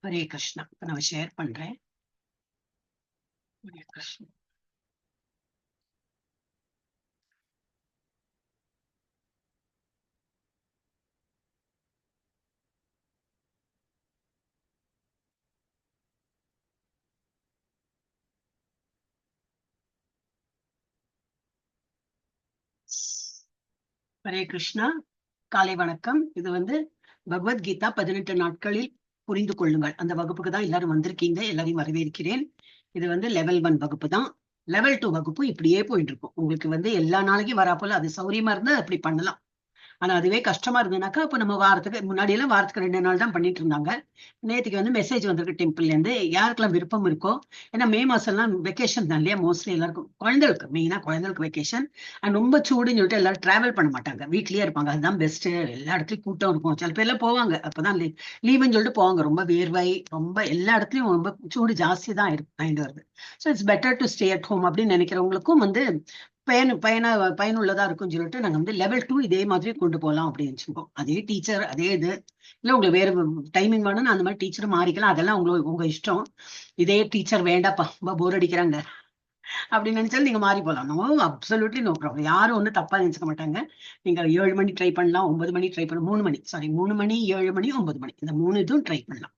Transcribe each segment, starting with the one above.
ஹரே கிருஷ்ணா. இப்ப நான் ஷேர் பண்றேன். ஹரே கிருஷ்ணா. ஹரே கிருஷ்ணா. காலை வணக்கம். இது பகவத்கீதா 18 நாட்களில் புரிந்து கொள்ளுங்கள் அந்த வகுப்புக்கு தான் எல்லாரும் வந்திருக்கீங்க. எல்லாரையும் வரவேற்கிறேன். இது லெவல் 1 வகுப்பு தான். லெவல் 2 வகுப்பு இப்படியே போயிட்டு இருக்கும். உங்களுக்கு எல்லா நாளைக்கும் வராப்போல அது சௌரியமா இருந்தா அப்படி பண்ணலாம். ஆனா அதுவே கஷ்டமா இருந்ததுனாக்கா அப்ப நம்ம வாரத்துக்கு முன்னாடி எல்லாம் வாரத்துக்கு 2 நாள் தான் பண்ணிட்டு இருந்தாங்க. நேற்றுக்கு மெசேஜ் வந்திருக்கு டெம்பிள்ல இருந்து, யாருக்கெல்லாம் விருப்பம் இருக்கோ. ஏன்னா மே மாசம் எல்லாம் வெக்கேஷன் தான் இல்லையா, மோஸ்ட்லி எல்லாருக்கும் குழந்தைகளுக்கு மெயினா குழந்தைகளுக்கு வெக்கேஷன். அண்ட் ரொம்ப சூடுன்னு சொல்லிட்டு எல்லாரும் டிராவல் பண்ண மாட்டாங்க, வீட்லயே இருப்பாங்க. அதுதான் பெஸ்ட். எல்லா இடத்துலயும் கூட்டம் இருக்கும், சில பேர்லாம் போவாங்க, அப்பதான் லீவுன்னு சொல்லிட்டு போவாங்க. ரொம்ப வேர்வை, ரொம்ப எல்லா இடத்துலயும் ரொம்ப சூடு ஜாஸ்தி தான் ஆயிட்டு வருது. So it's better to stay at home அப்படின்னு நினைக்கிறவங்களுக்கும் பயனுள்ளதா இருக்கும்னு சொல்லிட்டு நாங்க லெவல் 2 இதே மாதிரி கொண்டு போகலாம் அப்படின்னு வச்சுக்கோம். அதே டீச்சர் அதே இது இல்ல, உங்களுக்கு வேற டைமிங் வேணும்னு அந்த மாதிரி டீச்சர் மாறிக்கலாம். அதெல்லாம் உங்க இஷ்டம். இதே டீச்சர் வேண்டாப்பா, ரொம்ப போர் அடிக்கிறாங்க அப்படின்னு நினைச்சாலும் நீங்க மாறி போகலாம். No, absolutely no problem. யாரும் ஒன்றும் தப்பா நினைச்சுக்க மாட்டாங்க. நீங்க 7 மணி ட்ரை பண்ணலாம், 9 மணி ட்ரை பண்ணலாம், 3 மணி 7 மணி 9 மணி இந்த 3 இதுவும் ட்ரை பண்ணலாம்.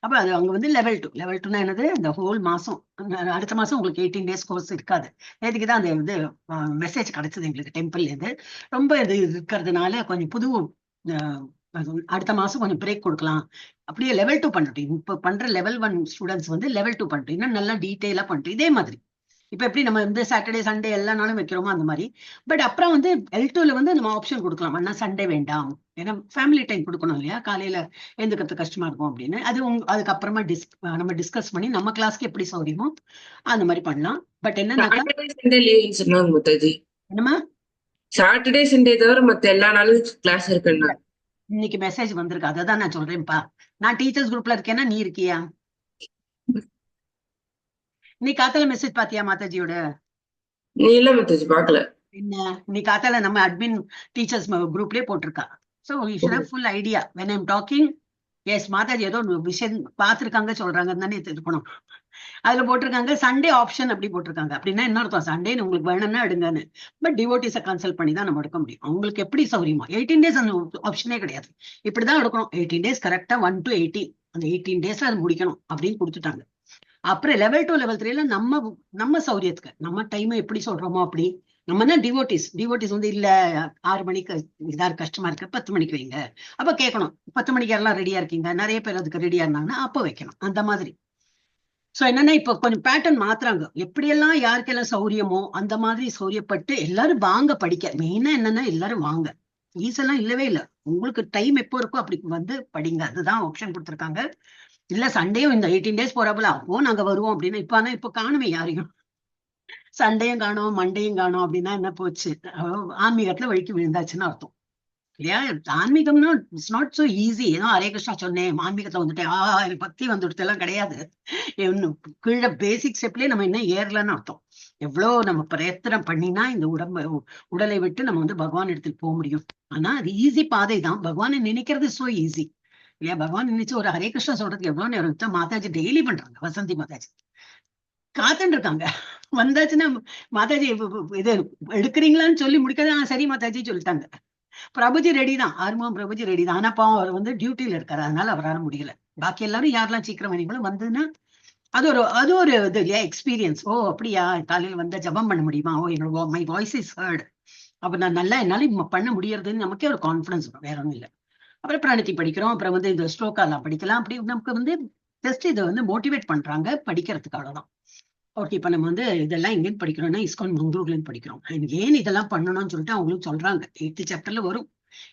அப்ப அது அவங்க லெவல் 2னா என்னது, இந்த ஹோல் மாசம். அடுத்த மாசம் உங்களுக்கு 18 டேஸ் கோர்ஸ் இருக்காது. நேற்றுக்குதான் அந்த மெசேஜ் கிடைச்சது எங்களுக்கு டெம்பிள்ல இருந்து. ரொம்ப இது இருக்கிறதுனால கொஞ்சம் புது அடுத்த மாசம் கொஞ்சம் பிரேக் கொடுக்கலாம். அப்படியே லெவல் 2 பண்ணிட்டோம். இப்ப பண்ற லெவல் 1 ஸ்டூடெண்ட்ஸ் லெவல் 2 பண்ணிட்டோம். இன்னும் நல்லா டீட்டெயிலா பண்ணிட்டோம். இதே மாதிரி இப்ப எப்படி நம்ம சாட்டர்டே சண்டே எல்லா நாளும் வைக்கிறோமோ அந்த மாதிரி. பட் அப்புறம் L2ல நம்ம ஆப்ஷன் கொடுக்கலாம். ஆனா சண்டே வேண்டாம், ஏன்னா ஃபேமிலி டைம் கொடுக்கணும் இல்லையா, காலையில எழுந்துக்கிறது கஷ்டமா இருக்கும் அப்படின்னு. அதுக்கப்புறமா நம்ம டிஸ்கஸ் பண்ணி நம்ம கிளாஸ்க்கு எப்படி சௌரியமோ அந்த மாதிரி பண்ணலாம். பட் என்னன்னாக்கா என்னமா சாட்டர்டே சண்டே தவிர மத்த எல்லா நாளும் கிளாஸ் இருக்குன்னா இன்னைக்கு மெசேஜ் வந்திருக்கு, அதான் நான் சொல்றேன்ப்பா. நான் டீச்சர்ஸ் குரூப்ல இருக்கேன்னா நீ இருக்கியா? நீ காத்தால மெசேஜ் பாத்தியா மாதாஜியோட? நீ இல்ல மெசேஜ் பாக்கல. என்ன, நீ காத்தால நம்ம அட்மின் டீச்சர்ஸ் குரூப்லயே போட்டிருக்கா. So you should have full idea when I'm talking. Yes, மாதாஜி ஏதோ விஷயம் பாத்துருக்காங்க சொல்றாங்கன்னு தானே இருக்கணும். அதுல போட்டிருக்காங்க சண்டே ஆப்ஷன் அப்படி போட்டிருக்காங்க. அப்படின்னா என்ன அர்த்தம், சண்டே உங்களுக்கு வேணும்னா எடுங்கன்னு. பட் டிவோட்டிஸை கன்சல்ட் பண்ணி தான் நம்ம எடுக்க முடியும். அவங்களுக்கு எப்படி சௌரியமா. 18 டேஸ் அந்த ஆப்ஷனே கிடையாது. இப்படிதான் எடுக்கணும். 18 டேஸ் கரெக்டா 1 to 18 அந்த 18 டேஸ்ல அது முடிக்கணும் அப்படின்னு கொடுத்துட்டாங்க. அப்புறம் லெவல் 2 லெவல் 3ல நம்ம சௌரியத்துக்கு நம்ம டைம் எப்படி சொல்றோமோ அப்படி. நம்ம தான் டிவோட்டிஸ் இல்ல 6 மணிக்கு இதா கஷ்டமா இருக்கு, 10 மணிக்கு வைங்க. அப்ப கேட்கணும், 10 மணிக்கு எல்லாம் ரெடியா இருக்கீங்க, நிறைய பேர் அதுக்கு ரெடியா இருந்தாங்கன்னா அப்ப வைக்கணும் அந்த மாதிரி. சோ என்னன்னா இப்ப கொஞ்சம் பேட்டர்ன் மாத்துறாங்க. எப்படியெல்லாம் யாருக்கெல்லாம் சௌரியமோ அந்த மாதிரி சௌரியப்பட்டு எல்லாரும் வாங்க படிக்க. மெயினா என்னன்னா எல்லாரும் வாங்க. ஃபீஸ் எல்லாம் இல்லவே இல்லை. உங்களுக்கு டைம் எப்போ இருக்கோ அப்படி படிங்க. அதுதான் ஆப்ஷன் கொடுத்துருக்காங்க. இல்ல சண்டேயும் இந்த 18 டேஸ் போறாப்புல அப்போ நாங்க வருவோம் அப்படின்னு. இப்ப காணுமே யாரையும். சண்டையும் காணும் மண்டையும் காணும் அப்படின்னா என்ன போச்சு, ஆன்மீகத்துல வழிக்கு விழுந்தாச்சுன்னு அர்த்தம் இல்லையா. ஆன்மீகம்னா இட்ஸ் நாட் சோ ஈஸி. ஏதோ ஹரே கிருஷ்ணா சொன்னேன் ஆன்மீகத்துல வந்துட்டேன் பக்தி வந்துடுத்து எல்லாம் கிடையாது. கீழே பேசிக் ஸ்டெப்லயே நம்ம இன்னும் ஏறலன்னு அர்த்தம். எவ்வளவு நம்ம பிரயத்தனம் பண்ணினா இந்த உடலை விட்டு நம்ம பகவான் எடுத்துட்டு போக முடியும். ஆனா அது ஈஸி பாதை தான். பகவானை நினைக்கிறது சோ ஈஸி இல்லையா. பகவான் நினைச்சு ஒரு ஹரே கிருஷ்ணா சொல்றதுக்கு எவ்வளவு நேரம். மாதாஜி டெய்லி பண்றாங்க. வசந்தி மாதாஜி காத்துட்டு இருக்காங்க. வந்தாச்சுன்னா மாதாஜி இது எடுக்கிறீங்களான்னு சொல்லி முடிக்காது. சரி மாதாஜி சொல்லிட்டாங்க. பிரபுஜி ரெடி தான், ஆர்மம் பிரபுஜி ரெடி தான். ஆனா பாவம் அவர் டியூட்டியில இருக்காரு, அதனால அவரால் முடியல. பாக்கி எல்லாரும் யாரெல்லாம் சீக்கிரம் வரீங்களும் வந்துன்னா அது ஒரு இது இல்லையா எக்ஸ்பீரியன்ஸ். ஓ அப்படியா, காலையில் வந்தா ஜபம் பண்ண முடியுமா, ஓ என்னோட மை வாய்ஸ் இஸ் ஹர்ட், அப்ப நான் நல்லா என்னால பண்ண முடியறதுன்னு நமக்கே ஒரு கான்பிடன்ஸ் வேற ஒன்றும் இல்லை. அப்புறம் பிராணத்தி படிக்கிறோம். அப்புறம் இந்த ஸ்லோகாலாம் படிக்கலாம். அப்படி நமக்கு ஜஸ்ட் இதை மோட்டிவேட் பண்றாங்க படிக்கிறதுக்காக தான். ஓகே, இப்ப நம்ம இதெல்லாம் எங்கேன்னு படிக்கிறோம்னா இஸ்கான் மங்களூர்ல இருந்து படிக்கிறோம். ஏன் இதெல்லாம் பண்ணணும்னு சொல்லிட்டு அவங்களும் சொல்றாங்க. 8th சாப்டர்ல வரும்.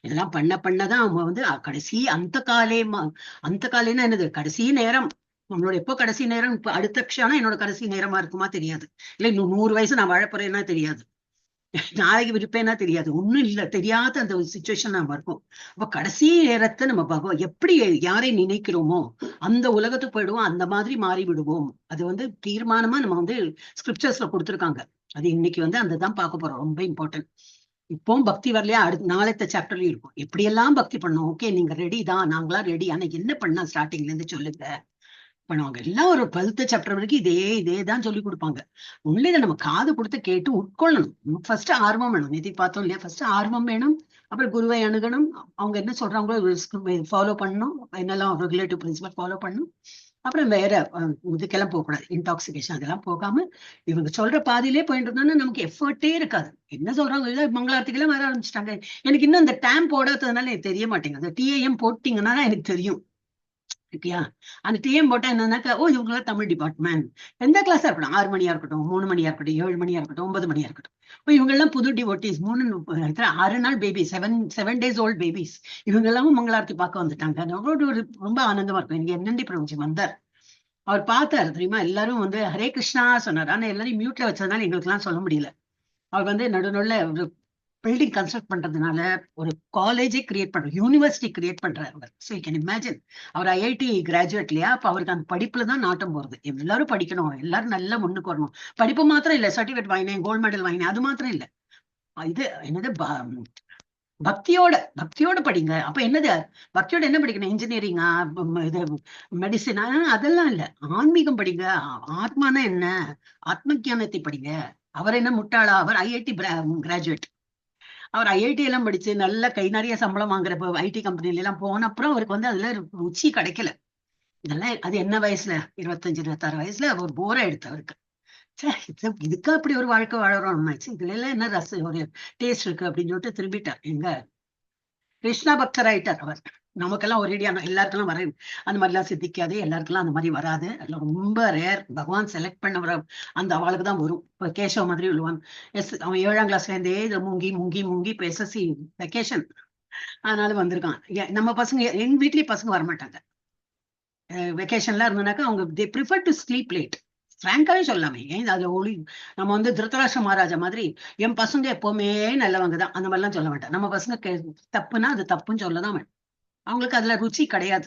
இதெல்லாம் பண்ணதான் அவங்க கடைசி அந்த காலேன்னா என்னது, கடைசி நேரம். நம்மளோட எப்போ கடைசி நேரம், இப்ப அடுத்த க்ஷணம் என்னோட கடைசி நேரமா இருக்குமா தெரியாது. இல்ல இன்னும் 100 வயசு நான் வாழப்போறேன்னா தெரியாது, நாளைக்கு விருப்பேன்னா தெரியாது, ஒண்ணும் இல்ல, தெரியாத அந்த ஒரு சிச்சுவேஷன் நம்ம இருக்கும். அப்ப கடைசி நேரத்தை நம்ம எப்படி யாரை நினைக்கிறோமோ அந்த உலகத்துக்கு போயிடுவோம். அந்த மாதிரி மாறி விடுவோம். அது தீர்மானமா நம்ம ஸ்கிரிப்சர்ஸ்ல கொடுத்துருக்காங்க. அது இன்னைக்கு அந்த தான் பார்க்க போறோம். ரொம்ப இம்பார்ட்டன்ட். இப்பவும் பக்தி வரலையா, அடுத்த நாளைத்த சாப்டர்லயும் இருக்கும். எப்படியெல்லாம் பக்தி பண்ணோம். ஓகே நீங்க ரெடி தான், நாங்களா ரெடி. ஆனா என்ன பண்ணா ஸ்டார்டிங்ல இருந்து சொல்லுங்க பண்ணுவாங்க. எல்லாம் ஒரு 12th சாப்டர் வரைக்கும் இதே தான் சொல்லி கொடுப்பாங்க. ஒன்லி இதை நம்ம காது கொடுத்து கேட்டு உட்கொள்ளணும். ஃபர்ஸ்ட் ஆர்வம் வேணும். நேத்தி பார்த்தோம் இல்லையா, ஃபர்ஸ்ட் ஆர்வம் வேணும். அப்புறம் குருவை அணுகணும். அவங்க என்ன சொல்றாங்களோ ஃபாலோ பண்ணணும். என்னெல்லாம் ரெகுலேட்டிவ் பிரின்சிபல் ஃபாலோ பண்ணணும். அப்புறம் வேற இதுக்கெல்லாம் போகக்கூடாது, இன்டாக்சிகேஷன் அதெல்லாம் போகாம இவங்க சொல்ற பாதியிலே போயிட்டு இருந்தோம்னா நமக்கு எஃபர்ட்டே இருக்காது. என்ன சொல்றாங்க, இல்ல மங்களாரத்துக்கெல்லாம் வர ஆரம்பிச்சிட்டாங்க. எனக்கு இன்னும் அந்த டைம் போடாததுனால எனக்கு தெரிய மாட்டேங்குது. டிஏஎம் போட்டீங்கன்னா தான் எனக்கு தெரியும். ஓகேயா, அந்த டிஎம் போட்டா என்னன்னாக்கா, ஓ இவங்க தமிழ் டிபார்ட்மெண்ட் எந்த கிளாஸா இருக்கட்டும், 6 மணியா இருக்கட்டும், 3 மணியா இருக்கட்டும், 7 மணியா இருக்கட்டும், 9 மணியா இருக்கட்டும், இப்போ இவங்க எல்லாம் புது டிவோட்டிஸ், 6 நாள் பேபி, 7 days old பேபிஸ், இவங்க எல்லாமும் மங்களாரத்தி பார்க்க வந்துட்டாங்க. அவ்வளோ ஒரு ரொம்ப ஆனந்தமா இருக்கும். எனக்கு என்னண்டி பிரபஞ்சம் வந்தார், அவர் பார்த்தாரு தெரியுமா, எல்லாரும் வந்து ஹரே கிருஷ்ணா சொன்னார். ஆனா எல்லாரையும் மியூட்ல வச்சதுனால எங்களுக்கு எல்லாம் சொல்ல முடியல. அவர் வந்து நடுநடுல ஒரு பில்டிங் கன்ஸ்ட்ரக்ட் பண்றதுனால ஒரு காலேஜே கிரியேட் பண்ற, யூனிவர்சிட்டி கிரியேட் பண்றாரு அவர். ஸோ யூ கேன் இமேஜின், அவர் ஐஐடி கிராஜுவேட் இல்லையா, அப்ப அவருக்கு அந்த படிப்புல தான் நாட்டம் போறது. எல்லாரும் படிக்கணும், எல்லாரும் நல்லா முன்னுக்கு வரணும். படிப்பு மாத்திரம் இல்ல, சர்டிபிகேட் வாங்கினேன், கோல்டு மெடல் வாங்கினேன், அது மாத்திரம் இல்ல. இது என்னது, பக்தியோட படிங்க. அப்ப என்னது, பக்தியோட என்ன படிக்கணும், இன்ஜினியரிங்கா, இது மெடிசினா, அதெல்லாம் இல்ல, ஆன்மீகம் படிங்க. ஆத்மானா என்ன, ஆத்ம ஞானத்தை படிங்க. அவர் என்ன முட்டாளா, அவர் ஐஐடி கிராஜுவேட். அவர் ஐஐடி எல்லாம் படிச்சு நல்ல கை நிறைய சம்பளம் வாங்குறப்ப ஐடி கம்பெனில எல்லாம் போன அப்புறம் அவருக்கு வந்து அதுல ருச்சி கிடைக்கல. இதெல்லாம் அது என்ன வயசுல, 25 26 வயசுல ஒரு போரா எடுத்து அவருக்கு. இதுக்கு அப்படி ஒரு வாழ்க்கை வாழறோம், இதுல எல்லாம் என்ன ரசம் ஒரு டேஸ்ட் இருக்கு அப்படின்னு சொல்லிட்டு திரும்பிட்டார். எங்க கிருஷ்ணா பக்தர் ஆயிட்டார் அவர். நமக்கெல்லாம் ஒரேடியான எல்லாருக்கெல்லாம் வர அந்த மாதிரிலாம் சித்திக்காது, எல்லாருக்கெல்லாம் அந்த மாதிரி வராது. அதெல்லாம் ரொம்ப ரேர். பகவான் செலக்ட் பண்ண அந்த அவளுக்கு தான் வரும். இப்ப கேசவ மாதிரி விழுவான். அவன் 7ஆம் கிளாஸ்ல இருந்தே இதை முங்கி முங்கி முங்கி இப்ப எஸ்எஸ்சி வெக்கேஷன் அதனால வந்திருக்கான். நம்ம பசங்க, எங்க வீட்லயே பசங்க வரமாட்டாங்க வெக்கேஷன்ல இருந்தனாக்கா. அவங்க they prefer to sleep late. பிராங்காவே சொல்லாமே, ஏன் அதுல ஒளி, நம்ம வந்து திருத்தராஷ்டிர மகாராஜா மாதிரி என் பசங்க எப்பவுமே நல்லவங்க தான் அந்த மாதிரிலாம் சொல்ல மாட்டேன். நம்ம பசங்க தப்புனா அது தப்புன்னு சொல்லதான் வேணும். அவங்களுக்கு அதுல ருச்சி கிடையாது.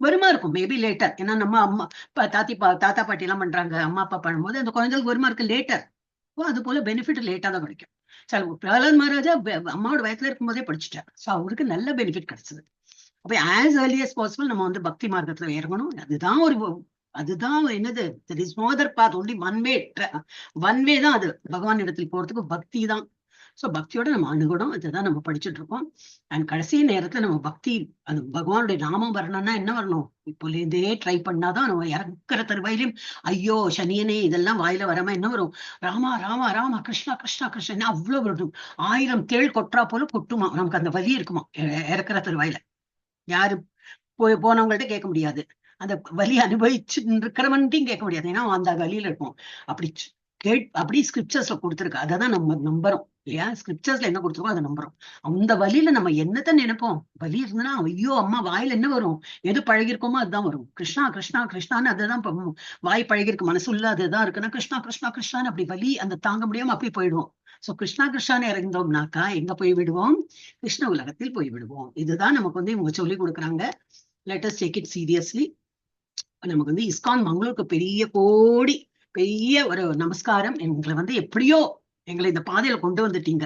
வருமா இருக்கும் மேபி லேட்டர். ஏன்னா நம்ம அம்மா தாத்தா பாட்டி எல்லாம் பண்றாங்க, அம்மா அப்பா பண்ணும்போது அந்த குழந்தைகளுக்கு வருமா இருக்கு லேட்டர். அது போல பெனிஃபிட் லேட்டா தான் கிடைக்கும். சரி, பிரகலாத் மகாராஜா அம்மாவோட வயசுல இருக்கும்போதே படிச்சுட்டார். ஸோ அவருக்கு நல்ல பெனிஃபிட் கிடைச்சது. அப்ப ஆஸ் ஏர்லி as பாசிபிள் நம்ம வந்து பக்தி மார்க்கத்துல இறங்கணும். அதுதான் என்னது, there is no other path, only one way தான் அது. பகவான் இடத்துல போறதுக்கு பக்தி தான். ஸோ பக்தியோட நம்ம அணுகணும். இதுதான் நம்ம படிச்சுட்டு இருக்கோம். அண்ட் கடைசி நேரத்துல நம்ம பக்தி, அது பகவானுடைய நாமம் வரணும்னா என்ன வரணும், இப்போ இருந்தே ட்ரை பண்ணாதான் நம்ம இறக்குற தருவாயிலும் ஐயோ சனியனே இதெல்லாம் வாயில வராம என்ன வரும், ராமா ராமா ராமா கிருஷ்ணா கிருஷ்ணா கிருஷ்ணா அவ்வளவு வரும். 1000 தேள் கொட்டுறா போல கொட்டுமா, நமக்கு அந்த வலி இருக்குமா இறக்குற தருவாயில. யாரு போனவங்கள்ட்ட கேட்க முடியாது, அந்த வலி அனுபவிச்சு இருக்கிறவன்ட்டையும் கேட்க முடியாது, ஏன்னா அந்த வலியில இருக்கும். அப்படி ஸ்கிரிப்சர்ஸ்ல கொடுத்துருக்கு, அதை தான் நம்ம நம்புறோம் இல்லையா. ஸ்கிரிப்சர்ஸ்ல என்ன கொடுத்துருக்கோம் அதை நம்புறோம். அந்த வலியில நம்ம என்னத்த நினைப்போம், வலி இருந்ததுன்னா ஐயோ அம்மா வாயில என்ன வரும், எது பழகிருக்கோமோ அதுதான் வரும். கிருஷ்ணா கிருஷ்ணா கிருஷ்ணான்னு அதுதான் வாய் பழகிருக்கு, மனசுள்ள அதுதான் இருக்குன்னா கிருஷ்ணா கிருஷ்ணா கிருஷ்ணான்னு அப்படி வலி அந்த தாங்க முடியாம அப்படி போயிடுவோம். சோ கிருஷ்ணா கிருஷ்ணான்னு இறந்தோம்னாக்கா எங்க போய் விடுவோம், கிருஷ்ண உலகத்தில் போய் விடுவோம். இதுதான் நமக்கு வந்து இவங்க சொல்லி கொடுக்குறாங்க. Let us take it seriously. நமக்கு வந்து இஸ்கான் மங்களூருக்கு பெரிய ஒரு நமஸ்காரம். எங்களை வந்து எப்படியோ எங்களை இந்த பாதையில கொண்டு வந்துட்டீங்க.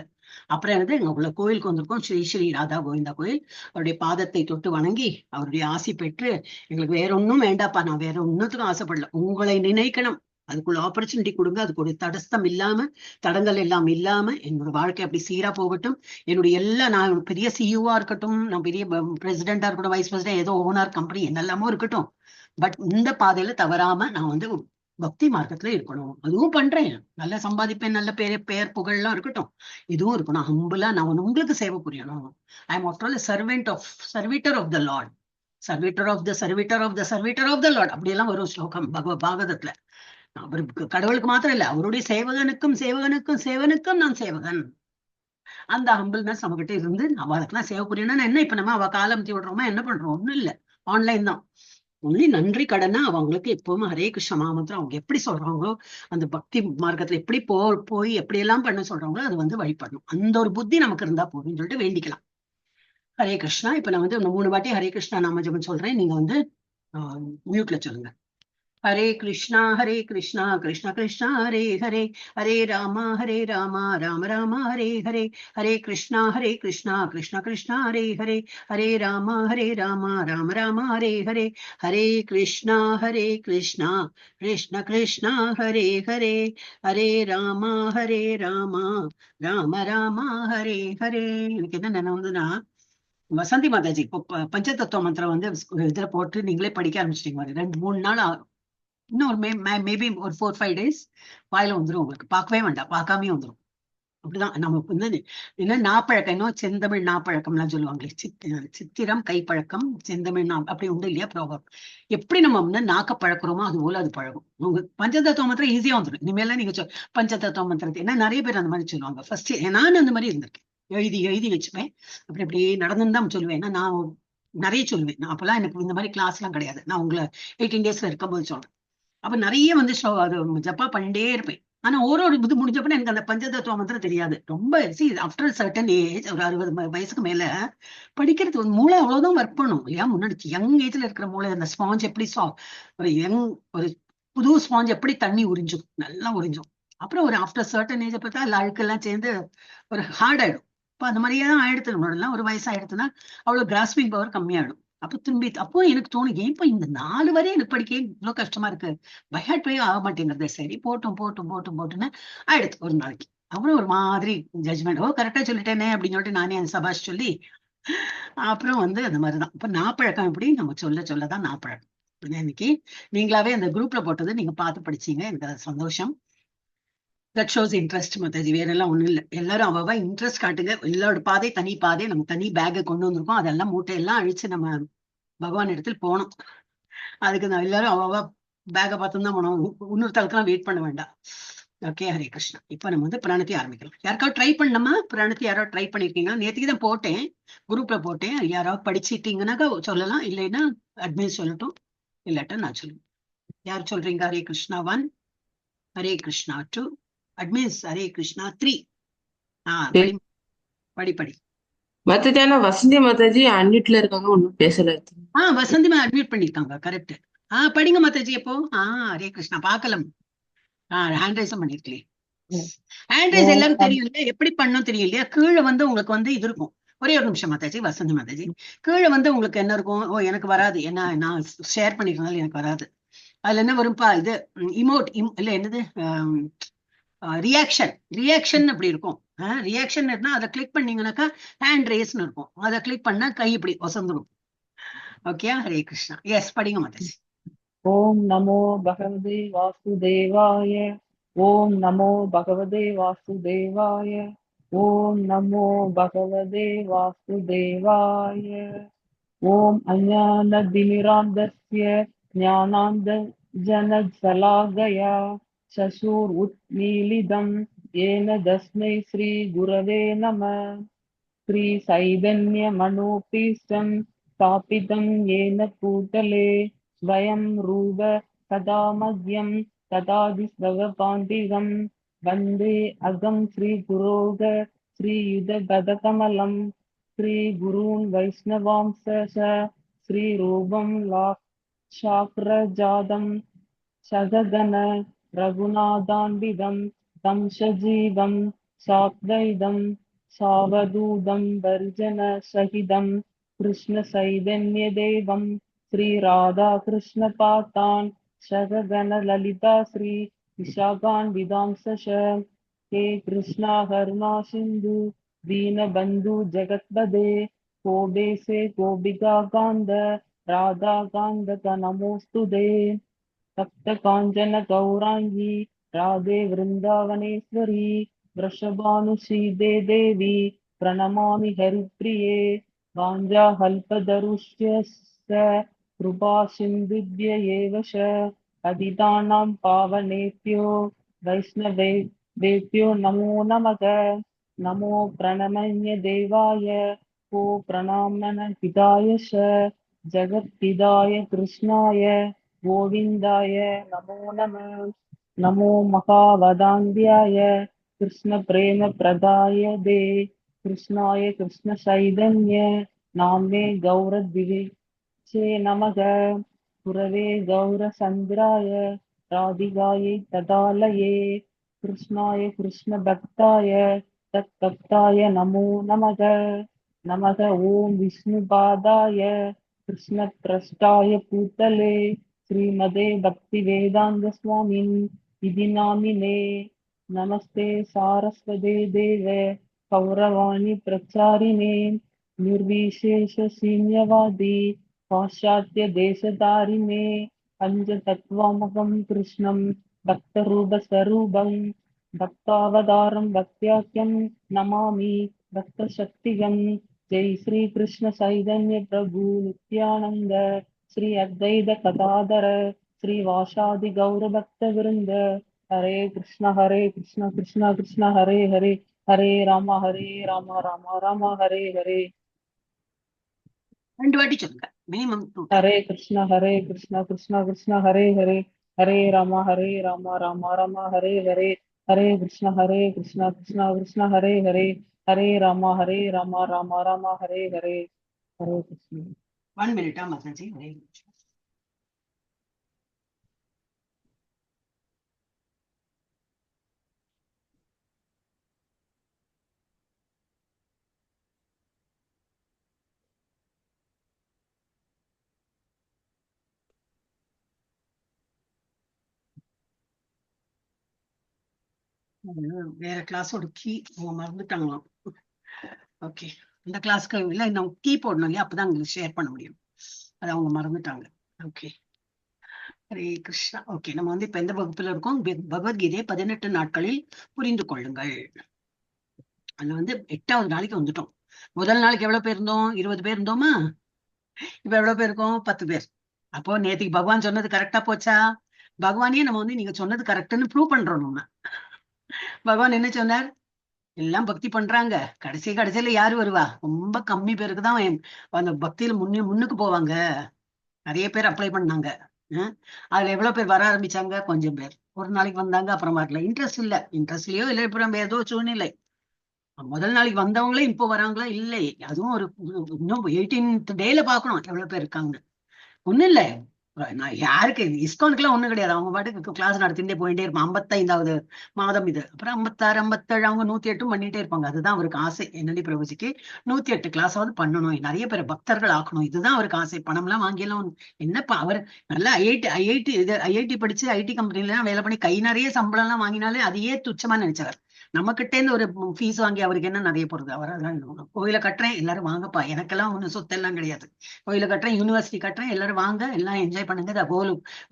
அப்புறம் வந்து எங்க கோயிலுக்கு வந்திருக்கோம், ஸ்ரீ ஸ்ரீ ராதா கோவிந்தா கோயில். அவருடைய பாதத்தை தொட்டு வணங்கி அவருடைய ஆசி பெற்று, எங்களுக்கு வேற ஒன்னும் வேண்டாப்பா, நான் வேற ஒன்னுத்துக்கும் ஆசைப்படல, உங்களை நினைக்கணும், அதுக்குள்ள ஆப்பர்ச்சுனிட்டி கொடுங்க, அதுக்கு ஒரு தடஸ்தம் இல்லாம தடங்கள் எல்லாம் இல்லாம என்னோட வாழ்க்கை அப்படி சீரா போகட்டும். என்னுடைய நான் பெரிய சிஇஓவா இருக்கட்டும், நான் பெரிய பிரசிடென்டா இருக்கட்டும், வைஸ் பிரசிடென்ட், ஏதோ ஓனர் கம்பெனி என்னெல்லாமோ இருக்கட்டும், பட் இந்த பாதையில தவறாம நான் வந்து பக்தி மார்க்கத்துல இருக்கணும். அதுவும் பண்றேன், நல்லா சம்பாதிப்பேன், நல்ல பெயர் புகழ்லாம் இருக்கட்டும், இதுவும் இருக்கணும். ஹம்பிளா நான் உங்களுக்கு சேவை புரியணும். I am after all servitor of the lord, servitor of the servitor of the servitor of the lord, அப்படியெல்லாம் ஒரு ஸ்லோகம் பாகவதத்துல. அவர் கடவுளுக்கு மாத்திரம் இல்ல, அவருடைய சேவகனுக்கும் நான் சேவகன். அந்த ஹம்பிள்னஸ் நம்ம கிட்ட இருந்து அவளுக்குலாம் சேவை புரியணும்னா என்ன, இப்ப நம்ம அவ காலம்தி விடுறோமா, என்ன பண்றோம், ஒண்ணும் இல்ல, ஆன்லைன் தான். ஒன்லி நன்றி கடனா அவங்களுக்கு எப்பவுமே ஹரே கிருஷ்ண மகாமந்திரம் அவங்க எப்படி சொல்றாங்களோ, அந்த பக்தி மார்க்கத்துல எப்படி போய் எப்படி எல்லாம் பண்ண சொல்றாங்களோ அது வந்து வழிபடணும். அந்த ஒரு புத்தி நமக்கு இருந்தா போதும்னு சொல்லிட்டு வேண்டிக்கலாம். ஹரே கிருஷ்ணா. இப்ப நான் வந்து 3 வாட்டி ஹரே கிருஷ்ணா நாம ஜபம் சொல்றேன், நீங்க வந்து மியூட்ல சொல்லுங்க. हरे कृष्णा कृष्णा कृष्णा हरे हरे, हरे राम राम राम हरे हरे, हरे कृष्णा कृष्णा कृष्णा हरे हरे, हरे राम राम राम हरे हरे, हरे कृष्णा कृष्णा कृष्णा हरे हरे, हरे राम राम राम हरे हरे. எனக்கு என்ன நினைவுனா, வசந்தி மாதாஜி இப்போ பஞ்சதத்துவ மந்திரம் வந்து இதுல போட்டு நீங்களே படிக்க ஆரம்பிச்சிட்டீங்க. 2-3 நாள் இன்னும் மேபி ஒரு 4-5 days வாயில வந்துடும். உங்களுக்கு பார்க்கவே வேண்டாம், பார்க்காமே வந்துடும். அப்படிதான் நம்ம வந்து என்ன நாப்பழக்கம், இன்னும் செந்தமிழ் நாப்பழக்கம்லாம் சொல்லுவாங்களே, சித்திரம் கைப்பழக்கம் செந்தமிழ் அப்படி உண்டு இல்லையா ப்ராபர். எப்படி நம்ம வந்து நாக்க பழக்கிறோமோ அது போல அது பழகும். உங்க பஞ்சதத்துவ மந்திரம் ஈஸியா வந்துடும். இனிமேலாம் நீங்க பஞ்சதத்துவ மந்திரத்தை ஏன்னா நிறைய பேர் அந்த மாதிரி சொல்லுவாங்க. ஃபர்ஸ்ட் நான் அந்த மாதிரி இருந்திருக்கேன். எழுதி வச்சுப்பேன். அப்படி அப்படியே நடந்துன்னு தான் சொல்லுவேன். ஏன்னா நான் நிறைய சொல்லுவேன். நான் அப்பெல்லாம் எனக்கு இந்த மாதிரி கிளாஸ் எல்லாம் கிடையாது. நான் உங்களை 18 daysல இருக்கும்போது சொல்றேன். அப்ப நிறைய வந்து அது ஜப்பா பண்ணிட்டே இருப்பேன். ஆனா ஒரு இது முடிஞ்சப்ப எனக்கு அந்த பஞ்சதத்துவ மந்திரம் தெரியாது. ரொம்ப ஆஃப்டர் சர்டன் ஏஜ், ஒரு 60 வயசுக்கு மேல படிக்கிறது மூளை அவ்வளவுதான் ஒர்க் பண்ணும் இல்லையா. முன்னாடி யங் ஏஜ்ல இருக்கிற மூளை, அந்த ஸ்பாஞ்ச் எப்படி ஒரு புது ஸ்பாஞ்ச் எப்படி தண்ணி உறிஞ்சும், நல்லா உறிஞ்சும். அப்புறம் ஒரு ஆஃப்டர் சர்டன் ஏஜ் பார்த்தா அந்த அழுக்கெல்லாம் சேர்ந்து ஒரு ஹார்ட் ஆயிடும். இப்ப அந்த மாதிரியே தான் ஆயிடுத்து. நம்மளோட ஒரு வயசு ஆயிடுச்சுன்னா அவ்வளவு கிராஸ்பிங் பவர் கம்மியாயிடும். அப்ப திரும்பி அப்போ எனக்கு தோணும், ஏன் இப்ப இந்த 4 வரை எனக்கு படிக்க இவ்வளவு கஷ்டமா இருக்கு, பைஹார்ட் போய் ஆக மாட்டேங்கிறது. சரி போட்டுன்னு ஆயிடுச்சு ஒரு நாளைக்கு. அப்புறம் ஒரு மாதிரி ஜட்ஜ்மெண்ட், கரெக்டா சொல்லிட்டேனே அப்படின்னு சொல்லிட்டு நானே அந்த சபாஷ் சொல்லி அப்புறம் வந்து அந்த மாதிரிதான். இப்ப நாப்பழக்கம் எப்படி நம்ம சொல்லதான் நாப்பழக்கம். இன்னைக்கு நீங்களாவே அந்த குரூப்ல போட்டது நீங்க பார்த்து படிச்சீங்க, எனக்கு சந்தோஷம். தட் ஷோஸ் இன்ட்ரெஸ்ட் மாதாஜி, வேற எல்லாம் ஒண்ணும் இல்லை. எல்லாரும் அவ இன்ட்ரெஸ்ட் காட்டுங்க. எல்லாரோட பாதை தனி பாதை. நம்ம தனி பேக்கை கொண்டு வந்திருக்கோம். அதெல்லாம் மூட்டையெல்லாம் அழிச்சு நம்ம பகவான் இடத்துல போனோம். அதுக்கு நான் எல்லாரும் அவ பேக்கை பார்த்து தான் போனோம். இன்னொருத்தருக்கெல்லாம் வெயிட் பண்ண வேண்டாம். ஓகே, ஹரே கிருஷ்ணா. இப்ப நம்ம வந்து பிராணத்தை ஆரம்பிக்கலாம். யாருக்காவது ட்ரை பண்ணணுமா? பிராணத்தை யாராவது ட்ரை பண்ணிருக்கீங்களா? நேற்றுக்கு தான் போட்டேன், குரூப்ல போட்டேன். யாராவது படிச்சிட்டீங்கன்னாக்கா சொல்லலாம், இல்லைன்னா அட்மின் சொல்லட்டும், இல்லாட்டா நான் சொல்லுவேன். யார் சொல்றீங்க? ஹரே கிருஷ்ணா 1, ஹரே கிருஷ்ணா 2, அட்மின்ஸ் ஹரே கிருஷ்ணா 3. படி. மத்ததான வசந்தி மாதாஜி அன்மியூட்ல இருக்காங்க, ஒன்னும் பேசல. வசந்தி அட்மிட் பண்ணிருக்காங்க. கரெக்ட். படிங்க மாதாஜி. எப்போ ஹரே கிருஷ்ணா பாக்கலாம். ஹேண்ட் ரைஸும் பண்ணிருக்கலே. ஹேண்ட் ரைஸ் எல்லாரும் தெரியும் இல்லையா, எப்படி பண்ணணும் தெரியும் இல்லையா. கீழே வந்து உங்களுக்கு வந்து இது இருக்கும். ஒரே ஒரு நிமிஷம் மாதாஜி, வசந்தி மாதாஜி. கீழே வந்து உங்களுக்கு என்ன இருக்கும்? எனக்கு வராது, ஏன்னா நான் ஷேர் பண்ணிக்கிறதுனால எனக்கு வராது. அதுல என்ன வரும்பா, இது இமோட் இல்ல, என்னது, ரியாக்ஷன் அப்படி இருக்கும். ரியாக்ஷன் இருந்தா அதை கிளிக் பண்ணீங்கன்னாக்கா ஹேண்ட் ரேஸ்னு இருக்கும். அதை கிளிக் பண்ணா கை இப்படி வசந்துடும். ஓகே, ஹரே கிருஷ்ணா. எஸ், படிங்க மாதாஜி. ஓம் நமோ பகவதே வாசுதேவாய. ஓம் நமோ பகவதே வாசுதேவாய. ஓம் நமோ பகவதே வாசுதேவாய. ஓம் அஞ்ஞானதிமிராந்தஸ்ய ஞானாஞ்சனசலாகயா சசூர் உத்மீலிதம் ஏன தஸ்மை ஸ்ரீ குரவே நம. ஸ்ரீ சைதன்ய மனோபீஷ்டம் ஸ்தாபிதம் ஏன பூதலே ஸ்வயம் ரூப கதா மத்யம் ததாதிஸ்வபாண்டிகம் வந்தே அகம் ஸ்ரீ குரோக ஸ்ரீயுத பதகமலம் ஸ்ரீ குருன் வைஷ்ணவாம்ச ஸ்ரீ ரூபம் லாக்ஷாக்ரஜாதம் சககன ரகுநாதான்விதம் தம் சஜீவம் சாத்வைதம் சாவதூதம் வர்ஜன சகிதம் கிருஷ்ண சைதன்ய தேவம் ஸ்ரீ ராதா கிருஷ்ண பாத்தான் சககன லலிதா ஸ்ரீ விஷாகான் விதாம்ச ஹே கிருஷ்ணா கருணா சிந்து தீன பந்து ஜெகத்பதே கோபேசே கோபிகா காந்த ராதா காந்த நமோஸ்துதே. சப்த காஞ்சன கௌராங்கி ராதே விருந்தாவனேஸ்வரி वृषभानुशीदे देवी प्रणमामि हरिप्रिये. वाञ्छाकल्पतरुश्च कृपा सिन्धुभ्य एव च पतितानां पावनेभ्यो वैष्णवेभ्यो नमो नमः. नमो प्रणमन्य देवाय को प्रणमन हिताय च जगत्पिताय कृष्णाय गोविन्दाय नमो नमः. नमो महावदान्ध्याय कृष्ण प्रेम प्रदाय दे कृष्णाय कृष्ण चैतन्य नामे गौरद्विचे नमः. गुरवे गौरचन्द्राय राधिकायै तदालये कृष्णाय कृष्णभक्ताय तद्भक्ताय नमो नमः। नमः ॐ विष्णुपादाय कृष्णप्रष्टाय पूतले श्रीमते भक्तिवेदान्तस्वामिन् इति नामिने। नमस्ते सारस्वते देवे कौरवाणी प्रचारिणे निर्विशेष शून्यवादी पाश्चात्य देशधारिणे पञ्चतत्त्वात्मकं कृष्णं भक्तरूपस्वरूपं भक्तावतारं भक्त्याख्यं नमामि भक्तशक्तिगं। जय श्री कृष्ण चैतन्य प्रभु नित्यानंद श्री अद्वैत गदाधर श्रीवासादि गौर भक्त वृंद। हरे कृष्ण कृष्ण कृष्ण हरे हरे हरे राम राम राम हरे हरे। 2 வாட்டி சொல்லுங்க, மினிமம் 2 டைம். हरे कृष्ण कृष्ण कृष्ण हरे हरे हरे राम राम राम हरे हरे हरे कृष्ण कृष्ण कृष्ण हरे हरे हरे राम राम राम हरे हरे हरे कृष्ण। 1 மினிட்டா மாதாஜி, ஒரே நிமிஷம். வேற கிளாஸோட கீ அவங்க மறந்துட்டாங்களாம். ஓகே, இந்த கிளாஸ்க்கு இல்ல இன்னும் கீ போடணும் இல்லையா, அப்பதான் உங்களுக்கு ஷேர் பண்ண முடியும். அது அவங்க மறந்துட்டாங்க. ஓகே, ஹரே கிருஷ்ணா. ஓகே, நம்ம வந்து இப்ப எந்த வகுப்புல இருக்கோம்? பகவத்கீதையை 18 நாட்களில் புரிந்து கொள்ளுங்கள். அதுல வந்து 8வது நாளைக்கு வந்துட்டோம். முதல் நாளைக்கு எவ்வளவு பேர் இருந்தோம்? 20 பேர் இருந்தோமா? இப்ப எவ்வளவு பேர் இருக்கோம்? 10 பேர். அப்போ நேத்துக்கு பகவான் சொன்னது கரெக்டா போச்சா? பகவானே நம்ம வந்து நீங்க சொன்னது கரெக்ட்னு ப்ரூவ் பண்றோம். நம்ம பகவான் என்ன சொன்னார்? எல்லாம் பக்தி பண்றாங்க, கடைசியில யாரு வருவா? ரொம்ப கம்மி பேருக்கு தான் அந்த பக்தியில முன்னுக்கு போவாங்க. நிறைய பேர் அப்ளை பண்ணாங்க. அதுல எவ்வளவு பேர் வர ஆரம்பிச்சாங்க? கொஞ்சம் பேர் ஒரு நாளைக்கு வந்தாங்க, அப்புறம் வரல. இன்ட்ரெஸ்ட்லயோ இல்ல அப்புறம் ஏதோ சூழ்நிலை. முதல் நாளைக்கு வந்தவங்களே இப்போ வராங்களா? இல்லை. அதுவும் ஒரு இன்னும் 18th டேல பாக்கணும் எவ்வளவு பேர் இருக்காங்க. ஒண்ணும் இல்ல, நான் யாருக்கு இஸ்கானுக்குலாம் ஒண்ணும் கிடையாது. அவங்க பாட்டுக்கு கிளாஸ் நடத்திட்டே போயிட்டே இருப்பான். 55வது மாதம் இது. அப்புறம் 56, 57 அவங்க 108 பண்ணிட்டே இருப்பாங்க. அதுதான் அவருக்கு ஆசை. என்னடி பிரபுஜிக்கு 108 கிளாஸாவது பண்ணணும், நிறைய பேர் பக்தர்கள் ஆக்கணும். இதுதான் அவருக்கு ஆசை. பணம் எல்லாம் வாங்கியெல்லாம் என்னப்பா அவர் நல்லா ஐஐடி படிச்சு ஐடி கம்பெனில எல்லாம் வேலை பண்ணி கை நிறைய சம்பளம் எல்லாம் வாங்கினாலே அதையே துச்சமா நினைச்சார். நம்ம கிட்டே இருந்து ஒரு ஃபீஸ் வாங்கி அவருக்கு என்ன நிறைய போறது? அவர் அதான் கோயில கட்டுறேன், எல்லாரும் வாங்கப்பா, எனக்கெல்லாம் ஒண்ணு சொத்து எல்லாம் கிடையாது. கோயில கட்டுறேன், யூனிவர்சிட்டி கட்டுறேன், எல்லாரும் வாங்க, எல்லாம் என்ஜாய் பண்ணுங்க.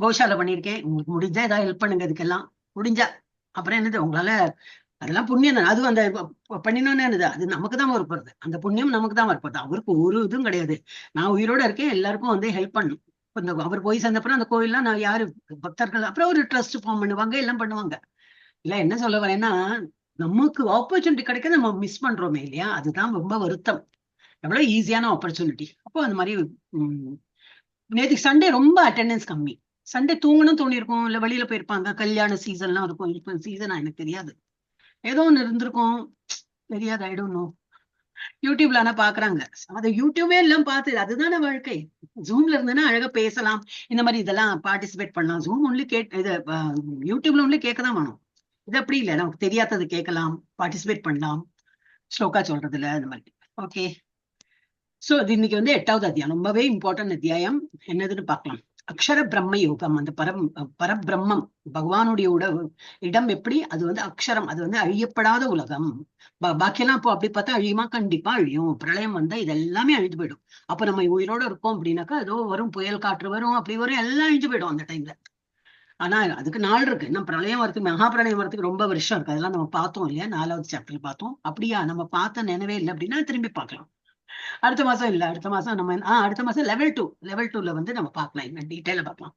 கோஷாலை பண்ணிருக்கேன், உங்களுக்கு முடிஞ்சா ஏதாவது ஹெல்ப் பண்ணுங்க, இதுக்கெல்லாம் முடிஞ்சா. அப்புறம் என்னது உங்களால அதெல்லாம் புண்ணியம் தான். அதுவும் அந்த பண்ணினோன்னு என்னது, அது நமக்கு தான் வரப்போறது. அந்த புண்ணியம் நமக்கு தான் வரப்போறது. அவருக்கு ஒரு இதுவும் கிடையாது. நான் உயிரோட இருக்கேன், எல்லாருக்கும் வந்து ஹெல்ப் பண்ணும். அவர் போய் சேர்ந்தப்பறம் அந்த கோயில்லாம் நான் யாரு பக்தர்கள் அப்புறம் ஒரு ட்ரஸ்ட் ஃபார்ம் பண்ணுவாங்க, எல்லாம் பண்ணுவாங்க. இல்ல என்ன சொல்ல வரேன்னா, நமக்கு ஆப்பர்ச்சுனிட்டி கிடைக்க நம்ம மிஸ் பண்றோமே இல்லையா? அதுதான் ரொம்ப வருத்தம். எவ்வளவு ஈஸியான ஆப்பர்ச்சுனிட்டி. அப்போ அந்த மாதிரி நேற்றுக்கு சண்டே ரொம்ப அட்டெண்டன்ஸ் கம்மி. சண்டே தூங்கணும் தோணிருக்கும், இல்ல வெளியில போயிருப்பாங்க, கல்யாண சீசன்லாம் இருக்கும். இப்ப சீசனா எனக்கு தெரியாது, ஏதோ ஒண்ணு இருந்திருக்கும், தெரியாது. I don't know. யூடியூப்ல ஆனா பாக்குறாங்க. அது யூடியூபே எல்லாம் பார்த்து அதுதானே வாழ்க்கை. ஜூம்ல இருந்துன்னா அழகா பேசலாம், இந்த மாதிரி இதெல்லாம் பார்ட்டிசிபேட் பண்ணலாம். ஜூம் ஒன்லி இது யூடியூப்ல ஒன்லி கேட்கதான் வேணும். இது அப்படி இல்லை, நமக்கு தெரியாதது கேட்கலாம், பார்ட்டிசிபேட் பண்ணலாம், ஸ்லோகா சொல்றதுல அந்த மாதிரி. ஓகே, சோ அது இன்னைக்கு வந்து 8வது அத்தியாயம், ரொம்பவே இம்பார்ட்டன்ட் அத்தியாயம். என்னதுன்னு பார்க்கலாம். அக்ஷர பிரம்ம யோகம். அந்த பரபிரம்மம் பகவானுடைய இடம் எப்படி? அது வந்து அக்ஷரம், அது வந்து அழியப்படாத உலகம். பாக்கியெல்லாம் இப்போ அப்படி பார்த்தா அழியுமா? கண்டிப்பா அழியும். பிரளயம் வந்தா இது எல்லாமே அழிஞ்சு போயிடும். அப்ப நம்ம உயிரோட இருக்கோம் அப்படின்னாக்கா ஏதோ வரும், புயல் காற்று வரும், அப்படி வரும், எல்லாம் அழிஞ்சு போயிடும் அந்த டைம்ல. ஆனா அதுக்கு நாள் இருக்கு. இன்னும் பிரளயம் வரதுக்கு, மகா பிரளயம் வரதுக்கு ரொம்ப வருஷம் இருக்கு. அதெல்லாம் நம்ம பார்த்தோம் இல்லையா? 4வது சாப்டர்ல பார்த்தோம். அப்படியா நம்ம பார்த்த நினைவே இல்லை அப்படின்னா திரும்பி பார்க்கலாம். அடுத்த மாசம் இல்ல, அடுத்த மாசம் நம்ம அடுத்த மாசம் லெவல் 2ல வந்து நம்ம பார்க்கலாம், இன்னும் டீட்டெயில பார்க்கலாம்.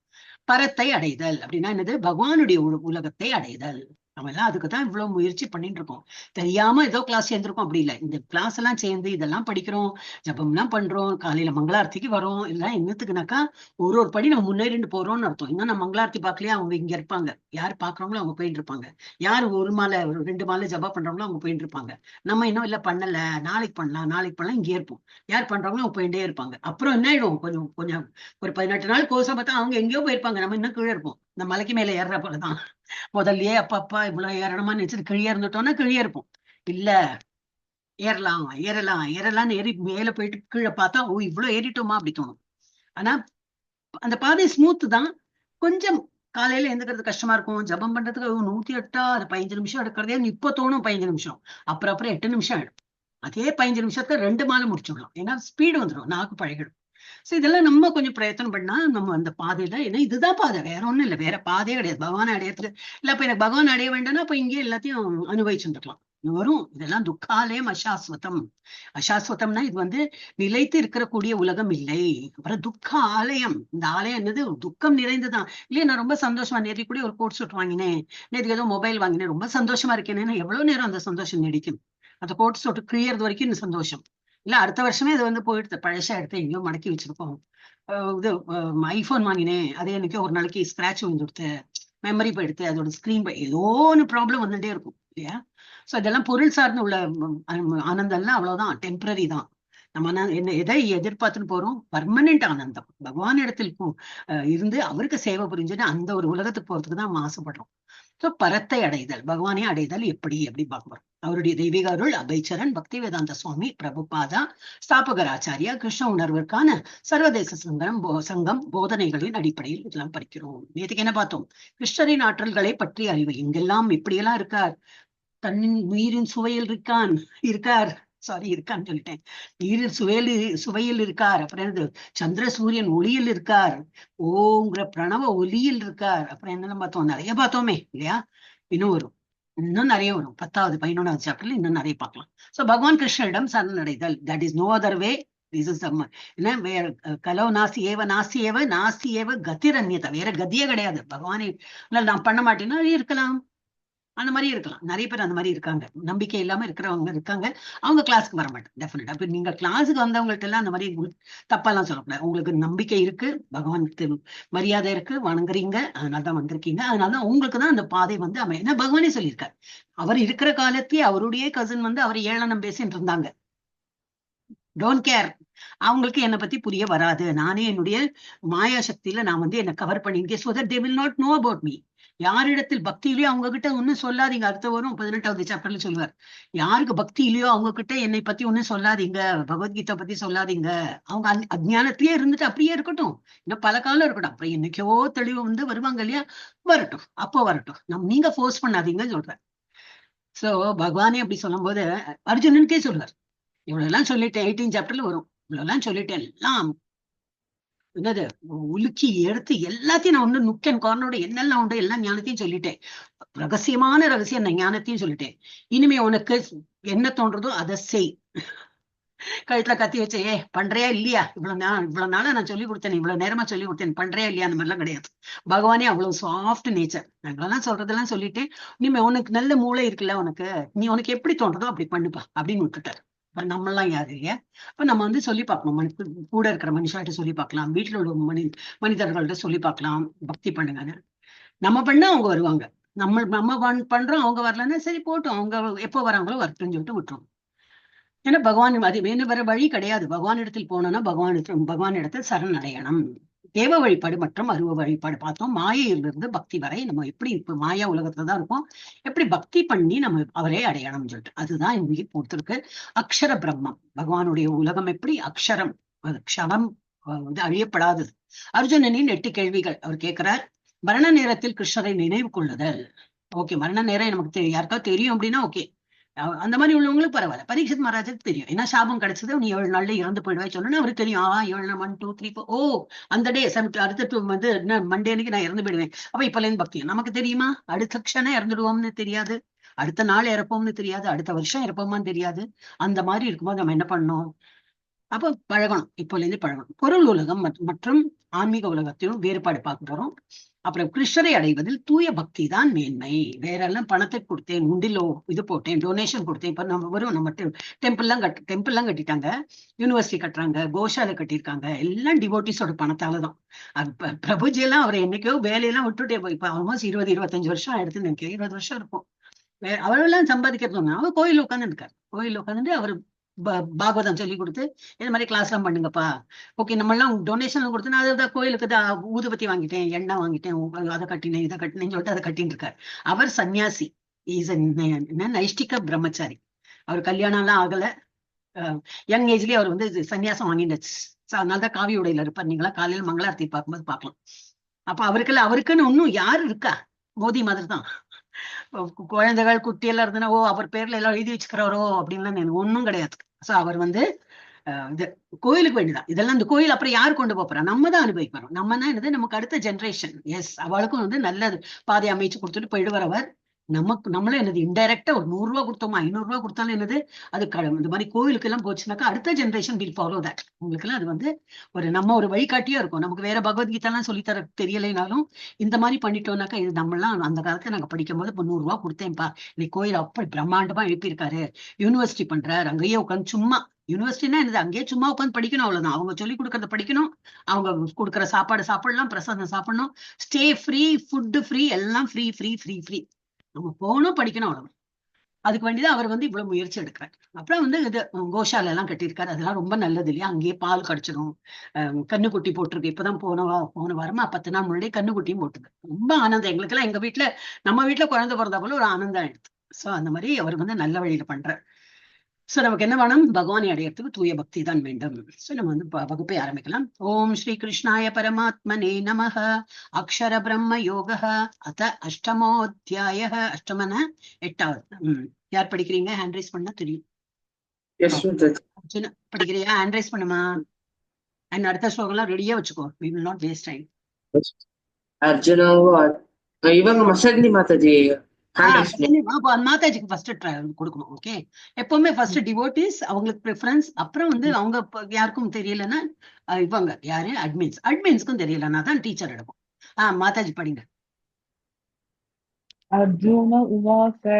பரத்தை அடைதல் அப்படின்னா என்னது? பகவானுடைய உலகத்தை அடைதல். நம்ம எல்லாம் அதுக்குதான் இவ்வளவு முயற்சி பண்ணிட்டு இருக்கோம். தெரியாம ஏதோ கிளாஸ் சேர்ந்திருக்கோம் அப்படி இல்லை. இந்த கிளாஸ் எல்லாம் சேர்ந்து இதெல்லாம் படிக்கிறோம், ஜபம் எல்லாம் பண்றோம், காலையில மங்களாரத்திக்கு வரோம். எல்லாம் என்னத்துக்குனாக்கா ஒரு படி நம்ம முன்னேறிட்டு போறோம்னு அர்த்தம். இன்னும் நம்ம மங்களாரத்தி பார்க்கலையா, அவங்க இங்க இருப்பாங்க. யார் பாக்குறவங்களோ அவங்க போயிட்டு இருப்பாங்க. யார் ஒரு மாலை 2 மாலை ஜபம் பண்றவங்களோ அவங்க போயிட்டு இருப்பாங்க. நம்ம இன்னும் இல்ல பண்ணல, நாளைக்கு பண்ணலாம் இங்கே இருப்போம். யார் பண்றவங்களோ அவங்க போயிட்டே இருப்பாங்க. அப்புறம் என்ன ஆயிடும், கொஞ்சம் கொஞ்சம் ஒரு 18 நாள் கோர்ஸா பார்த்தா அவங்க எங்கேயோ போயிருப்பாங்க, நம்ம இன்னும் கீழே இருப்போம். இந்த மலைக்கு மேல ஏறுற போலதான். முதல்லயே அப்பா இவ்வளவு ஏறணுமா நினைச்சிட்டு கீழே இருந்துட்டோம்னா கீழே இருப்போம். இல்ல, ஏறலாம் ஏறலாம் ஏறலாம்னு ஏறி மேல போயிட்டு கீழே பார்த்தா ஓ இவ்வளவு ஏறிட்டோமா அப்படி தோணும். ஆனா அந்த பாதை ஸ்மூத் தான். கொஞ்சம் காலையில எந்திரிக்கிறது கஷ்டமா இருக்கும். ஜபம் பண்றதுக்கு 108 அது 15 நிமிஷம் எடுக்கிறதே இப்ப தோணும் 15 நிமிஷம். அப்புறம் 8 நிமிஷம் ஆயிடும். அதே 15 நிமிஷத்துக்கு 2 மாலை முடிச்சுடலாம். ஏன்னா ஸ்பீடு வந்துடும், நாக்கு பழகிடும். சோ இதெல்லாம் நம்ம கொஞ்சம் பிரயத்தனம் பண்ணா நம்ம அந்த பாதையில, ஏன்னா இதுதான் பாதை, வேற ஒண்ணும் இல்லை, வேற பாதையே கிடையாது. பகவான் அடையறதுக்கு இல்ல. அப்ப எனக்கு பகவான் அடைய வேண்டாம்னா அப்ப இங்கே எல்லாத்தையும் அனுபவிச்சுருக்கலாம். வரும். இதெல்லாம் துக்காலயம் அசாஸ்வதம். அசாஸ்வதம்னா இது நிலைத்து இருக்கக்கூடிய உலகம் இல்லை. அப்புறம் துக்க ஆலயம். இந்த ஆலயம் என்னது, துக்கம் நிறைந்துதான். இல்லையா, நான் ரொம்ப சந்தோஷமா நேற்று கூட ஒரு கோட் சூட் வாங்கினேன், நேற்றுக்கு ஏதோ மொபைல் வாங்கினேன், ரொம்ப சந்தோஷமா இருக்கேன். எவ்வளவு நேரம் அந்த சந்தோஷம் நீடிக்கும்? அந்த கோட் சூட் கிளியறது வரைக்கும் இந்த சந்தோஷம் இல்ல. அடுத்த வருஷமே அது போயிடுது, பழசா எடுத்து எங்கேயோ மடக்கி வச்சிருக்கோம். இது ஐபோன் வாங்கினேன், அதே எனக்கு ஒரு நாளைக்கு ஸ்கிராட்ச் விழுந்துடுத்து, மெமரி போயிடுத்து, அதோட ஸ்கிரீன் ஏதோ ஒன்று ப்ராப்ளம் வந்துட்டே இருக்கும் இல்லையா. சோ இதெல்லாம் பொருள் சார்ந்து உள்ள ஆனந்தம்லாம் அவ்வளவுதான், டெம்பரரி தான். நம்ம எதை எதிர்பார்த்துன்னு போறோம்? பர்மனன்ட் ஆனந்தம். பகவான் இடத்தில் இருந்து அவருக்கு சேவை புரிஞ்சுன்னு அந்த ஒரு உலகத்துக்கு போறதுக்கு தான் நம்ம ஆசைப்படுறோம். சோ பரத்தை அடைதல், பகவானே அடைதல் எப்படி பார்க்கிறோம். அவருடைய தெய்வீக அருள் அபைச்சரன் பக்தி வேதாந்த சுவாமி பிரபுபாதா ஸ்தாபகர் ஆச்சாரியா கிருஷ்ண உணர்விற்கான சர்வதேச சங்கம் போதனைகளின் அடிப்படையில் இதெல்லாம் படிக்கிறோம். நேற்றுக்கு என்ன பார்த்தோம்? கிருஷ்ணரின் ஆற்றல்களை பற்றி அறிவு. எங்கெல்லாம் இப்படியெல்லாம் இருக்கார். தன்னின் உயிரின் சுவையில் இருக்கார். இருக்கான்னு சொல்லிட்டேன். நீரில் சுவையில் இருக்கார். அப்புறம் என்னது, சந்திர சூரியன் ஒளியில் இருக்கார். ஓங்கிற பிரணவ ஒலியில் இருக்கார். அப்புறம் என்னெல்லாம் பார்த்தோம்? நிறைய பார்த்தோமே இல்லையா. இன்னும் வரும், இன்னும் நிறைய வரும். 10வது 11வது சாப்டர்ல இன்னும் நிறைய பார்க்கலாம். சோ பகவான் கிருஷ்ணரிடம் சரணடைதல், that is no other way. This is என்ன, வேற கலோ நாஸ்தி ஏவ கதிரன்யதா, வேற கதியே கிடையாது. பகவானே நான் பண்ண மாட்டேன்னா இருக்கலாம், அந்த மாதிரி இருக்கலாம். நிறைய பேர் அந்த மாதிரி இருக்காங்க, நம்பிக்கை இல்லாம இருக்கிறவங்க இருக்காங்க. அவங்க கிளாஸ்க்கு வர மாட்டாங்க டெஃபினட்டா. இப்ப நீங்க கிளாஸுக்கு வந்தவங்கள்ட்ட எல்லாம் அந்த மாதிரி தப்பாலாம் சொல்லக்கூடாது. உங்களுக்கு நம்பிக்கை இருக்கு, பகவானுக்கு மரியாதை இருக்கு, வணங்குறீங்க, அதனாலதான் வந்திருக்கீங்க. அதனாலதான் உங்களுக்கு தான் அந்த பாதை என்ன பகவானே சொல்லியிருக்காரு. அவர் இருக்கிற காலத்தையே அவருடைய கசின் அவர் ஏளனம் பேசிட்டு இருந்தாங்க. டோன்ட் கேர், அவங்களுக்கு என்னை பத்தி புரிய வராது. நானே என்னுடைய மாயா சக்தியில நான் என்னை கவர் பண்ணிருக்கேன். so that they will not know about me. யாரிடத்தில் பக்தி இல்லையோ அவங்க கிட்ட ஒன்னும் சொல்லாதீங்க. அடுத்த வரும் 18வது சாப்டர்ல சொல்லுவார். யாருக்கு பக்தி இல்லையோ அவங்க கிட்ட என்னை பத்தி ஒன்னும் சொல்லாதீங்க, பகவத்கீதை பத்தி சொல்லாதீங்க. அவங்க அஜ்ஞானத்திலேயே இருந்துட்டு அப்படியே இருக்கட்டும், இன்னும் பல காலம் இருக்கட்டும். அப்புறம் என்னைக்கோ தெளிவு வருவாங்க இல்லையா, வரட்டும், அப்போ வரட்டும். நீங்க ஃபோர்ஸ் பண்ணாதீங்கன்னு சொல்றேன். சோ பகவானே அப்படி சொல்லும் போது அர்ஜுனனுக்கே சொல்றார், இவ்வளவு எல்லாம் சொல்லிட்டேன். 18 சாப்டர்ல வரும், இவ்வளவு எல்லாம் சொல்லிட்டேன், எல்லாம் என்னது உலுக்கி எடுத்து எல்லாத்தையும் நான் நுக்கன் கார்னோட என்னெல்லாம் உண்டு எல்லா ஞானத்தையும் சொல்லிட்டேன். ரகசியமான ரகசியம் ஞானத்தையும் சொல்லிட்டேன். இனிமே உனக்கு என்ன தோன்றதோ அதை செய். கழுத்துல கத்தி வச்சே பண்றியா இல்லையா, இவ்வளவு நாளா நான் சொல்லி கொடுத்தேன், இவ்வளவு நேரமா சொல்லி கொடுத்தேன், பண்றியா இல்லையா, அந்த மாதிரிலாம் கிடையாது. பகவானே அவ்வளவு சாஃப்ட் நேச்சர். நான் இவ்வளவு சொல்றதெல்லாம் சொல்லிட்டேன், இனிமே உனக்கு நல்ல மூளை இருக்குல்ல, உனக்கு எப்படி தோன்றதோ அப்படி பண்ணுப்பா அப்படின்னு விட்டுட்டாரு. நம்மளாம் யாரு இல்லையா. அப்ப நம்ம சொல்லி பார்க்கணும், கூட இருக்கிற மனுஷாட்ட சொல்லி பார்க்கலாம், வீட்டுல உள்ள மனிதர்கள்ட்ட சொல்லி பார்க்கலாம், பக்தி பண்ணுங்க. நம்ம பண்ணா அவங்க வருவாங்க, நம்ம பண்றோம், அவங்க வரலன்னா சரி போட்டோம், அவங்க எப்போ வராங்களோ வரட்டும்னு சொல்லிட்டு விட்டுரும். ஏன்னா பகவான் அது வேணும், வேற வழி கிடையாது. பகவான் இடத்தில் போனோம்னா பகவான் இடத்தில் சரணடையணும். தேவ வழிபாடு மற்றும் அருவ வழிபாடு பார்த்தோம். மாயையிலிருந்து பக்தி வரை நம்ம எப்படி இப்ப மாயா உலகத்துலதான் இருக்கோம், எப்படி பக்தி பண்ணி நம்ம அவரே அடையணும்னு சொல்லிட்டு அதுதான் இங்கே பொறுத்திருக்கு. அக்ஷர பிரம்மம், பகவானுடைய உலகம் எப்படி அக்ஷரம், அது க்ஷணம் அழியப்படாதது. அர்ஜுனனின் 8 கேள்விகள் அவர் கேட்கிறார். மரண நேரத்தில் கிருஷ்ணரை நினைவு கொள்ளுதல். ஓகே, மரண நேரம் நமக்கு யாருக்காவது தெரியும் அப்படின்னா ஓகே, அந்த மாதிரி உள்ளவங்களுக்கு பரவாயில்ல. பரீட்சித் மகாராஜுக்கு தெரியும், ஏன்னா சாபம் கிடைச்சது, நீ 7 நாள்ல இறந்து போயிடுவாய் சொன்னா அவருக்கு தெரியும். 7 நாள் 1 2 3 4 ஓ அந்த டே அடுத்த மண்டே அன்னைக்கு நான் இறந்து போயிடுவேன். அப்ப இப்பல இருந்து பக்தி நமக்கு தெரியுமா? அடுத்த க்ஷணம் இறந்துடுவோம்னு தெரியாது, அடுத்த நாள் இறப்போம்னு தெரியாது, அடுத்த வருஷம் இறப்போமான்னு தெரியாது. அந்த மாதிரி இருக்கும்போது நம்ம என்ன பண்ணணும்? அப்ப பழகணும், இப்போல இருந்து பழகணும். பொருள் உலகம் மற்றும் ஆன்மீக உலகத்திலும் வேறுபாடு பார்க்க போறோம். அப்புறம் கிருஷ்ணரை அடைவதில் தூய பக்தி தான் மேன்மை. வேற எல்லாம் பணத்தை கொடுத்தேன், உண்டிலோ இது போட்டேன், டொனேஷன் கொடுத்தேன். இப்ப நம்ம வரும் நம்ம டெம்பிள்லாம் கட்டிட்டாங்க, யூனிவர்சிட்டி கட்டுறாங்க, கோஷாலை கட்டியிருக்காங்க, எல்லாம் டிவோட்டிஸோட பணத்தாலதான். பிரபுஜி எல்லாம் அவர் என்னைக்கோ வேலையெல்லாம் விட்டுட்டே போய் இப்ப ஆல்மோஸ்ட் 20-25 வருஷம் ஆயிடுதுன்னு நினைக்கிறேன், 20 வருஷம் இருக்கும். அவரெல்லாம் சம்பாதிக்கிறது அவர் கோயில் உட்காந்துட்டு இருக்காரு. கோயில் உட்காந்துட்டு அவர் பாகவதம் சொல்லி கொடுத்து இந்த மாதிரி கிளாஸ் எல்லாம் பண்ணுங்கப்பா. ஓகே, நம்ம எல்லாம் டொனேஷன் கொடுத்து நான் அதை கோயிலுக்கு ஊதுபத்தி வாங்கிட்டேன், எண்ணெய் வாங்கிட்டேன், அதை கட்டினேன், இதை கட்டினேன்னு சொல்லிட்டு அதை கட்டின்னு இருக்காரு. அவர் சன்னியாசி, நைஷ்டிக பிரம்மச்சாரி. அவர் கல்யாணம் எல்லாம் ஆகல, யங் ஏஜ்லயே அவர் வந்து சன்னியாசம் வாங்கிடுச்சு. அதனாலதான் காவி உடையில இருப்பார். நீங்களா காலையில மங்களாரத்தி பார்க்கும்போது பார்க்கலாம். அப்ப அவருக்குன்னு ஒன்னும் யாரு இருக்கா? மோதி மாதிரி தான். குழந்தைகள் குட்டி எல்லாம் இருந்ததுன்னா ஓ அவர் பேர்ல எல்லாம் எழுதி வச்சுக்கிறவரோ அப்படின்லாம் எனக்கு ஒன்னும் கிடையாது. சோ அவர் வந்து இது கோயிலுக்கு வேண்டிதான் இதெல்லாம். இந்த கோயில் அப்புறம் யார் கொண்டு போறா? நம்ம தான் அனுபவிக்கிறோம். நம்ம தான் என்னது, நமக்கு அடுத்த ஜென்ரேஷன். எஸ், அவளுக்கும் வந்து நல்ல பாதை அமைச்சு கொடுத்துட்டு போயிடுவார் அவர். நம்மளும் என்னது இன்டைரக்டா ஒரு 100 ரூபா கொடுத்தோமா 500 ரூபா கொடுத்தாலும் என்னது அது இந்த மாதிரி கோயிலுக்கு எல்லாம் போச்சுனாக்கா அடுத்த ஜென்ரேஷன் வில் ஃபாலோ தட். உங்களுக்கு எல்லாம் அது வந்து நம்ம ஒரு வழிகாட்டியா இருக்கும். நமக்கு வேற பகவத்கீதா எல்லாம் சொல்லித்தர தெரியலைனாலும் இந்த மாதிரி பண்ணிட்டோம்னாக்கா இது நம்மளாம் அந்த காலத்துல நாங்க படிக்கும் போது இப்ப 100 ரூபா கொடுத்தேன்ப்பா, இன்னைக்கு கோயில் அப்படி பிரம்மாண்டமா எழுப்பியிருக்காரு, யூனிவர்சிட்டி பண்றாரு, அங்கேயே உட்காந்து சும்மா. யூனிவர்சிட்டினா என்னது, அங்கேயே சும்மா உட்காந்து படிக்கணும், அவ்வளவுதான். அவங்க சொல்லி கொடுக்கறத படிக்கணும், அவங்க கொடுக்குற சாப்பாடு சாப்பிடலாம், பிரசாதம் சாப்பிடணும், ஸ்டே ஃப்ரீ, ஃபுட் ஃப்ரீ, எல்லாம் ஃப்ரீ ஃப்ரீ ஃப்ரீ ஃப்ரீ. நம்ம போகணும், படிக்கணும், அவ்வளவு. அதுக்கு வேண்டிதான் அவர் வந்து இவ்வளவு முயற்சி எடுக்கிறார். அப்புறம் வந்து இது கோஷாலை எல்லாம் கட்டியிருக்காரு. அதெல்லாம் ரொம்ப நல்லது இல்லையா? அங்கேயே பால் கிடைச்சிடும், கண்ணுக்குட்டி போட்டிருக்கு. இப்பதான் போன வாரமா 10 நாள் முன்னாடி கண்ணுக்குட்டியும் போட்டுருக்கு. ரொம்ப ஆனந்தம் எங்களுக்கு எல்லாம். எங்க வீட்டுல நம்ம வீட்டுல குழந்தை பிறந்தா போல ஒரு ஆனந்தம் ஆயிடுது. சோ அந்த மாதிரி அவர் வந்து நல்ல வழியில பண்றார். சோ நமக்கு என்ன வேணும்? பகவானை அடையறதுக்கு தூய பக்தி தான் வேண்டும். சோ நம்ம வந்து வகுப்பை ஆரம்பிக்கலாம். ஓம் ஸ்ரீ கிருஷ்ணாய பரமாத்மனே நமஹ. அக்ஷர பிரம்ம யோக அத அஷ்டமோத்தியாய. அஷ்டமன 8வது. யார் படிக்கிறீங்க? ஹேண்ட் ரைஸ் பண்ணா தெரியும். அர்ஜுன படிக்கிறியா? ஹேண்ட் ரைஸ் பண்ணுமா. அண்ட் அடுத்த ஸ்லோகம் எல்லாம் ரெடியா வச்சுக்கோ. we will not waste time. Arjuna இவங்க மசக்னி மாதாஜி மாதாஜிக்கு ஃபர்ஸ்ட் கொடுக்கணும். ஓகே, எப்பவுமே ஃபர்ஸ்ட் டிவோட்டிஸ், அவங்களுக்கு ப்ரிஃபரன்ஸ். அப்புறம் வந்து அவங்க யாருக்கும் தெரியலன்னா இவங்க யாரு அட்மின்ஸ்க்கும் தெரியலன்னா தான் டீச்சர் எடுக்கும். மாதாஜி படிங்க. அர்ஜுன உவாச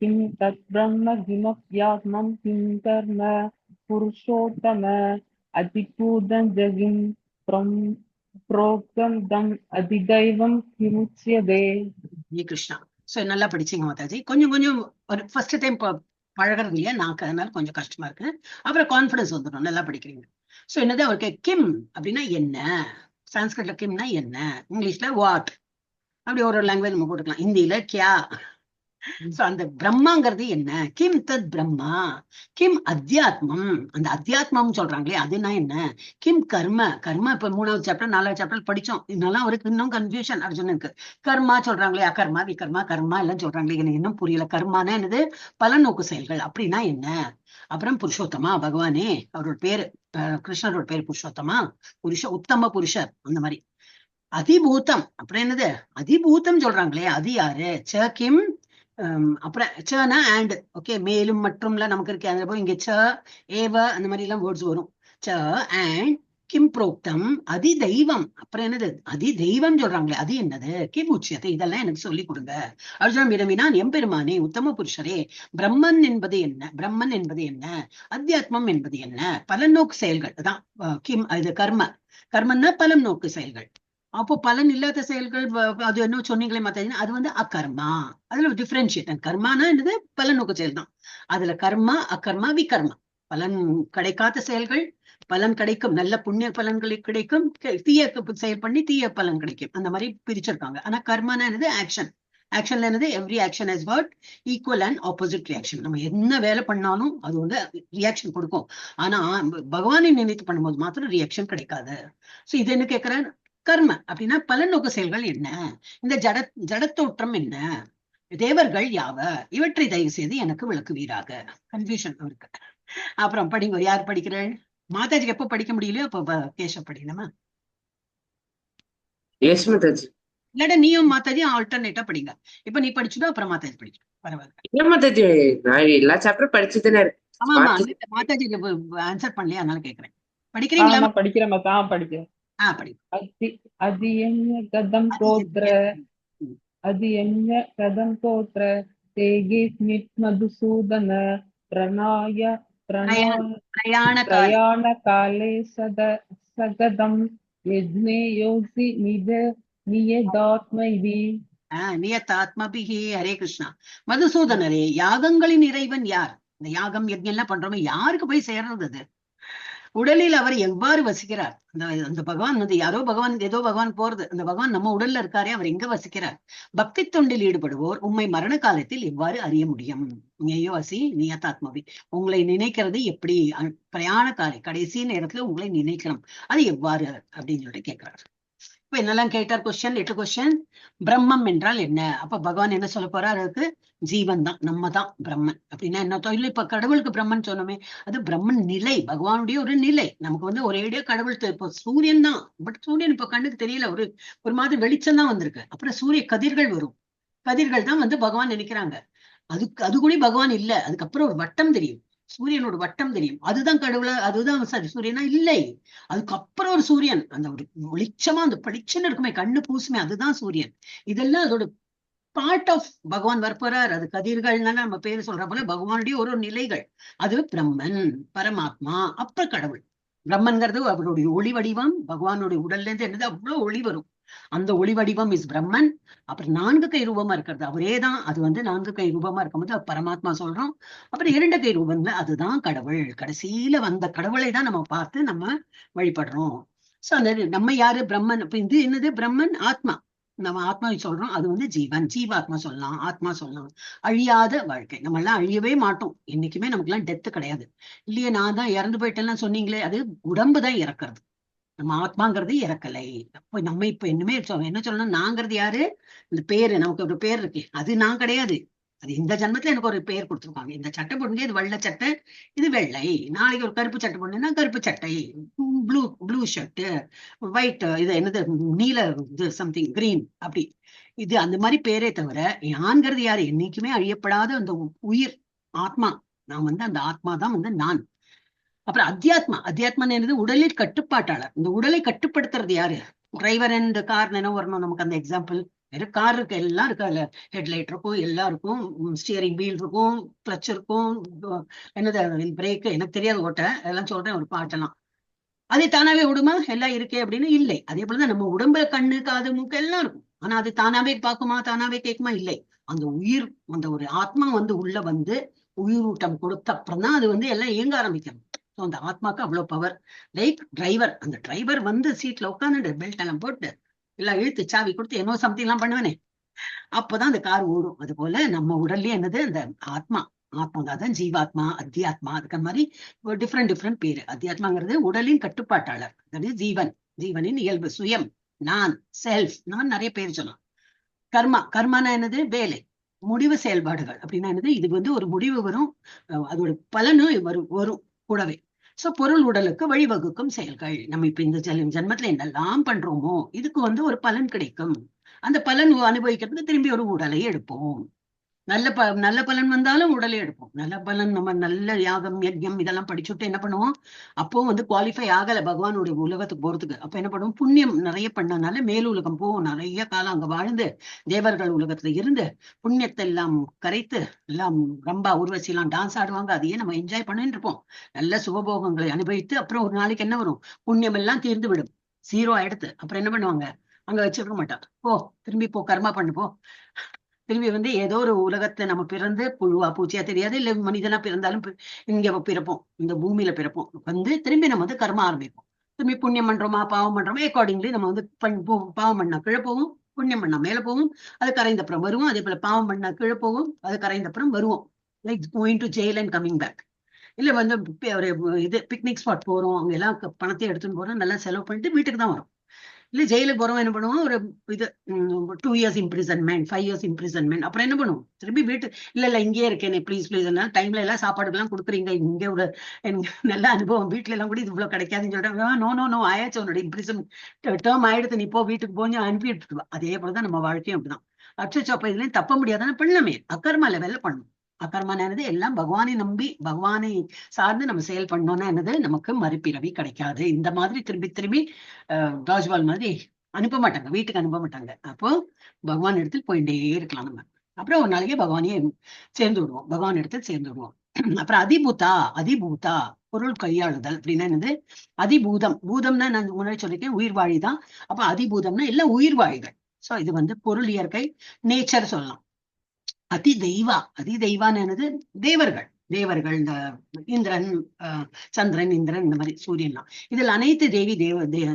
கிம் தத் பிரம்ம கிமப்யாத்மம் கிம் கர்ம புருஷோத்தம அதிபூதம் ஜகிம் புரோக்தம் தம் அதிதைவம் கிமுச்யதே. கிருஷ்ணா. சோ நல்லா படிச்சீங்க மாதாஜி. கொஞ்சம் ஒரு ஃபர்ஸ்ட் டைம் பழகிறது இல்லையா நாக்கு, அதனால கொஞ்சம் கஷ்டமா இருக்கு. அப்புறம் கான்பிடன்ஸ் வந்துடும். நல்லா படிக்கிறீங்க. சோ என்னது அவருக்கு கிம் அப்படின்னா என்ன? சான்ஸ்கிரிட்ல கிம்னா என்ன, இங்கிலீஷ்ல வாட், அப்படி ஒரு லாங்குவேஜ் நம்ம போட்டுக்கலாம். ஹிந்தியில கியா. சோ அந்த பிரம்மாங்கிறது என்ன? கிம் தத் பிரம்மா, கிம் அத்தியாத்மம். அந்த அத்தியாத்மம் சொல்றாங்களே அதுனா என்ன? கிம் கர்ம. இப்ப 3வது சாப்டர் 4வது சாப்டர் படிச்சோம். இதனால அவருக்கு இன்னும் கன்ஃபியூஷன் அர்ஜுனனுக்கு. கர்மா சொல்றாங்களே, அகர்மா விகர்மா கர்மா எல்லாம் சொல்றாங்களே, எனக்கு இன்னும் புரியல. கர்மானா என்னது? பலநோக்கு செயல்கள். அப்படின்னா என்ன? அப்புறம் புருஷோத்தமா, பகவானே அவரோட பேரு, கிருஷ்ணரோட பேரு புருஷோத்தமா, உத்தம புருஷர். அந்த மாதிரி அதிபூதம். அப்புறம் என்னது? அதிபூதம் சொல்றாங்களே, அது யாரு? ச கிம். அப்புறம் சனா அண்ட். ஓகே, மேலும் மற்றும்ல நமக்கு இருக்கு. அந்த இங்க ச ஏவ அந்த மாதிரி எல்லாம் வேர்ட்ஸ் வரும். ச அண்ட் கிம் புரோக்தம் அதி தெய்வம். அப்புறம் என்னது? அதி தெய்வம் சொல்றாங்களே, அது என்னது? கிம் உச்சியத்தை. இதெல்லாம் எனக்கு சொல்லி கொடுங்க. அர்ஜுனன் விரும்பினான், எம்பெருமானே உத்தம புருஷரே, பிரம்மன் என்பது என்ன? அத்தியாத்மம் என்பது என்ன? பலநோக்கு செயல்கள் தான் கிம். இது கர்மன்னா பலம் நோக்கு செயல்கள். அப்போ பலன் இல்லாத செயல்கள் அது என்ன சொன்னீங்களே மாத்தாஜி, அது வந்து அகர்மா. அதுல டிஃபரன்ஷியேட். கர்மானா என்னது? பலன் நோக்கு செயல் தான். அதுல கர்மா, அகர்மா, விகர்மா. பலன் கிடைக்காத செயல்கள், பலன் கிடைக்கும், நல்ல புண்ணிய பலன்கள் கிடைக்கும், தீய செயல் பண்ணி தீய பலன் கிடைக்கும். அந்த மாதிரி பிரிச்சிருக்காங்க. ஆனா கர்மானா என்னது? ஆக்ஷன். ஆக்ஷன்ல என்னது? Every action has got equal and opposite reaction. நம்ம என்ன வேலை பண்ணாலும் அது வந்து ரியாக்ஷன் கொடுக்கும். ஆனா பகவானை நினைத்து பண்ணும்போது மாத்திரம் ரியாக்ஷன் கிடைக்காது. சோ இது என்ன கேட்கிறேன்? கர்ம அப்படின்னா பலநோக்கு செயல்கள் என்ன? இந்த ஜடத்தோற்றம் என்ன? தேவர்கள் யாவ? இவற்றை தயவு செய்து எனக்கு விளக்குவீராக. கன்ஃபியூஷன் இருக்கு. அப்புறம் படிங்க. யார் படிக்கிறேன்? மாதாஜிக்கு எப்ப படிக்க முடியலையோ அப்ப கேஷவ் படிக்கணுமா? இல்லாட்டா நீயும் மாதாஜி ஆல்டர்னேட்டா படிங்க. இப்ப நீ படிச்சுட்டோ, அப்புறம் மாதாஜி படிக்கணும். பரவாயில்ல மாதாஜி, நான் எல்லா சாப்டரும் படிச்சுதானே இருக்கேன். ஆமா மாதாஜி ஆன்சர் பண்ணலையா, அதனால கேக்குறேன். படிக்கிறீங்களா? படிக்கிறேன். படிக்கிறேன். படி. அதி அதியன்ய கதம் அது கோத்ர ம். அதியன்ய கதம் கோத்ர தேகே ஸ்மித் மதுசூதன பிரணாய பிரயாண பிரணாய பிரயாண கால பிரயாண காலே சகதம் யஜ்னே யோசி நியதாத்மைவி. நியதாத்மபிஹி. ஹரே கிருஷ்ணா. மதுசூதனரே, யாகங்களின் இறைவன் யார்? இந்த யாகம் யஜ்ஞம் எல்லாம் பண்றோமே, யாருக்கு போய் சேர்றது அது? உடலில் அவர் எவ்வாறு வசிக்கிறார்? அந்த அந்த பகவான் வந்து யாரோ பகவான், ஏதோ பகவான் போறது, அந்த பகவான் நம்ம உடல்ல இருக்காரே, அவர் எங்க வசிக்கிறார்? பக்தி தொண்டில் ஈடுபடுவோர் உம்மை மரண காலத்தில் எவ்வாறு அறிய முடியும்? நீயோ அசி நியதாத்மவி. உங்களை நினைக்கிறது எப்படி? பிரயாண காலை கடைசி நேரத்துல உங்களை நினைக்கணும், அது எவ்வாறு அப்படின்னு சொல்லிட்டு கேட்கிறார். இப்ப என்னெல்லாம் கேட்டார்? Question 8 question. பிரம்மம் என்றால் என்ன? அப்ப பகவான் என்ன சொல்ல போறார்? அதுக்கு ஜீவன் தான், நம்ம தான் பிரம்மன். அப்படின்னா என்ன தொழில்? இப்ப கடவுளுக்கு பிரம்மன் சொன்னோமே, அது பிரம்மன் நிலை, பகவானுடைய ஒரு நிலை. நமக்கு வந்து ஒரேடியா கடவுள் இப்போ சூரியன் தான், பட் சூரியன் இப்ப கண்ணுக்கு தெரியல, ஒரு மாதிரி வெளிச்சம் தான் வந்திருக்கு. அப்புறம் சூரிய கதிர்கள் வரும், கதிர்கள் தான் வந்து பகவான் நினைக்கிறாங்க. அது கூட பகவான் இல்ல. அதுக்கப்புறம் ஒரு வட்டம் தெரியும், சூரியனோட வட்டம் தெரியும், அதுதான் கடவுளா, அதுதான் சரி சூரியனா இல்லை. அதுக்கப்புறம் ஒரு சூரியன், அந்த ஒரு வெளிச்சமா அந்த பளிச்சுன்னு இருக்குமே, கண்ணு பூசுமே, அதுதான் சூரியன். இதெல்லாம் அதோட பார்ட் ஆஃப் பகவான் வரப்போறார். அது கதிர்கள்னால நம்ம பேரு சொல்ற போல பகவானுடைய ஒரு நிலைகள். அது பிரம்மன், பரமாத்மா, அப்ப கடவுள். பிரம்மன்கிறது அவருடைய ஒளி வடிவம். பகவானுடைய உடல்ல இருந்து என்னது அவ்வளவு ஒளி வரும், அந்த ஒளி வடிவம் இஸ் பிரம்மன். அப்புறம் 4 கை ரூபமா இருக்கிறது அவரே தான், அது வந்து 4 கை ரூபமா இருக்கும்போது பரமாத்மா சொல்றோம். அப்புறம் 2 கை ரூபம்ல அதுதான் கடவுள். கடைசியில வந்த கடவுளை தான் நம்ம பார்த்து நம்ம வழிபடுறோம். சோ அந்த நம்ம யாரு? பிரம்மன். இப்ப இது என்னது? பிரம்மன் ஆத்மா. நம்ம ஆத்மாவை சொல்றோம், அது வந்து ஜீவன், ஜீவாத்மா சொல்லலாம், ஆத்மா சொல்லலாம். அழியாத வாழ்க்கை, நம்ம எல்லாம் அழியவே மாட்டோம் என்னைக்குமே, நமக்கு எல்லாம் டெத்து கிடையாது இல்லையே. நான் தான் இறந்து போயிட்டேன்னா சொன்னீங்களே, அது உடம்பு தான் இறக்குறது, நம்ம ஆத்மாங்கிறது இறக்கலை. அப்ப நம்ம இப்ப என்னமே என்ன சொல்லணும்? நாங்கிறது யாரு? இந்த பேரு, நமக்கு ஒரு பேர் இருக்கு, அது நான் கிடையாது. அது இந்த ஜன்மத்துல எனக்கு ஒரு பேர் கொடுத்துருக்காங்க. இந்த சட்டை போடுங்க, இது வெள்ளை சட்டை, இது வெள்ளை. நாளைக்கு ஒரு கருப்பு சட்டை போடுங்கன்னா கருப்பு சட்டை, ப்ளூ ப்ளூ ஷர்ட், ஒயிட் இது என்னது, நீல இது சம்திங் கிரீன், அப்படி. இது அந்த மாதிரி பேரே தவிர யான்கிறது யாரு? என்னைக்குமே அழியப்படாத அந்த உயிர் ஆத்மா. நான் வந்து அந்த ஆத்மா தான் வந்து நான். அப்புறம் அத்தியாத்மா. அத்தியாத்மா என்னது? உடலில் கட்டுப்பாட்டாளர். இந்த உடலை கட்டுப்படுத்துறது யாரு? டிரைவர் அண்ட் கார் என்ன வரணும் நமக்கு அந்த எக்ஸாம்பிள். வெறும் கார் இருக்கு, எல்லாம் இருக்கு, அதுல ஹெட்லைட் இருக்கும், எல்லாம் இருக்கும், ஸ்டியரிங் வீல் இருக்கும், கிளச் இருக்கும், என்னது பிரேக், எனக்கு தெரியாது ஓட்ட, அதெல்லாம் சொல்றேன் ஒரு பாட்டெல்லாம். அது தானாவே விடுமா? எல்லாம் இருக்கே அப்படின்னு இல்லை. அதே போலதான் நம்ம உடம்புல கண்ணு காது மூக்கு எல்லாம் இருக்கும், ஆனா அது தானாவே பார்க்குமா? தானாவே கேட்குமா? இல்லை. அந்த உயிர், அந்த ஒரு ஆத்மா வந்து உள்ள வந்து உயிரூட்டம் கொடுத்த அப்புறம் தான் அது வந்து எல்லாம் இயங்க ஆரம்பிக்கும். அந்த ஆத்மாக்கு அவ்வளவு பவர். லைக் டிரைவர், அந்த டிரைவர் வந்து சீட்ல உட்காந்துட்டு பெல்ட் எல்லாம் போட்டு எல்லாம் இழுத்து சாவி கொடுத்து என்னோ சம்திங் எல்லாம் பண்ணுவேனே, அப்பதான் அந்த கார் ஓடும். அது போல நம்ம உடல்லயே என்னது? அந்த ஆத்மா. ஆத்மாதான் ஜீவாத்மா, அத்தியாத்மா, அதுக்கு மாதிரி டிஃப்ரெண்ட் பேரு. அத்தியாத்மாங்கிறது உடலின் கட்டுப்பாட்டாளர், அதாவது ஜீவன், ஜீவனின் இயல்பு, சுயம், நான், செல்ஃப். நான் நிறைய பேர் சொன்னோம். கர்மா, கர்மானா என்னது? வேலை, முடிவு, செயல்பாடுகள் அப்படின்னா என்னது? இது வந்து ஒரு முடிவு வரும், அதோட பலனும் வரும் கூடவே. சோ பொருள் உடலுக்கு வழிவகுக்கும் செயல்கள். நம்ம இப்ப இந்த ஜென்மத்துல என்னெல்லாம் பண்றோமோ இதுக்கு வந்து ஒரு பலன் கிடைக்கும். அந்த பலன் அனுபவிக்கிறதுக்கு திரும்பி ஒரு உடலை எடுப்போம். நல்ல பலன் வந்தாலும் உடலே எடுப்போம். நல்ல பலன், நம்ம நல்ல யாகம் யஜ்ஞம் இதெல்லாம் படிச்சுட்டு என்ன பண்ணுவோம்? அப்போ வந்து குவாலிஃபை ஆகல பகவானுடைய உலகத்துக்கு போறதுக்கு. அப்ப என்ன பண்ணுவோம்? புண்ணியம் நிறைய பண்ணனால மேல் உலகம் போவோம், நிறைய காலம் அங்க வாழ்ந்து தேவர்கள் உலகத்துல இருந்து புண்ணியத்தை எல்லாம் கரைத்து எல்லாம் ரொம்ப ஊர்வசி எல்லாம் டான்ஸ் ஆடுவாங்க, அதையே நம்ம என்ஜாய் பண்ணிட்டு இருப்போம். நல்ல சுகபோகங்களை அனுபவித்து அப்புறம் ஒரு நாளைக்கு என்ன வரும்? புண்ணியம் எல்லாம் தீர்ந்து விடும், 0 ஆயிடுத்து. அப்புறம் என்ன பண்ணுவாங்க? அங்க வச்சிருக்க மாட்டான். போ, திரும்பி போ, கர்மா பண்ணு போ. திரும்பி வந்து ஏதோ ஒரு உலகத்துல நம்ம பிறந்து, புழுவா பூச்சியா தெரியாது, இல்ல மனிதனா பிறந்தாலும் இங்க பிறப்போம், இந்த பூமியில பிறப்போம். வந்து திரும்பி நம்ம வந்து கர்ம ஆரம்பிப்போம். திரும்பி புண்ணியம் பண்றோமா பாவம் பண்றோமா, அக்கார்டிங்லி நம்ம வந்து பாவம் பண்ணா கீழே போவோம், புண்ணியம் பண்ணா மேல போவோம், அது கரைந்தப்புறம் வருவோம். அதே போல பாவம் பண்ணா கீழே போவோம், அது கரைந்தப்புறம் வருவோம். Like going to jail and coming back. இல்ல வந்து ஒரு இது பிக்னிக் ஸ்பாட் போறோம், அங்க எல்லாம் பணத்தை எடுத்துன்னு போறோம், நல்லா செலவு பண்ணிட்டு வீட்டுக்கு தான் வரும். இல்ல ஜெயிலுக்கு போறோம், என்ன பண்ணுவோம்? ஒரு இது 2 years இம்ப்ரிசன்மெண்ட், 5 years இம்ப்ரிசன்மெண்ட். அப்புறம் என்ன பண்ணுவோம்? திரும்பி வீட்டு, இல்ல இங்கேயே இருக்கேனே ப்ளீஸ் ப்ளீஸ், டைம்ல எல்லாம் சாப்பாடுக்கு எல்லாம் கொடுக்குறீங்க, இங்க ஒரு நல்ல அனுபவம், வீட்டுல எல்லாம் கூட இது இவ்வளவு கிடைக்காதுன்னு சொல்றாங்க. நோ ஆயாச்சும் உன்னோட இம்ப்ரிசன் டேர்ம் ஆயிடுத்து, நீ போ வீட்டுக்கு போய் அனுப்பி விட்டுருவா. அதே போலதான் நம்ம வாழ்க்கையும் அப்படிதான். அச்சோ, அப்ப இதுலயும் தப்ப முடியாதானே? பண்ணலாமே, அக்கர்மா லெவல்ல பண்ணணும். அகர்மான என்னது எல்லாம் பகவானை நம்பி பகவானை சார்ந்து நம்ம செயல் பண்ணோம்னா என்னது நமக்கு மறுபிறவி கிடைக்காது. இந்த மாதிரி திரும்பி திரும்பி டாஜ்பால் மாதிரி அனுப்ப மாட்டாங்க, வீட்டுக்கு அனுப்ப மாட்டாங்க. அப்போ பகவான் இடத்துல போயிட்டே இருக்கலாம் நம்ம. அப்புறம் ஒரு நாளைக்கு பகவானையே சேர்ந்து விடுவோம், பகவான் இடத்துல சேர்ந்து விடுவோம். அப்புறம் அதிபூதா பொருள் கையாளுதல் அப்படின்னா என்னது? அதிபூதம், பூதம்னா நான் முன்னாடி சொல்லிருக்கேன் உயிர் வாழிதான். அப்ப அதிபூதம்னா எல்லாம் உயிர் வாழிகள். சோ இது வந்து பொருள், இயற்கை, நேச்சர் சொல்லலாம். அதிதெய்வான்னு என்னது? தேவர்கள். இந்த இந்திரன், சந்திரன், இந்திரன், இந்த மாதிரி சூரியன்லாம், இதில் அனைத்து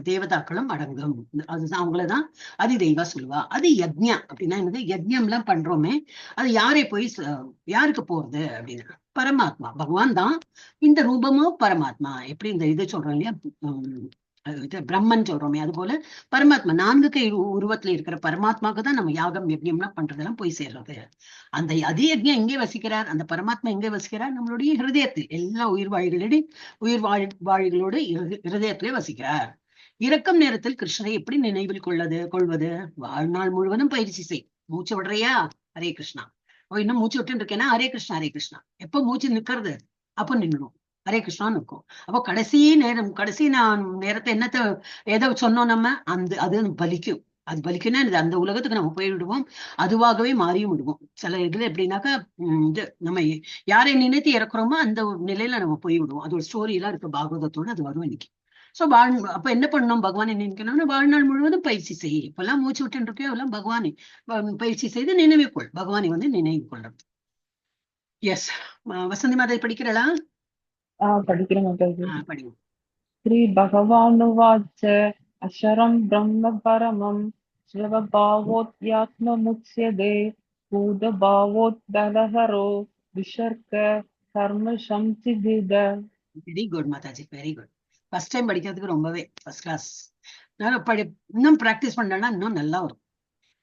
தேவதாக்களும் அடங்கும். அதுதான் அவங்களதான் அதிதெய்வா சொல்லுவா. அது யஜ்ஞா அப்படின்னா என்னது? யஜ்ஞம் எல்லாம் பண்றோமே, அது யாருக்கு போறது அப்படின்னா பரமாத்மா, பகவான் தான். இந்த ரூபமும் பரமாத்மா. எப்படி இந்த இது சொல்றோம் இல்லையா, பிரம்மன் சொல்றோமே, அது போல பரமாத்மா 4 கை உருவத்துல இருக்கிற பரமாத்மாவுக்கு தான் நம்ம யாகம் யஜ்ஞம்லாம் பண்றதெல்லாம் போய் சேர்றது. அந்த யஜ்ஞம் எங்கே வசிக்கிறார்? அந்த பரமாத்மா எங்கே வசிக்கிறார்? நம்மளுடைய ஹிருதயத்தில். எல்லா உயிர்வாழிகளோடு ஹிருதயத்திலே வசிக்கிறார். இறக்கும் நேரத்தில் கிருஷ்ணரை எப்படி நினைவில் கொள்வது? வாழ்நாள் முழுவதும் பயிற்சி செய். மூச்சு விடுறையா? ஹரே கிருஷ்ணா. இன்னும் மூச்சு விட்டு இருக்கேன்னா ஹரே கிருஷ்ணா ஹரே கிருஷ்ணா. எப்போ மூச்சு நிக்கிறது? அப்போ நின்னுடும், ஹரே கிருஷ்ணான்னு இருக்கும். அப்போ கடைசி நேரத்தை என்னத்தை எதை சொன்னோம் நம்ம, அது பலிக்கும். அது பலிக்குன்னா அந்த உலகத்துக்கு நம்ம போய்விடுவோம், அதுவாகவே மாறியும் விடுவோம். சில இதுல எப்படின்னாக்கா இது நம்ம யாரை நினைத்து இறக்குறோமோ அந்த நிலையில நம்ம போய் விடுவோம். அது ஒரு ஸ்டோரி எல்லாம் இருக்கு பாகவதத்தோடு, அது வரும் இன்னைக்கு. சோ அப்ப என்ன பண்ணணும்? பகவானை நினைக்கணும்னு வாழ்நாள் முழுவதும் பயிற்சி செய். இப்பெல்லாம் மூச்சு விட்டு இருக்கோ எல்லாம் பகவானை பயிற்சி செய்து நினைவுகொள். பகவானை வந்து நினைவு கொள்றது. எஸ், வசந்தி மாதை படிக்கிறளா? படிக்கிறேன் மாதாஜி. படிங்க. ஸ்ரீ பகவானுவாச்ச அஷரம் பிரம்ம பரமம் ஸ்வபாவோத்யாத்மமுச்யதே பூதபாவோத்பலஹரோ விசர்க கர்ம சம்சிதித. Very good Mataji, very good. First time படிக்கிறதுக்கு ரொம்பவே ஃபர்ஸ்ட் கிளாஸ். இன்னும் பிராக்டிஸ் பண்ணா இன்னும் நல்லா வரும்.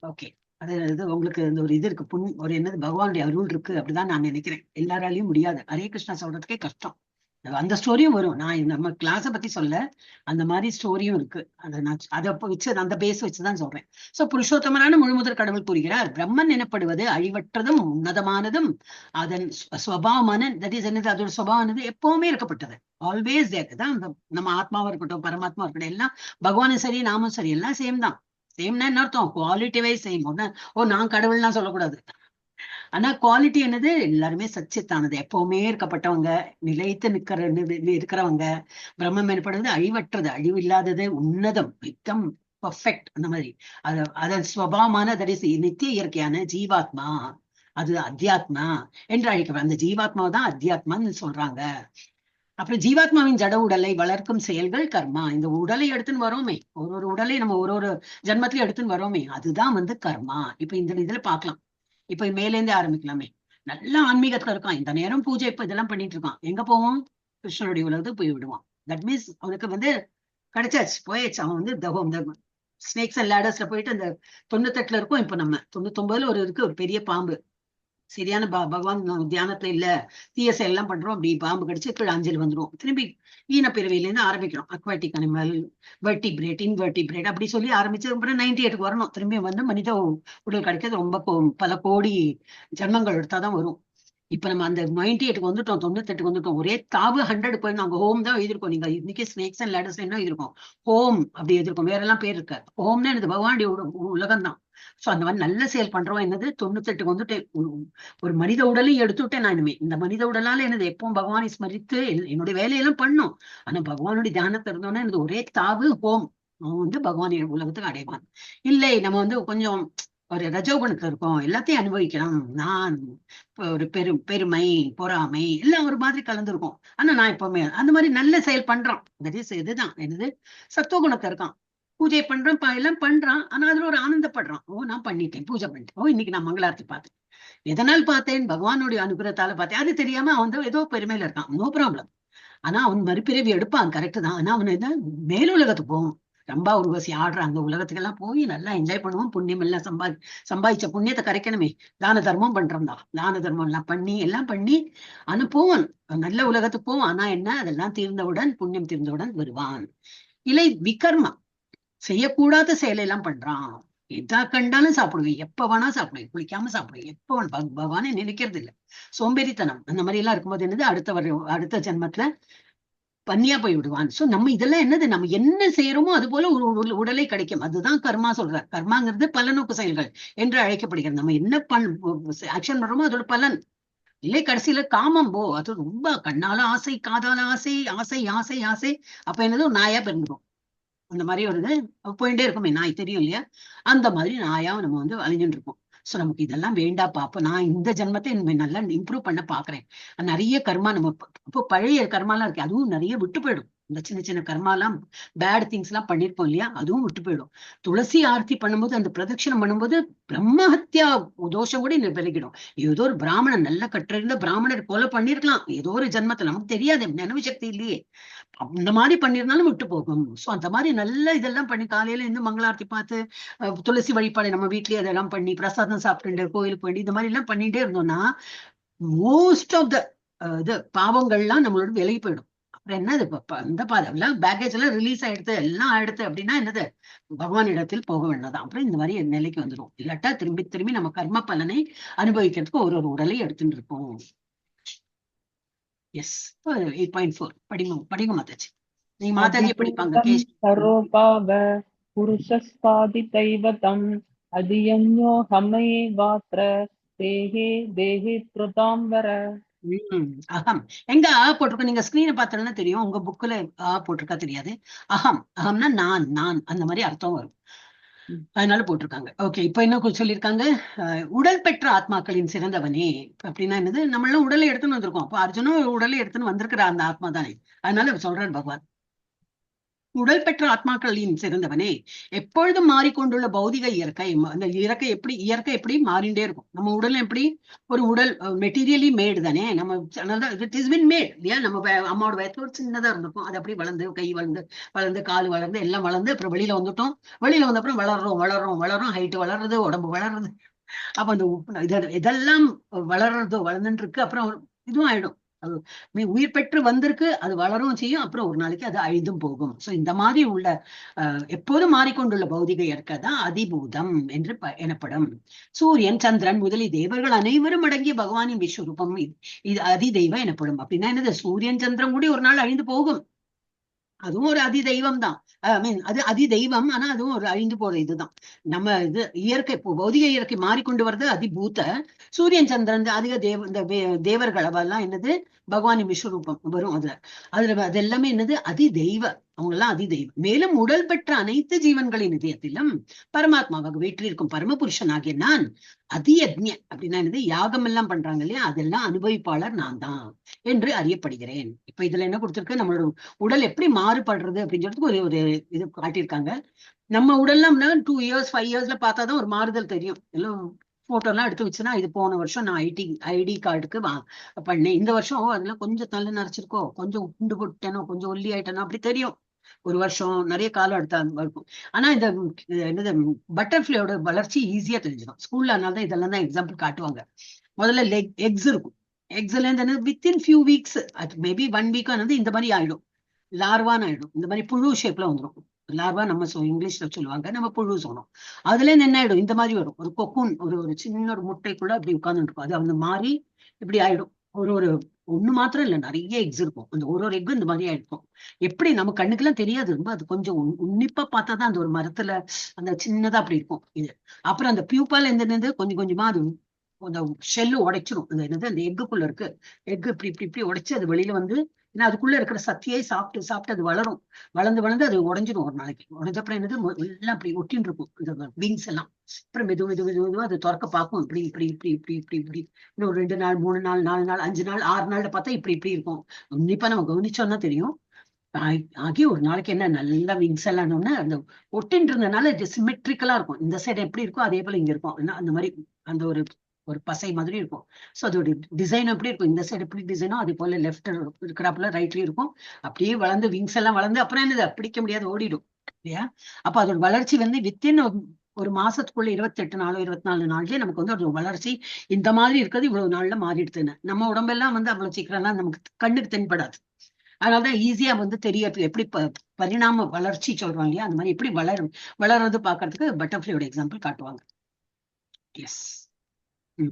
ஓகே, அது உங்களுக்கு இந்த ஒரு இது இருக்கு, ஒரு என்னது பகவானுடைய அருள் இருக்கு அப்படிதான் நான் நினைக்கிறேன். எல்லாராலையும் முடியாது. ஹரே கிருஷ்ணா சொல்றதுக்கே கஷ்டம். அந்த ஸ்டோரியும் வரும். நான் நம்ம கிளாஸை பத்தி சொல்ல, அந்த மாதிரி ஸ்டோரியும் இருக்கு. அதை வச்சு அந்த பேஸ் வச்சுதான் சொல்றேன். சோ புருஷோத்தமரான முழுமுதற் கடவுள் கூறுகிறார், பிரம்மன் எனப்படுவது அழிவற்றதும் உன்னதமானதும் அதன் சுபாவமான, தட் இஸ் என்னது, அதோட சுபாவமானது எப்பவுமே இருக்கப்பட்டது. ஆல்வேஸ் தான். நம்ம ஆத்மாவா இருக்கட்டும், பரமாத்மா இருக்கட்டும், எல்லாம் பகவானும் சரி நாமும் சரி எல்லாம் சேம் தான். சேம்னா என்ன அர்த்தம்? Quality wise same. நான் கடவுள்லாம் சொல்லக்கூடாது. ஆனா குவாலிட்டி என்னது? எல்லாருமே சச்சித்தானது, எப்பவுமே இருக்கப்பட்டவங்க, நிலைத்து இருக்கிறவங்க. பிரம்மம் எனப்படுவது அழிவற்றது, அழிவு இல்லாதது, உன்னதம், மித்தம், பர்ஃபெக்ட். அந்த மாதிரி அதன் சுபாவமான, தட் இஸ் நித்திய இயற்கையான ஜீவாத்மா, அது அத்தியாத்மா என்று அழைக்கப்படும். அந்த ஜீவாத்மாவை தான் அத்தியாத்மான்னு சொல்றாங்க. அப்புறம் ஜீவாத்மாவின் ஜட உடலை வளர்க்கும் செயல்கள் கர்மா. இந்த உடலை எடுத்துன்னு வரோமே, ஒரு உடலை நம்ம ஒரு ஜென்மத்திலே எடுத்துன்னு வரோமே, அதுதான் வந்து கர்மா. இப்ப இந்த இதுல பாக்கலாம். இப்ப மேலேந்தே ஆரம்பிக்கலாமே. நல்ல ஆன்மீகத்துல இருக்கான், இந்த நேரம் பூஜை இப்ப இதெல்லாம் பண்ணிட்டு இருக்கான். எங்க போவோம்? கிருஷ்ணனுடைய உலகத்துக்கு போய் விடுவான். தட் மீன்ஸ் அவனுக்கு வந்து கிடைச்சாச்சு, போயாச்சு. அவன் வந்து இந்த ஸ்னேக்ஸ் அண்ட் லேடர்ஸ்ல போயிட்டு அந்த 98ல இருக்கும். இப்ப நம்ம 99ல இருக்கு ஒரு பெரிய பாம்பு. சரியான பகவான் தியானத்துல இல்ல, தீய செயல் எல்லாம் பண்றோம், அப்படி பாம்பு கடிச்சு கீழே அஞ்சல் வந்துரும். திரும்பி ஈன பிறவியில இருந்து ஆரம்பிக்கிறோம். அக்வாட்டிக் அனிமல், வெர்டிபிரேட், இன்வெர்டிபிரேட் அப்படி சொல்லி ஆரம்பிச்சு அப்புறம் 98க்கு வரணும். திரும்பி வந்து மனித உடல் கிடைக்கிறது ரொம்ப பல கோடி ஜென்மங்கள் எடுத்தாதான் வரும். இப்ப நம்ம அந்த 98க்கு வந்துட்டோம், 98க்கு வந்துட்டோம். ஒரே தாவு 100 போய் நாங்க ஹோம் தான் எழுதிருக்கோம். நீங்க இன்னைக்கு ஸ்னேக்ஸ் அண்ட் லேடர்ஸ் என்ன எழுதிருக்கோம்? ஹோம் அப்படி எழுதிருக்கோம். வேற எல்லாம் பேர் இருக்க. ஹோம்னா எனக்கு பகவானுடைய உலகம் தான். சோ அந்த மாதிரி நல்ல செயல் பண்றோம். என்னது 98க்கு வந்துட்டு ஒரு மனித உடலையும் எடுத்துட்டேன். நான் இனிமே இந்த மனித உடலால என்னது எப்பவும் பகவானை ஸ்மரித்து என்னுடைய வேலையெல்லாம் பண்ணும். ஆனா பகவானுடைய தியானத்தை இருந்தோன்னா எனக்கு ஒரே தாவு ஹோம். அவன் வந்து பகவானுடைய உலகத்துக்கு அடைவான். இல்லை நம்ம வந்து கொஞ்சம் ஒரு ரஜோகுணத்துல இருக்கோம், எல்லாத்தையும் அனுபவிக்கலாம். நான் ஒரு பெருமை, பொறாமை எல்லாம் ஒரு மாதிரி கலந்துருக்கும். ஆனா நான் எப்பவுமே அந்த மாதிரி நல்ல செயல் பண்றான். இதுதான் என்னது, சத்துவகுணத்துல இருக்கான். பூஜை பண்றான், எல்லாம் பண்றான். ஆனா அதுல ஒரு ஆனந்தப்படுறான். நான் பண்ணிட்டேன், பூஜை பண்ணிட்டேன். இன்னைக்கு நான் மங்களாரத்தி பார்த்தேன். எதனால் பார்த்தேன்? பகவானுடைய அனுகிரகத்தால பார்த்தேன். அது தெரியாம அவன் ஏதோ பெருமையில இருக்கான், நோ ப்ராப்ளம். ஆனா அவன் மறுபிறவி எடுப்பான், கரெக்ட் தான். ஆனா அவன் என்ன மேலுலகத்துக்கு போவான். ரம்பா உருவசி ஆடுற அந்த உலகத்துக்கு எல்லாம் போய் நல்லா என்ஜாய் பண்ணுவோம். புண்ணியம் எல்லாம் சம்பாதிச்ச புண்ணியத்தை கரைக்கணுமே. தான தர்மம் பண்றோம் தான், தான தர்மம் எல்லாம் பண்ணி அனுப்புவான், நல்ல உலகத்துக்கு போவான். ஆனா என்ன, அதெல்லாம் தீர்ந்தவுடன், புண்ணியம் தீர்ந்தவுடன் வருவான். இல்லை விகர்மா, செய்யக்கூடாத செயலெல்லாம் பண்றான். எதா கண்டாலும் சாப்பிடுவேன், எப்ப வேணா சாப்பிடுவேன், குளிக்காம சாப்பிடுவேன், எப்ப வேணா பகவானே நினைக்கிறது இல்ல. சோம்பேறித்தனம் அந்த மாதிரி எல்லாம் இருக்கும்போது என்னது அடுத்த ஜென்மத்துல பன்னியா போய் விடுவான். சோ நம்ம இதெல்லாம் என்னது, நம்ம என்ன செய்யறோமோ அது போல ஒரு உடலை கிடைக்கும். அதுதான் கர்மா சொல்ற. கர்மாங்கிறது பலநோக்கு செயல்கள் என்று அழைக்கப்படுகிறது. நம்ம என்ன ஆக்ஷன் பண்றோமோ அதோட பலன் இல்லை. கடைசியில காமம் அது ரொம்ப கண்ணால ஆசை, காதால ஆசை, ஆசை ஆசை ஆசை. அப்ப என்னது, ஒரு நாயா பிறந்துடும். அந்த மாதிரி ஒரு இது போயிட்டே இருக்குமே, நாய் தெரியும் இல்லையா, அந்த மாதிரி நாயா நம்ம அழிஞ்சுட்டு இருக்கோம். சோ நமக்கு இதெல்லாம் வேண்டாப்பா. அப்ப நான் இந்த ஜென்மத்தை நல்லா இம்ப்ரூவ் பண்ண பாக்குறேன். நிறைய கர்மா நம்ம இப்போ பழைய கர்மாலாம் இருக்கு, அதுவும் நிறைய விட்டு போயிடும். இந்த சின்ன சின்ன கர்மாலாம், பேட் திங்ஸ் எல்லாம் பண்ணிருப்போம் இல்லையா, அதுவும் விட்டு போயிடும். துளசி ஆர்த்தி பண்ணும்போது, அந்த பிரதட்சணம் பண்ணும்போது பிரம்மஹத்யா தோஷம் கூட விலகிடும். ஏதோ ஒரு பிராமணன், நல்ல கற்றிருந்த பிராமணர் கொலை பண்ணிருக்கலாம் ஏதோ ஒரு ஜென்மத்துல, நமக்கு தெரியாது, நினைவு சக்தி இல்லையே. அந்த மாதிரி பண்ணிருந்தாலும் விட்டு போகும். சோ அந்த மாதிரி நல்ல இதெல்லாம் பண்ணி காலையில இருந்து மங்களாரத்தி பார்த்து, துளசி வழிபாடு நம்ம வீட்லயே அதெல்லாம் பண்ணி, பிரசாதம் சாப்பிட்டு கோயிலுக்கு போயிட்டு இந்த மாதிரி எல்லாம் பண்ணிட்டே இருந்தோம்னா மோஸ்ட் ஆஃப் த இது பாவங்கள்லாம் நம்மளோட விலகி போயிடும். அப்புறம் என்னது, இந்த பாதம் பேக்கேஜ் எல்லாம் ரிலீஸ் ஆயிடுது, எல்லாம் ஆயிடுது அப்படின்னா என்னது, பகவான் இடத்தில் போக வேண்டாதான். அப்புறம் இந்த மாதிரி நிலைக்கு வந்துடும். இல்லாட்டா திரும்பி திரும்பி நம்ம கர்ம பலனை அனுபவிக்கிறதுக்கு ஒரு உடலை எடுத்துட்டு இருக்கோம். எஸ், 8.4 படிங்க மாதாஜி. நீ மாதாஜி படிப்பாங்க. சரோபாவ புருஷஸ்பாதிதைவதம் அதியன்யோ ஹமயே வாத்ர தேஹே தேஹே பிரதாம்பர. அகம் எங்க போட்டிருக்கோம், நீங்க ஸ்கிரீனை பார்த்தோம்னா தெரியும். உங்க புக்ல போட்டிருக்கா தெரியாது. அகம்னா நான், நான் அந்த மாதிரி அர்த்தம் வரும், அதனால போட்டிருக்காங்க. ஓகே, இப்ப என்ன சொல்லியிருக்காங்க, உடல் பெற்ற ஆத்மாக்களின் சிறந்தவனே. அப்படின்னா என்னது, நம்மளாம் உடலை எடுத்துன்னு வந்திருக்கோம். அப்ப அர்ஜுனும் உடலை எடுத்துன்னு வந்திருக்கிற அந்த ஆத்மா தானே. அதனால சொல்றாரு பகவான், உடல் பெற்ற ஆத்மாக்களின் சிறந்தவனே, எப்பொழுதும் மாறிக்கொண்டுள்ள பௌதிக இயற்கை. அந்த இயற்கை எப்படி மாறிண்டே இருக்கும். நம்ம உடல் எப்படி ஒரு உடல் மெட்டீரியலி மேடு தானே. நம்ம இட் இஸ் பின் மேட் இல்லையா. நம்ம அம்மாவோட வயத்துல ஒரு சின்னதா இருந்திருக்கும், அது அப்படி வளர்ந்து, கை வளர்ந்து கால் வளர்ந்து எல்லாம் வளர்ந்து அப்புறம் வெளியில வந்துட்டோம். வெளியில வந்த அப்புறம் வளர்றோம், ஹைட் வளர்றது, உடம்பு வளர்றது. அப்ப அந்த இதெல்லாம் வளர்ந்துட்டு இருக்கு. அப்புறம் இதுவும் ஆயிடும். அது உயிர் பெற்று வந்திருக்கு, அது வளரும் செய்யும், அப்புறம் ஒரு நாளைக்கு அது அழிந்தும் போகும். சோ இந்த மாதிரி உள்ள எப்போதும் மாறிக்கொண்டுள்ள பௌதிக இயற்கை தான் அதிபூதம் என்று எனப்படும். சூரியன், சந்திரன் முதலிய தேவர்கள் அனைவரும் அடங்கிய பகவானின் விஸ்வரூபம் இது அதிதெய்வம் எனப்படும். அப்படின்னா என்னது, சூரியன் சந்திரன் கூட ஒரு நாள் அழிந்து போகும், அதுவும் ஒரு அதிதெய்வம் தான். அது அதிதெய்வம், ஆனா அதுவும் ஒரு அழிந்து போற இதுதான். நம்ம இது இயற்கை பௌதிக இயற்கை மாறிக்கொண்டு வர்றது அதிபூத. சூரியன் சந்திரன் அதிக இந்த தேவர்கள் அவெல்லாம் என்னது, பகவானின் விஸ்வரூபம் வரும். அதுல அது எல்லாமே என்னது, அதிதெய்வ, அவங்க எல்லாம் அதிதெய்வம். மேலும் உடல் பெற்ற அனைத்து ஜீவன்களின் இதயத்திலும் பரமாத்மாவாக வீற்றிருக்கும் பரமபுருஷன் ஆகிய நான் அதியஜ்ஞ. அப்படின்னா என்னது, யாகம் எல்லாம் பண்றாங்க இல்லையா, அதெல்லாம் அனுபவிப்பாளர் நான் தான் என்று அறியப்படுகிறேன். இப்ப இதுல என்ன கொடுத்திருக்கு, நம்மளோட உடல் எப்படி மாறுபடுறது அப்படின்னு சொல்லிட்டு ஒரு இது காட்டியிருக்காங்க. நம்ம உடல்லாம் 2 years 5 yearsல பார்த்தாதான் ஒரு மாறுதல் தெரியும். எல்லாம் போட்டோ எல்லாம் எடுத்து வச்சுன்னா, இது போன வருஷம் நான் ஐடி கார்டுக்கு பண்ணேன், இந்த வருஷம் அதெல்லாம் கொஞ்சம் தள்ள நரைச்சிருக்கோ, கொஞ்சம் உண்டு போட்டேனோ, கொஞ்சம் ஒல்லி ஆயிட்டேனோ, அப்படி தெரியும். ஒரு வருஷம் நிறைய காலம் எடுத்தா இருக்கும். ஆனா இந்த என்னது, பட்டர்ஃபிளையோட வளர்ச்சி ஈஸியா தெரிஞ்சிடும் ஸ்கூல்ல. அதனாலதான் இதெல்லாம் தான் எக்ஸாம்பிள் காட்டுவாங்க. முதல்ல எக்ஸ் இருக்கும், எக்ஸ்ல இருந்து within few weeks, maybe 1 week இந்த மாதிரி ஆயிடும், லார்வான்னு ஆயிடும். இந்த மாதிரி புழு ஷேப்ல வந்துடும். லார்வா நம்ம இங்கிலீஷ்ல சொல்லுவாங்க, நம்ம புழு சொன்னோம். அதுல இருந்து என்ன ஆயிடும், இந்த மாதிரி வரும், ஒரு கொக்குன், ஒரு சின்ன ஒரு முட்டைக்குள்ள அப்படி உட்கார்ந்து இருக்கும். அது அந்த மாதிரி இப்படி ஆயிடும். ஒண்ணு மாத்திரம் இல்ல, நிறைய எக்ஸ் இருக்கும். அந்த ஒரு எக்கு இந்த மாதிரி ஆயிருக்கும். எப்படி நம்ம கண்ணுக்கு எல்லாம் தெரியாது, ரொம்ப அது கொஞ்சம் உன்னிப்பா பார்த்தாதான் அந்த ஒரு மரத்துல அந்த சின்னதா அப்படி இருக்கும் இது. அப்புறம் அந்த பியூப்பால இருந்து கொஞ்சம் கொஞ்சமா அது அந்த ஷெல்லு உடைச்சிரும். அந்த என்னது, அந்த எக்குக்குள்ள இருக்கு எக்கு இப்படி இப்படி இப்படி உடைச்சு அது வெளியில வந்து, ஏன்னா அதுக்குள்ள இருக்கிற சத்தியை சாப்பிட்டு அது வளரும். வளர்ந்து அது உடஞ்சிடும். ஒரு நாளைக்கு உடஞ்ச அப்புறம் என்னது, எல்லாம் அப்படி ஒட்டின்னு இருக்கும் இந்த விங்ஸ் எல்லாம். அப்புறம் மெதுவா அது திறக்க பார்க்கும். இப்படி இப்படி இப்படி இப்படி இப்படி இப்படி இன்னும் 2 நாள் 3 நாள் 4 நாள் 5 நாள் 6 நாள்ல பார்த்தா இப்படி இப்படி இருக்கும். உன்னிப்பா நம்ம கவனிச்சோம்னா தெரியும். ஆகி ஒரு நாளைக்கு என்ன நல்லா விங்ஸ் எல்லாம் அந்த ஒட்டின்னு இருந்ததுனால இது சிமெட்ரிக்கலா இருக்கும். இந்த சைடு எப்படி இருக்கும் அதே போல இங்க இருக்கும். அந்த மாதிரி அந்த ஒரு பசை மாதிரி இருக்கும். சோ அதோட டிசைன் எப்படி இருக்கும், இந்த சைடு எப்படி டிசைனோ அதே போல லெஃப்ட் இருக்கிறாப்புல ரைட்லயும் இருக்கும். அப்படியே வளர்ந்து விங்ஸ் எல்லாம் வளர்ந்து அப்புறம் என்னது, பிடிக்க முடியாது, ஓடிடும் இல்லையா. அப்ப அதோட வளர்ச்சி வித்தின் ஒரு மாசத்துக்குள்ள 28 நாளோ 24 நாள்லயே நமக்கு அதோட வளர்ச்சி இந்த மாதிரி இருக்கிறது இவ்வளவு நாள்ல மாறிடுதுன்னு. நம்ம உடம்பெல்லாம் அவ்வளவு சீக்கிரம் எல்லாம் நமக்கு கண்ணுக்கு தென்படாது. அதனாலதான் ஈஸியா தெரியறது எப்படி பரிணாம வளர்ச்சி சொல்றோம் இல்லையா, அந்த மாதிரி எப்படி வளர்றது பாக்குறதுக்கு பட்டர்ஃப்ளையோட எக்ஸாம்பிள் காட்டுவாங்க. எஸ்.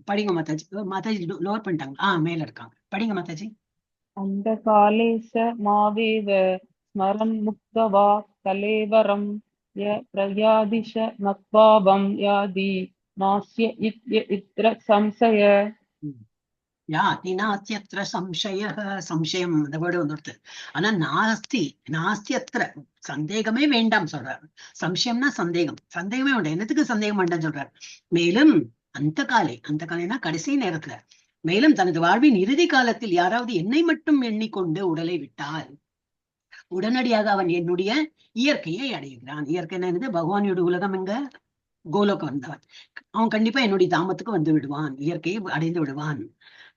படிங்க மாதாஜி. மாதாஜி லோவர் பண்ணிட்டாங்க. மேல இருக்காங்க. படிங்க மாதாஜி. அந்த காலே ச மாவேவ ஸ்மரன் முக்தவா கலேவரம் ய பிரயாதிஷ மத்வாபம் யாதி நாஸ்ய இத்ர சம்சய. நாஸ்தியத்திர சம்சயம் அந்த வேர்டு வந்துடுது. ஆனா நாஸ்தியத்திர சந்தேகமே வேண்டாம் சொல்றாரு. சம்சயம்னா சந்தேகமே வேண்டாம். என்னத்துக்கு சந்தேகம் வேண்டாம் சொல்றாரு. மேலும் அந்த காலைனா கடைசி நேரத்துல, மேலும் தனது வாழ்வின் இறுதி காலத்தில் யாராவது என்னை மட்டும் எண்ணிக்கொண்டு உடலை விட்டால் உடனடியாக அவன் என்னுடைய இயற்கையை அடைகிறான். இயற்கை என்னது? பகவானோட உலகம் எங்க? கோலோகம் வந்தவன். அவன் கண்டிப்பா என்னுடைய தாமத்துக்கு வந்து விடுவான், இயற்கையை அடைந்து விடுவான்.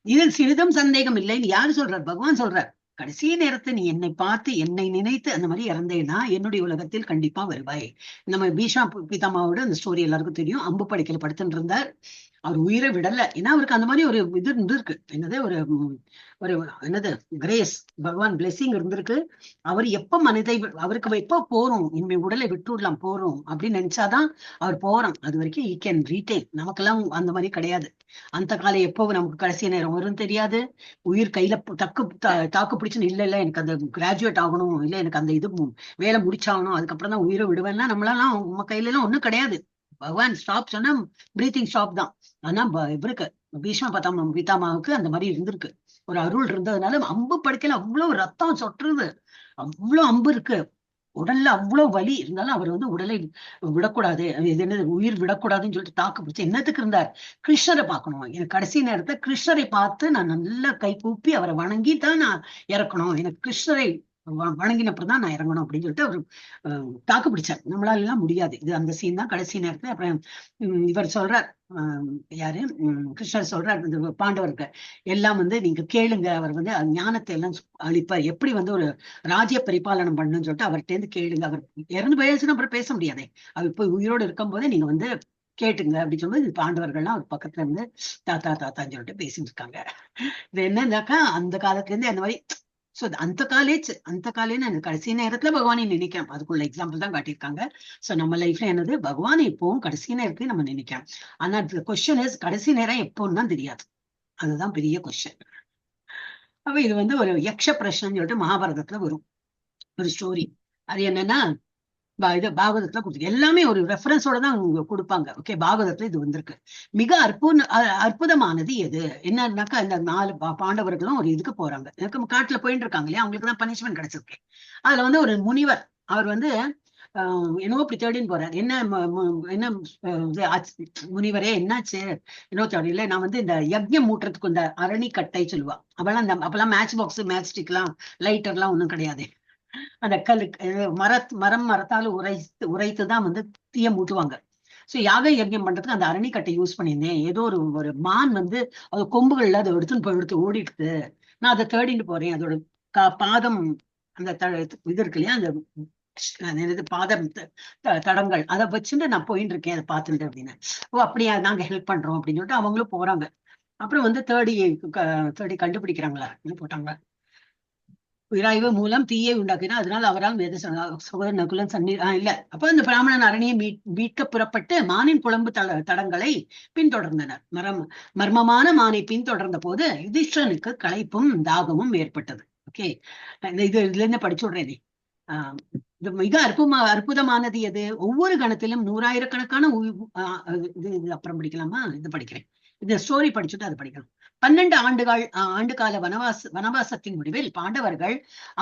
இதில் சிறிதும் சந்தேகம் இல்லைன்னு யாரு சொல்றார்? பகவான் சொல்றார். கடைசி நேரத்தை நீ என்னை பார்த்து என்னை நினைத்து அந்த மாதிரி இறந்தேன்னா என்னுடைய உலகத்தில் கண்டிப்பா வருவாய். நம்ம பீஷ்மா பிதாமாவோட அந்த ஸ்டோரி எல்லாருக்கும் தெரியும். அம்பு படைக்கல படுத்துட்டு இருந்தார். அவர் உயிரை விடல. ஏன்னா அவருக்கு அந்த மாதிரி ஒரு இது இருந்திருக்கு. என்னது ஒரு என்னது கிரேஸ், பகவான் பிளெஸிங் இருந்திருக்கு. அவர் எப்ப அவருக்கு எப்ப போறோம், இனிமே உடலை விட்டுடலாம் போறோம் அப்படின்னு நினைச்சாதான் அவர் போறோம். அது வரைக்கும் ஈ கேன் ரீடைன். நமக்கெல்லாம் அந்த மாதிரி கிடையாது. அந்த காலம் எப்போ நமக்கு கடைசி நேரம் வரும்னு தெரியாது. உயிர் கையில தாக்கு பிடிச்சுன்னு இல்ல எனக்கு அந்த கிராஜுவேட் ஆகணும், இல்ல எனக்கு அந்த இது வேலை முடிச்சாகணும், அதுக்கப்புறம் தான் உயிரை விடுவேன்னா நம்மளாலாம் உங்க கையில எல்லாம் ஒண்ணும் கிடையாது. பகவான் ஸ்டாப் சொன்னா பிரீத்திங் ஸ்டாப் தான். ஆனா இவருக்கு பீஷ்மா பிதாமாவுக்கு அந்த மாதிரி இருந்திருக்கு. ஒரு அருள் இருந்ததுனால அம்பு படுக்கையில அவ்வளவு ரத்தம் சொட்டுறது, அவ்வளவு அம்பு இருக்கு உடல்ல, அவ்வளவு வலி இருந்தாலும் அவர் உடலை விடக்கூடாது, இது என்னது உயிர் விடக்கூடாதுன்னு சொல்லிட்டு தாக்கு பிடிச்சு என்னத்துக்கு இருந்தார்? கிருஷ்ணரை பார்க்கணும். எனக்கு கடைசி நேரத்துல கிருஷ்ணரை பார்த்து நான் நல்லா கை கூப்பி அவரை வணங்கி தான் நான் இறக்கணும், எனக்கு கிருஷ்ணரை வணங்கினப்பதான் நான் இறங்கணும் அப்படின்னு சொல்லிட்டு அவர் தாக்கு பிடிச்சார். நம்மளால எல்லாம் முடியாது. இது அந்த சீன் தான் கடைசி நேரத்துல. அப்புறம் இவர் சொல்றார், யாரு கிருஷ்ணர் சொல்றார் இந்த பாண்டவருக்கு எல்லாம் நீங்க கேளுங்க, அவர் ஞானத்தை எல்லாம் அளிப்பார், எப்படி ஒரு ராஜ்ய பரிபாலனம் பண்ணுன்னு சொல்லிட்டு அவர்கிட்ட இருந்து கேளுங்க. அவர் இறந்து போயாச்சுன்னா அப்புறம் பேச முடியாதே. அவர் போய் உயிரோடு இருக்கும் போதே நீங்க கேட்டுங்க அப்படின்னு சொல்லும்போது பாண்டவர்கள்லாம் அவர் பக்கத்துல இருந்து தாத்தான்னு சொல்லிட்டு பேசிட்டு இருக்காங்க. இது என்னன்னாக்கா அந்த காலத்துல இருந்து அந்த மாதிரி. சோ அந்த காலேன்னு அந்த கடைசி நேரத்துல பகவானை நினைக்கிறோம். அதுக்குள்ள எக்ஸாம்பிள் தான் காட்டியிருக்காங்க. சோ நம்ம லைஃப்ல என்னது? பகவானை எப்பவும் கடைசி நேரத்துல நம்ம நினைக்கிறோம். ஆனா கொஸ்டின் இஸ் கடைசி நேரம் எப்போன்னு தான் தெரியாது. அதுதான் பெரிய கொஸ்டின். அப்ப இது ஒரு யக்ஷ பிரஷ்னன்னு சொல்லிட்டு மகாபாரதத்துல வரும் ஒரு ஸ்டோரி. அது என்னன்னா இது பாகவதத்துல கொடுத்து எல்லாமே ஒரு ரெஃபரன்ஸோட தான் கொடுப்பாங்க. ஓகே, பாகவதத்துல இது வந்திருக்கு. மிக அற்புதமானது எது என்னன்னாக்கா, இந்த 4 பாண்டவர்களும் ஒரு இதுக்கு போறாங்க. காட்டுல போயிட்டு இருக்காங்க இல்லையா, அவங்களுக்கு தான் பனிஷ்மெண்ட் கிடைச்சிருக்கு. அதுல ஒரு முனிவர், அவர் என்னவோ இப்படி தேடின்னு போறாரு. என்ன முனிவரே என்னாச்சு? என்னவோ தேடி இல்ல, நான் இந்த யஜ்யம் மூட்டுறதுக்கு இந்த அரணிக்கட்டை சொல்லுவா. அப்பெல்லாம் மேட்ச் பாக்ஸ், மேட்ச் ஸ்டிக் எல்லாம் லைட்டர் எல்லாம் ஒண்ணும் கிடையாது. அந்த மரத்தால உரைத்துதான் தீய மூட்டுவாங்க. சோ யாக யஜ்யம் பண்றதுக்கு அந்த அரணிக்கட்டை யூஸ் பண்ணியிருந்தேன். ஏதோ ஒரு மான் அது கொம்புகள்ல அதை எடுத்து ஓடிடுது. நான் அதை தேடிட்டு போறேன். அதோட பாதம் அந்த இது இருக்கு இல்லையா, அந்த பாதம் தடங்கள் அதை வச்சுட்டு நான் போயிட்டு இருக்கேன், அதை பார்த்துட்டு அப்படின்னு. அப்படியா, நாங்க ஹெல்ப் பண்றோம் அப்படின்னு சொல்லிட்டு அவங்களும் போறாங்க. அப்புறம் தேடி கண்டுபிடிக்கிறாங்களா போட்டாங்க. உயிராய்வு மூலம் தீயை உண்டாக்கினா, அதனால அவரால் சகோதர நகுலன் சன்னீர் இல்ல. அப்ப இந்த பிராமணன் அரணியை மீட்க புறப்பட்டு மானின் குழம்பு தடங்களை பின்தொடர்ந்தனர். மர்மமான மானை பின்தொடர்ந்த போது யுதிஷ்டனுக்கு களைப்பும் தாகமும் ஏற்பட்டது. ஓகே, இதுல இருந்து படிச்சு விடுறேனே. இது மிக அற்புதமானது எது? ஒவ்வொரு கணத்திலும் 100,000கணக்கான இது அப்புறம் படிக்கலாமா? இது படிக்கிறேன். இந்த ஸ்டோரி படிச்சுட்டு அது படிக்கலாம். 12 ஆண்டுகால வனவாசத்தின் முடிவில் பாண்டவர்கள்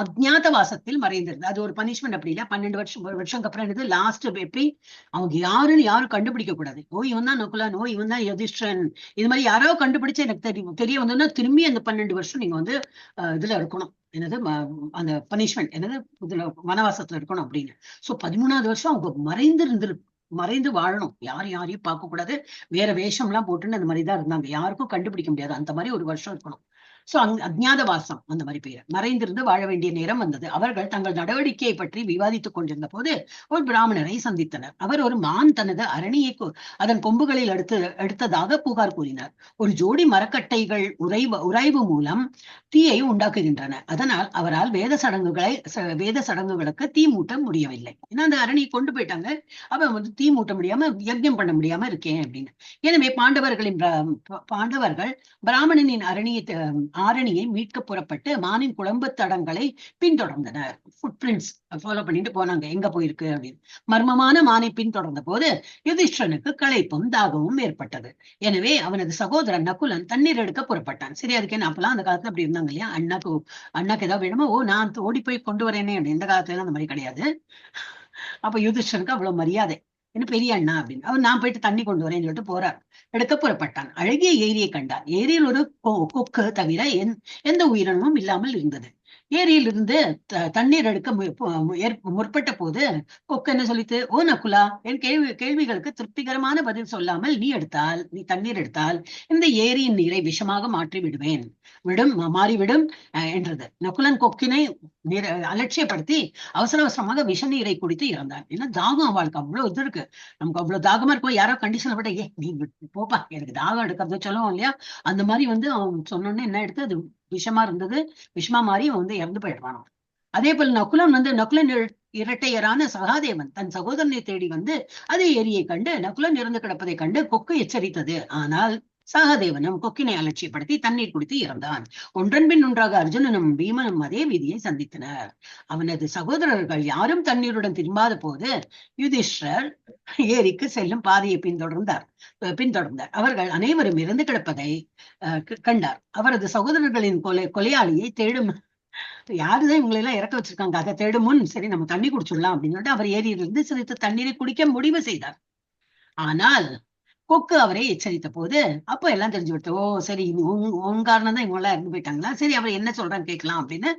அஜ்ஞாத வாசத்தில் மறைந்திருந்தது. அது ஒரு பனிஷ்மெண்ட். அப்படி இல்ல, 12 வருஷம் அப்புறம் லாஸ்ட் எப்படி அவங்க யாருன்னு யாரும் கண்டுபிடிக்க கூடாது. இவன் தான் நகுலன், இவன் தான் யுதிஷ்டிரன், இது மாதிரி யாராவது கண்டுபிடிச்சு எனக்கு தெரிய வந்ததுன்னா திரும்பி அந்த 12 வருஷம் நீங்க இதுல இருக்கணும். என்னது அந்த பனிஷ்மெண்ட், என்னது இதுல வனவாசத்துல இருக்கணும் அப்படின்னு. சோ 13வது வருஷம் அவங்க மறைந்து வாழணும். யாரையும் பார்க்க கூடாது. வேற வேஷம் எல்லாம் போட்டுன்னு அந்த மாதிரிதான் இருந்தாங்க. யாருக்கும் கண்டுபிடிக்க முடியாது. அந்த மாதிரி ஒரு வருஷம் இருக்கணும். சோ அஜ்ஞாத வாசம் அந்த மாதிரி பெயர், மறைந்திருந்து வாழ வேண்டிய நேரம் வந்தது. அவர்கள் தங்கள் நடவடிக்கையை பற்றி விவாதித்துக் கொண்டிருந்த போது ஒரு பிராமணரை சந்தித்தனர். அவர் ஒரு மான் தனது அரணியை அதன் கொம்புகளில் எடுத்ததாக புகார் கூறினார். ஒரு ஜோடி மரக்கட்டைகள் உராய்வு மூலம் தீயை உண்டாக்குகின்றன. அதனால் அவரால் வேத சடங்குகளுக்கு தீ மூட்ட முடியவில்லை. ஏன்னா அந்த அரணியை கொண்டு போயிட்டாங்க, அவன் வந்து தீ மூட்ட முடியாம யஜ்ஞம் பண்ண முடியாம இருக்கேன் அப்படின்னு. எனவே பாண்டவர்கள் பிராமணனின் ஆரணியை மீட்க புறப்பட்டு மானின் குழம்பு தடங்களை பின்தொடர்ந்தனர். ஃபுட் பிரிண்ட்ஸ் ஃபாலோ பண்ணிட்டு போனாங்க, எங்க போயிருக்கு அப்படின்னு. மர்மமான மானை பின்தொடர்ந்த போது யுதிஷ்டனுக்கு களைப்பும் தாகமும் ஏற்பட்டது. எனவே அவனது சகோதரன் நகுலன் தண்ணீர் எடுக்க புறப்பட்டான். சரி, அதுக்கு என்ன, அப்பெல்லாம் அந்த காலத்துல அப்படி இருந்தாங்க இல்லையா, அண்ணாக்கு ஏதாவது வேணுமோ, ஓ நான் ஓடி போய் கொண்டு வரேனே அப்படின்னு. இந்த காலத்துல அந்த மாதிரி கிடையாது. அப்ப யுதிஷ்டனுக்கு அவ்வளவு மரியாதை, என்ன பெரிய அண்ணா அப்படின்னு. அவர் நான் போயிட்டு தண்ணி கொண்டு வரேன்னு சொல்லிட்டு போறார். எடுக்க புறப்பட்டான். அழகிய ஏரியை கண்டான். ஏரியில் ஒரு கொக்கு தவிர எந்த உயிரினமும் இல்லாமல் இருந்தது. ஏரியில் இருந்து தண்ணீர் எடுக்க முற்பட்ட போது கொக்கு என்ன சொல்லிட்டு, ஓ நகுலா, என் கேள்விகளுக்கு திருப்திகரமான பதில் சொல்லாமல் நீ தண்ணீர் எடுத்தால் இந்த ஏரியின் நீரை விஷமாக மாறிவிடும் என்றது. நகுலன் கொக்கினை அலட்சியப்படுத்தி அவசர அவசரமாக விஷ நீரை குடித்து இறந்தான். ஏன்னா தாகம், அவளுக்கு அவ்வளவு இது இருக்கு, நமக்கு அவ்வளவு தாகமா இருக்கும், யாரோ கண்டிஷன் பட்ட நீ போப்பா எனக்கு தாகம் எடுக்கிறது சொல்லுவோம் இல்லையா, அந்த மாதிரி வந்து அவன் சொன்னோன்னு என்ன எடுத்து அது விஷமா இருந்தது, விஷமா மாறி அவன் வந்து இறந்து போயிடுவான். அதே போல நகுலன் இரட்டையரான சகாதேவன் தன் சகோதரனை தேடி வந்து அதே ஏரியை கண்டு நகுலன் இறந்து கிடப்பதை கண்டு கொக்கு எச்சரித்தது. ஆனால் சகாதேவனும் கொக்கினை அலட்சியப்படுத்தி தண்ணீர் குடித்து இறந்தான். ஒன்றன் பின் ஒன்றாக அர்ஜுனனும் பீமனும் அதே விதியை சந்தித்தனர். அவனது சகோதரர்கள் யாரும் தண்ணீருடன் திரும்பாத போது யுதிஷ்டர் ஏரிக்கு செல்லும் பாதையை பின்தொடர்ந்தார். அவர்கள் அனைவரும் இறந்து கிடப்பதை கண்டார். அவரது சகோதரர்களின் கொலையாளியை தேடும், யாருதான் இவங்களை எல்லாம் இறக்க வச்சிருக்காங்க, அதை தேடும் முன் சரி நம்ம தண்ணி குடிச்சிடலாம் அப்படின்னு சொல்லிட்டு அவர் ஏரியிலிருந்து சிறிது தண்ணீரை குடிக்க முடிவு செய்தார். ஆனால் கொக்கு அவரை எச்சரித்த போது அப்ப எல்லாம் தெரிஞ்சு விட்டு, ஓ சரி உன் காரணம் தான் இவங்க எல்லாம் இறந்து போயிட்டாங்களா, சரி அவர் என்ன சொல்றான்னு கேட்கலாம் அப்படின்னு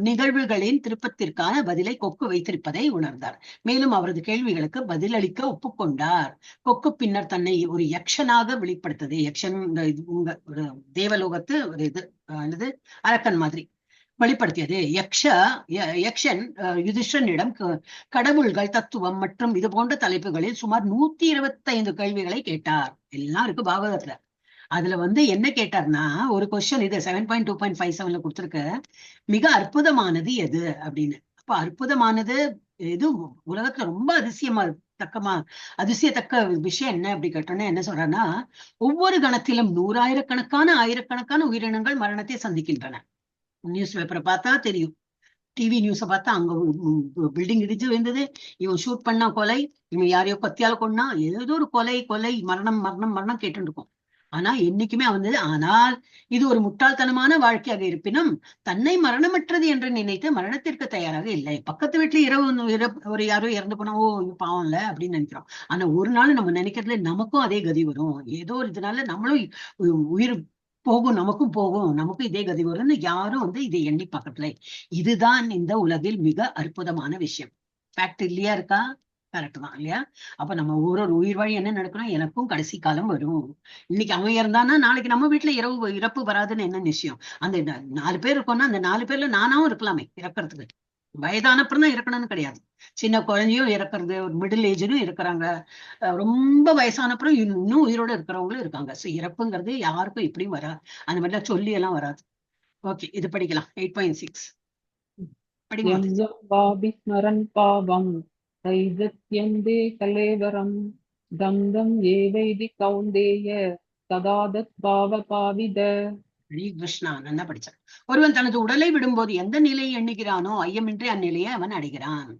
நிகழ்வுகளின் திருப்பத்திற்கான பதிலை கொக்கு வைத்திருப்பதை உணர்ந்தார். மேலும் அவரது கேள்விகளுக்கு பதிலளிக்க ஒப்புக்கொண்டார். கொக்கு பின்னர் தன்னை ஒரு யக்ஷனாக வெளிப்படுத்தது. யக்ஷன் உங்க ஒரு தேவலோகத்து ஒரு இது அரக்கன் மாதிரி வெளிப்படுத்தியது. யக்ஷன் யுதிஷ்டனிடம் கடவுள்கள், தத்துவம் மற்றும் இது போன்ற தலைப்புகளில் சுமார் 125 கேள்விகளை கேட்டார். எல்லாம் இருக்கு பாகவதத்துல. அதுல வந்து என்ன கேட்டார்னா, ஒரு கொஸ்டின் இது 7.2.57 கொடுத்திருக்கு, மிக அற்புதமானது எது அப்படின்னு. அப்ப அற்புதமானது எது, உலகத்துல ரொம்ப அதிசயத்தக்க விஷயம் என்ன அப்படி கேட்டோன்னா என்ன சொல்றேன்னா, ஒவ்வொரு கணத்திலும் ஆயிரக்கணக்கான உயிரினங்கள் மரணத்தை சந்திக்கின்றன. நியூஸ் பேப்பரை பார்த்தா தெரியும், டிவி நியூஸ பார்த்தா அங்க பில்டிங் இடிச்சு வந்தது, இவன் ஷூட் பண்ணா கொலை, இவன் யாரையோ கத்தியால கொன்னா, ஏதோ ஒரு கொலை மரணம் கேட்டு இருக்கோம். ஆனா என்னைக்குமே வந்தது. ஆனால் இது ஒரு முட்டாள்தனமான வாழ்க்கையாக இருப்பினும் தன்னை மரணமற்றது என்று நினைத்து மரணத்திற்கு தயாராக இல்லை. பக்கத்து வீட்டுல ஒரு யாரோ இறந்து போனா, ஓ பாவம் இல்ல அப்படின்னு நினைக்கிறோம். ஆனா ஒரு நாள் நம்ம நினைக்கிறதுல நமக்கும் அதே கதி வரும், ஏதோ ஒரு இதனால நம்மளும் உயிர் போகும், நமக்கும் இதே கதி வரும்னு யாரும் வந்து இதை எண்ணி பார்க்கல. இதுதான் இந்த உலகில் மிக அற்புதமான விஷயம். ஃபேக்ட் இல்லையா இருக்கா? கரெக்ட் தான் இல்லையா? அப்ப நம்ம ஒரு உயிர் வழி என்ன நடக்கணும், எனக்கும் கடைசி காலம் வரும். இன்னைக்கு அவன் இறந்தானா நாளைக்கு நம்ம வீட்டுல இறப்பு வராதுன்னு என்ன நிச்சயம்? அந்த 4 பேர் இருக்கோம்னா அந்த 4 பேர்ல நானாவும் இருக்கலாமே இறக்கறதுக்கு. வயதான அப்புறம் தான் இறக்கணும்னு கிடையாது. சின்ன குழந்தையும் இறக்குறது, ஒரு மிடில் ஏஜரும் இருக்கிறாங்க, ரொம்ப வயசான அப்புறம் இன்னும் உயிரோட இருக்கிறவங்களும் இருக்காங்க. சோ இறப்புங்கிறது யாருக்கும் இப்படியும் வராது, அந்த மாதிரிலாம் சொல்லி எல்லாம் வராது. ஓகே, இது படிக்கலாம். 8.6 ஸ்மரன் பாவம் தைஜத்யந்தே கலேவரம் தம் தம் ஏவைதி கௌந்தேய ததாதத் பாவ பாவித. கிருஷ்ணா நல்லா படிச்சான். ஒருவன் தனது உடலை விடும்போது எந்த நிலையை எண்ணுகிறானோ ஐயமின்றி அந்நிலையை அவன் அடைகிறான்.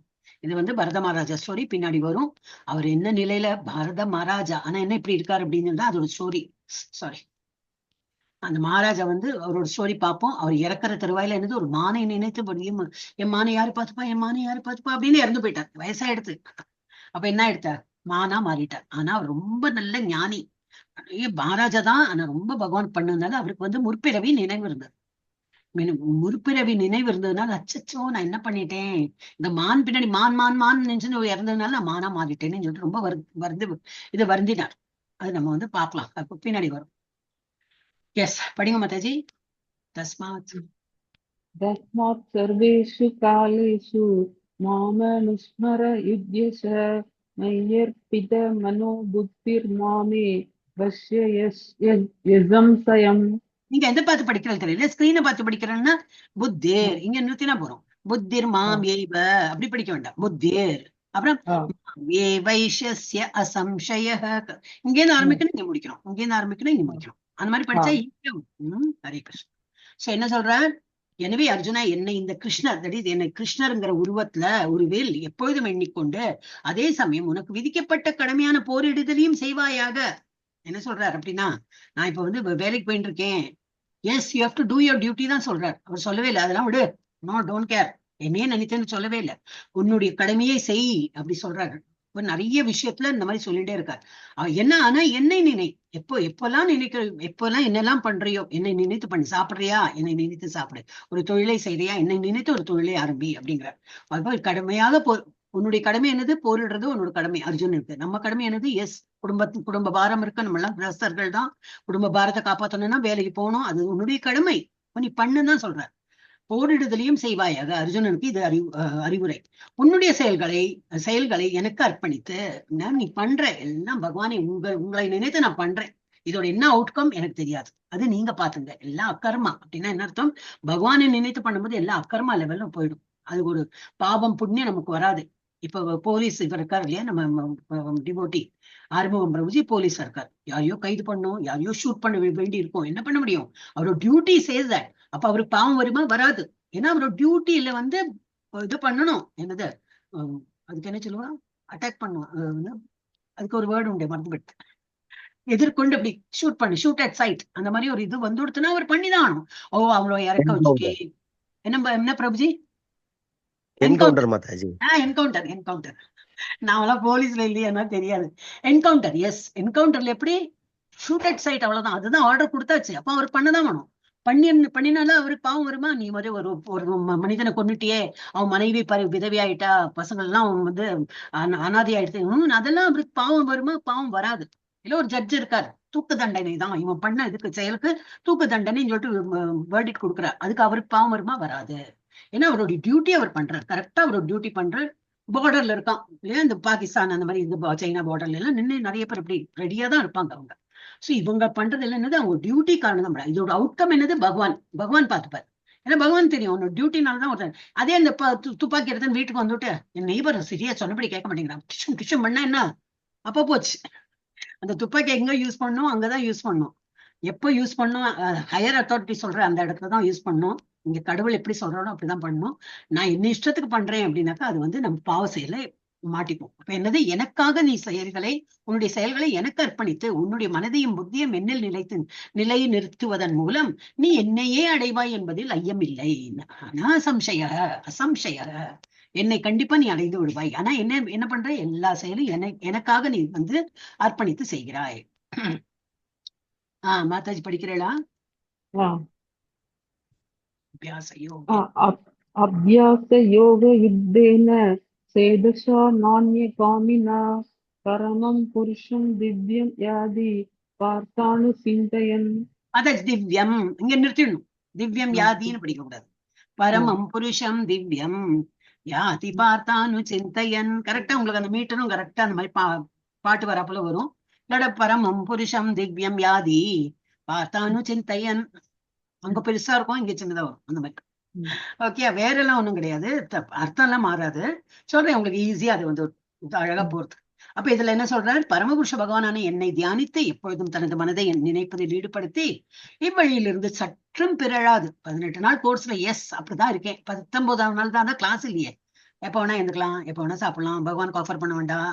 இது வந்து பரத மகாராஜா ஸ்டோரி, பின்னாடி வரும். அவர் என்ன நிலையில பரத மகாராஜா, ஆனா என்ன இப்படி இருக்காரு அப்படின்னு அதோட ஸ்டோரி. சாரி, அந்த மகாராஜா வந்து அவரோட ஸ்டோரி பார்ப்போம். அவர் இறக்குற தருவாயில என்னது, ஒரு மானை நினைத்து என் மானை யாரு பார்த்துப்பா அப்படின்னு இறந்து போயிட்டார். வயசாயிடுத்து. அப்ப என்ன எடுத்தார், மானா மாறிட்டார். ஆனா அவர் ரொம்ப நல்ல ஞானி, மகாராஜா தான். ஆனா ரொம்ப பகவான் பண்ணதுனால அவருக்கு வந்து முற்பிறவி நினைவு இருந்தது. அச்சச்சோ நான் என்ன பண்ணிட்டேன், இந்த மான் பின்னாடி மான் நினைச்சு இறந்ததுனால நான் மானா மாறிட்டேன்னு சொல்லிட்டு ரொம்ப வருந்தினார். அது நம்ம வந்து பார்க்கலாம், அப்ப பின்னாடி வரும். எஸ், படிங்க மாதாஜி. தஸ்மாத் तस्मात् सर्वेषु कालेषु मामनुस्मर युध्यश मय्यर्पितमनो बुद्धिर्मामे वश्य यजंसयम्. நீங்க எந்த பார்த்து படிக்கிறது தெரியல, ஸ்கிரீனை பார்த்து படிக்கிறேன்னா புத்தேர் இங்க நிறுத்தினா போறோம். புத்திர் மாம் ஏவ அப்படி படிக்க வேண்டாம், புத்தேர். அப்புறம் ஏ வைஷ்ய அசம்சய, இங்கேருந்து ஆரம்பிக்கணும் இங்க முடிக்கணும், இங்கேருந்து ஆரம்பிக்கணும் இங்க முடிக்கணும். அந்த மாதிரி படிச்சா ஹரே கிருஷ்ணன். சோ என்ன சொல்றார், எனவே அர்ஜுனா என்னை இந்த கிருஷ்ணர், தட் இஸ் என்னை கிருஷ்ணருங்கிற உருவத்துல ஒருவேல் எப்பொழுதும் எண்ணிக்கொண்டு அதே சமயம் உனக்கு விதிக்கப்பட்ட கடமையான போரிடுதலையும் செய்வாயாக. என்ன சொல்றாரு அப்படின்னா, நான் இப்ப வந்து வேலைக்கு போயிட்டு இருக்கேன், yes you have to do your duty தான் சொல்றாரு. அவர் சொல்லவே இல்லை அதெல்லாம் விடு, நோ டோன்ட் கேர், என்னையே நினைத்தேன்னு சொல்லவே இல்லை, உன்னுடைய கடமையை செய் அப்படி சொல்றாரு. இப்ப நிறைய விஷயத்துல இந்த மாதிரி சொல்லிட்டே இருக்காரு. என்ன ஆனா என்னை நினை, எப்பெல்லாம் எப்பெல்லாம் என்னெல்லாம் பண்றியோ என்னை நினைத்து பண்ணி, சாப்பிடுறியா என்னை நினைத்து சாப்பிடு, ஒரு தொழிலை செய்யறியா என்னை நினைத்து ஒரு தொழிலை ஆரம்பி அப்படிங்கிறார். அதுபோல் கடமையாக உன்னுடைய கடமை என்னது, போரிடுறது உன்னோட கடமை அர்ஜுனனுக்கு. நம்ம கடமை என்னது, எஸ் குடும்ப பாரம் இருக்கு, நம்ம எல்லாம் கிரஸ்தர்கள் தான், குடும்ப பாரத்தை காப்பாற்றணும்னா வேலைக்கு போகணும், அது உன்னுடைய கடமை, நீ பண்ணுதான் சொல்ற. போரிடுதலையும் செய்வாயாக, அர்ஜுனனுக்கு இது அறிவுரை. உன்னுடைய செயல்களை எனக்கு அர்ப்பணித்து நீ பண்ற எல்லாம் பகவானை உங்களை நினைத்து நான் பண்றேன், இதோட என்ன அவுட்கம் எனக்கு தெரியாது, அது நீங்க பாத்துங்க, எல்லாம் அக்கர்மா. அப்படின்னா என்ன அர்த்தம், பகவானை நினைத்து பண்ணும்போது எல்லாம் அக்கர்மா லெவல்ல போயிடும், அது ஒரு பாவம் புண்ணியம் நமக்கு வராது. இப்ப போலீஸ் இவர் இருக்கார் இல்லையா, நம்ம டிவோட்டி ஆறுமுகம் பிரபுஜி போலீஸா இருக்கார், யாரையோ கைது பண்ணும், யாரையோ ஷூட் பண்ண வேண்டி இருக்கும், என்ன பண்ண முடியும், அவரோட டியூட்டி சேஸ் தட். அப்ப அவருக்கு பாவம் வருமா, வராது. ஏன்னா அவரோட டியூட்டியில வந்து இது பண்ணணும், என்னது அதுக்கு என்ன சொல்லுவா, அட்டாக் பண்ணுவோம், அதுக்கு ஒரு வேர்டு உண்டு மறந்துவிட்டு, எதிர்கொண்டு அப்படி ஷூட் அட் சைட், அந்த மாதிரி ஒரு இது வந்து கொடுத்தனா அவர் பண்ணிதான் ஆகணும். அவங்கள இறக்க வச்சுக்கே என்ன பிரபுஜி, என்கவுண்டர் மாதாஜி, என்கவுண்டர். நாமெல்லாம் போலீஸ்ல இல்லையா தெரியாது. என்கவுண்டர், எஸ் என்கவுண்டர்ல எப்படி ஷூட் அட் சைட், அவ்வளவுதான், அதுதான் ஆர்டர் கொடுத்தாச்சு, அப்ப அவர் பண்ணதான் வேணும். பண்ணினால அவருக்கு பாவம் வருமா, நீ மாதிரி ஒரு மனிதனை கொண்டுட்டியே, அவன் மனைவி விதவியாயிட்டா, பசங்கள் எல்லாம் அவன் வந்து அனாதி ஆயிடுச்சு, அதெல்லாம் அவருக்கு பாவம் வருமா, பாவம் வராது. இல்ல ஒரு ஜட்ஜ் இருக்காரு, தூக்கு தண்டனை தான் இவன் பண்ண இதுக்கு செயலுக்கு தூக்கு தண்டனைன்னு சொல்லிட்டு வேர்டிக்ட் கொடுக்குறாரு, அதுக்கு அவருக்கு பாவம் வருமா, வராது. ஏன்னா அவருடைய டியூட்டி அவர் பண்றாரு, கரெக்டா அவரோட டியூட்டி பண்றாரு. பார்டர்ல இருக்கான் இல்லையா, இந்த பாகிஸ்தான் அந்த மாதிரி இந்த சைனா பார்டர்ல எல்லாம் நின்று நிறைய பேர் இப்படி ரெடியா தான் இருப்பாங்க அவங்க. சோ இவங்க பண்றது எல்லாம் என்னது, அவங்க டியூட்டி காரணம் தான். இதோட அவுட்கம் என்னது, பகவான் பார்த்துப்பாரு. ஏன்னா பகவான் தெரியும் உன்னோட டியூட்டினாலதான் ஒருத்தன். அதே அந்த துப்பாக்கி எடுத்து வீட்டுக்கு வந்துட்டு என் நெய்பர் சரியா சொன்னபடி கேட்க மாட்டேங்கிறான், டிஷம் பண்ணா என்ன, அப்ப போச்சு. அந்த துப்பாக்கி எங்க யூஸ் பண்ணணும், அங்கதான் யூஸ் பண்ணணும், எப்போ யூஸ் பண்ணும், ஹையர் அத்தாரிட்டி சொல்ற அந்த இடத்துலதான் யூஸ் பண்ணும். இங்க கடவுள் எப்படி சொல்றானோ அப்படிதான் பண்ணணும். நான் என்ன இஷ்டத்துக்கு பண்றேன் அப்படின்னாக்கா அது வந்து நம்ம பாவ செயலை மாட்டிப்போம். அப்ப என்னது, எனக்காக நீ உன்னுடைய செயல்களை எனக்கு அர்ப்பணித்து உன்னுடைய மனதையும் புத்தியும் என்னில் நிலை நிறுத்துவதன் மூலம் நீ என்னையே அடைவாய் என்பதில் ஐயமில்லை. ஆனா அசம்சய என்னை கண்டிப்பா நீ அடைந்து விடுவாய். ஆனா என்ன பண்ற, எல்லா செயலும் எனக்காக நீ வந்து அர்ப்பணித்து செய்கிறாய். மாதாஜி படிக்கிறீளா? அபியாச யோக யுத்தேன சேதசா நான்ய காமினா பரமம் புருஷம் திவ்யம் யாதி பார்த்தானு சிந்தயன். மாதாஜி திவ்யம் இங்க நிறுத்திடணும், திவ்யம் யாதின்னு படிக்க கூடாது. பரமம் புருஷம் திவ்யம் யாதி பார்த்தானு சிந்தயன். கரெக்டா உங்களுக்கு அந்த மீட்டரும் கரெக்டா அந்த மாதிரி பாட்டு வரப்போல வரும். இல்லட பரமம் புருஷம் திவ்யம் யாதி பார்த்தானு சிந்தயன், அங்க பெருசா இருக்கும், இங்க சின்னதா வரும், அந்த மாதிரி. ஓகே, வேற எல்லாம் ஒண்ணும் கிடையாது, அர்த்தம் எல்லாம் மாறாது. சொல்றேன் உங்களுக்கு ஈஸியா அது வந்து அழகா போறது. அப்ப இதுல என்ன சொல்றாரு, பரமபுருஷ பகவானான என்னை தியானித்து எப்பொழுதும் தனது மனதை நினைப்பதில் ஈடுபடுத்தி இவ்வழியிலிருந்து சற்றும் பிறழாது. 18 நாள் கோர்ஸ்ல எஸ் அப்படிதான் இருக்கேன், 19ஆம் நாள் தான் கிளாஸ் இல்லையே, எப்ப வேணா எழுந்துக்கலாம், எப்ப வேணா சாப்பிடலாம், பகவானுக்கு ஆஃபர் பண்ண வேண்டாம்,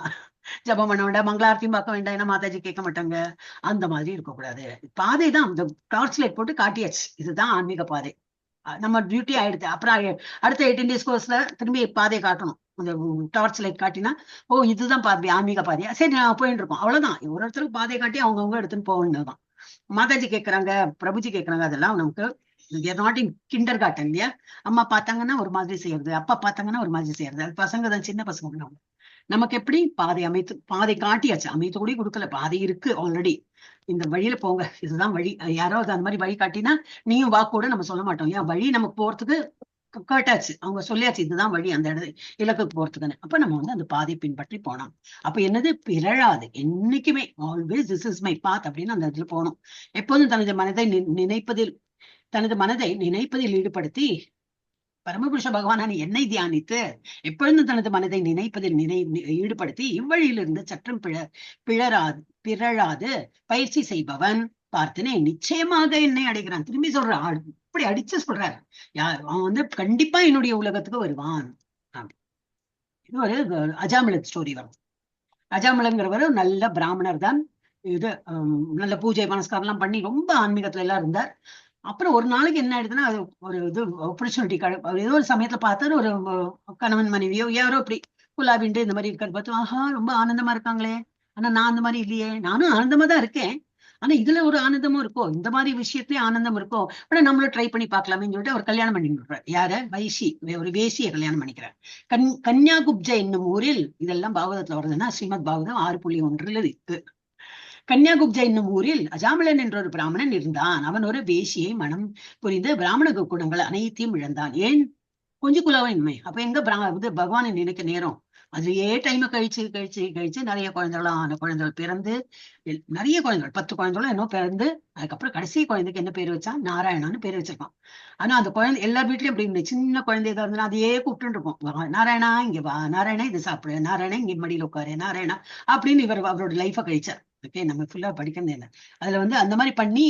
ஜபம் பண்ண வேண்டாம், மங்களாரத்தையும் பார்க்க வேண்டாம், ஏன்னா மாதாஜி கேட்க மாட்டாங்க, அந்த மாதிரி இருக்கக்கூடாது. பாதை தான் இந்த டார்ச் லைட் போட்டு காட்டியாச்சு, இதுதான் ஆன்மீக பாதை, நம்ம டியூட்டி ஆயிடுது. அப்புறம் அடுத்த 18 days கோர்ஸ்ல திரும்பி பாதையை காட்டணும், அந்த டார்ச் லைட் காட்டினா இதுதான் பாதை, ஆன்மீக பாதையா, சரி நான் போயிட்டு இருக்கோம், அவ்வளவுதான். ஒரு ஒருத்தருக்கு பாதையை காட்டி அவங்கவுங்க எடுத்துன்னு போக வேண்டியதுதான். மாதாஜி கேட்கறாங்க, பிரபுஜி கேட்கறாங்க, அதெல்லாம் நமக்கு நாட் இன் கிண்டர் கார்டன் இல்லையா. அம்மா பார்த்தாங்கன்னா ஒரு மாதிரி செய்யறது, அப்பா பார்த்தாங்கன்னா ஒரு மாதிரி செய்யறது, அது பசங்க தான், சின்ன பசங்க. நமக்கு எப்படி பாதை காட்டியாச்சு, அமைத்து கூட கொடுக்கல, பாதை இருக்கு ஆல்ரெடி. இந்த வழியில போங்க, இதுதான் வழி. யாராவது அந்த மாதிரி வழி காட்டினா நீயும் வா கூட நம்ம சொல்ல மாட்டோம். ஏன் வழி நமக்கு போறதுக்கு கேட்டாச்சு, அவங்க சொல்லியாச்சு இதுதான் வழி அந்த இலக்குக்கு போறதுக்குன்னு. அப்ப நம்ம வந்து அந்த பாதையை பின்பற்றி போனோம். அப்ப என்னது, பிறழாது என்னைக்குமே always this is my path அப்படின்னு அந்த இடத்துல போகணும். எப்போதும் தனது மனதை நினைப்பதில் ஈடுபடுத்தி பரமபுருஷ பகவானான என்னை தியானித்து எப்பொழுதும் தனது மனதை நினைப்பதில் ஈடுபடுத்தி இவ்வழியிலிருந்து சற்றும் பிறழாது பயிற்சி செய்பவன் பார்த்தனே நிச்சயமாக என்னை அடைகிறான். திரும்பி சொல்றான், அப்படி அடிச்சு சொல்றாரு. அவன் வந்து கண்டிப்பா என்னுடைய உலகத்துக்கு வருவான். இது ஒரு அஜாமிளத் ஸ்டோரி வரும். அஜாமிளங்கிறவர் நல்ல பிராமணர் தான். இது நல்ல பூஜை புனஸ்காரம் எல்லாம் பண்ணி ரொம்ப ஆன்மீகத்துல எல்லாம் இருந்தார். அப்புறம் ஒரு நாளைக்கு என்ன ஆயிடுதுன்னா, அது ஒரு இது ஆப்பர்ச்சுனிட்டி ஏதோ ஒரு சமயத்துல பார்த்தாரு, ஒரு கணவன் மனைவியோ யாரோ அப்படி குலாவிண்டு இந்த மாதிரி இருக்கிறது பார்த்து, ஆஹா ரொம்ப ஆனந்தமா இருக்காங்களே, ஆனா நான் அந்த மாதிரி இல்லையே, நானும் ஆனந்தமா தான் இருக்கேன், ஆனா இதுல ஒரு ஆனந்தமும் இருக்கோ, இந்த மாதிரி விஷயத்துலயும் ஆனந்தம் இருக்கோ, ஆனா நம்மளும் ட்ரை பண்ணி பார்க்கலாமேன்னு சொல்லிட்டு அவர் கல்யாணம் பண்ணி விடுறாரு. யார, வைசி, ஒரு வேசியை கல்யாணம் பண்ணிக்கிறார். கன்யாகுப்ஜ என்னும் ஊரில், இதெல்லாம் பாகவதத்துல வருதுன்னா ஸ்ரீமத் பாகவதம் 6.1 இருக்கு. கன்யாகுப்ஜ என்னும் ஊரில் அஜாமிளன் என்ற ஒரு பிராமணன் இருந்தான். அவன் ஒரு வேசியை மனம் புரிந்து பிராமண குணங்கள் அனைத்தையும் இழந்தான். ஏன், கொஞ்சம் குலவின்மை. அப்ப எங்க இது பகவானை நினைக்க நேரம், அதுலயே டைமை கழிச்சு நிறைய குழந்தைகள் பிறந்து, நிறைய குழந்தைகள் 10 குழந்தைகளும் என்ன பிறந்து, அதுக்கப்புறம் கடைசி குழந்தைக்கு என்ன பேர் வச்சான், நாராயணான்னு பேர் வச்சிருக்கான். ஆனா அந்த குழந்தை எல்லார் வீட்லயும் அப்படி இருந்தது. சின்ன குழந்தை ஏதாவது இருந்தா அதையே கூப்பிட்டு இருப்போம், நாராயணா இங்க வா, நாராயணா இது சாப்பிடு, நாராயணா இங்க மடியில உட்காரு, நாராயணா அப்படின்னு அவரோட லைஃப கழிச்சார். ஓகே, நம்ம ஃபுல்லா படிக்கிறது என்ன, அதுல வந்து அந்த மாதிரி பண்ணி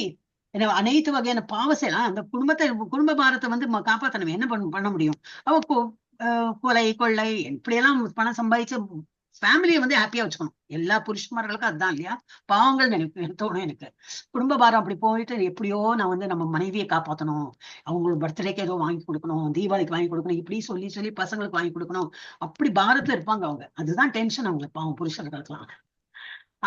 அனைத்து வகையான பாவசெல்லாம் அந்த குடும்ப பாரத்தை வந்து காப்பாத்தணும். என்ன பண்ண முடியும், அவ கொலை கொள்ளை இப்படியெல்லாம் பணம் சம்பாதிச்ச ஃபேமிலியை வந்து ஹாப்பியா வச்சுக்கணும். எல்லா புருஷன்மார்களுக்கும் அதுதான் இல்லையா, பாவங்கள் தோணும் எனக்கு. குடும்ப பாரம் அப்படி போயிட்டு எப்படியோ நான் வந்து நம்ம மனைவியை காப்பாற்றணும், அவங்களுக்கு பர்த்டேக்கு ஏதோ வாங்கி கொடுக்கணும், தீபாவளிக்கு வாங்கி கொடுக்கணும், இப்படி சொல்லி பசங்களுக்கு வாங்கி கொடுக்கணும், அப்படி பாரத்துல இருப்பாங்க அவங்க. அதுதான் டென்ஷன் அவங்களுக்கு, பாவம் புருஷர்களுக்கெல்லாம்.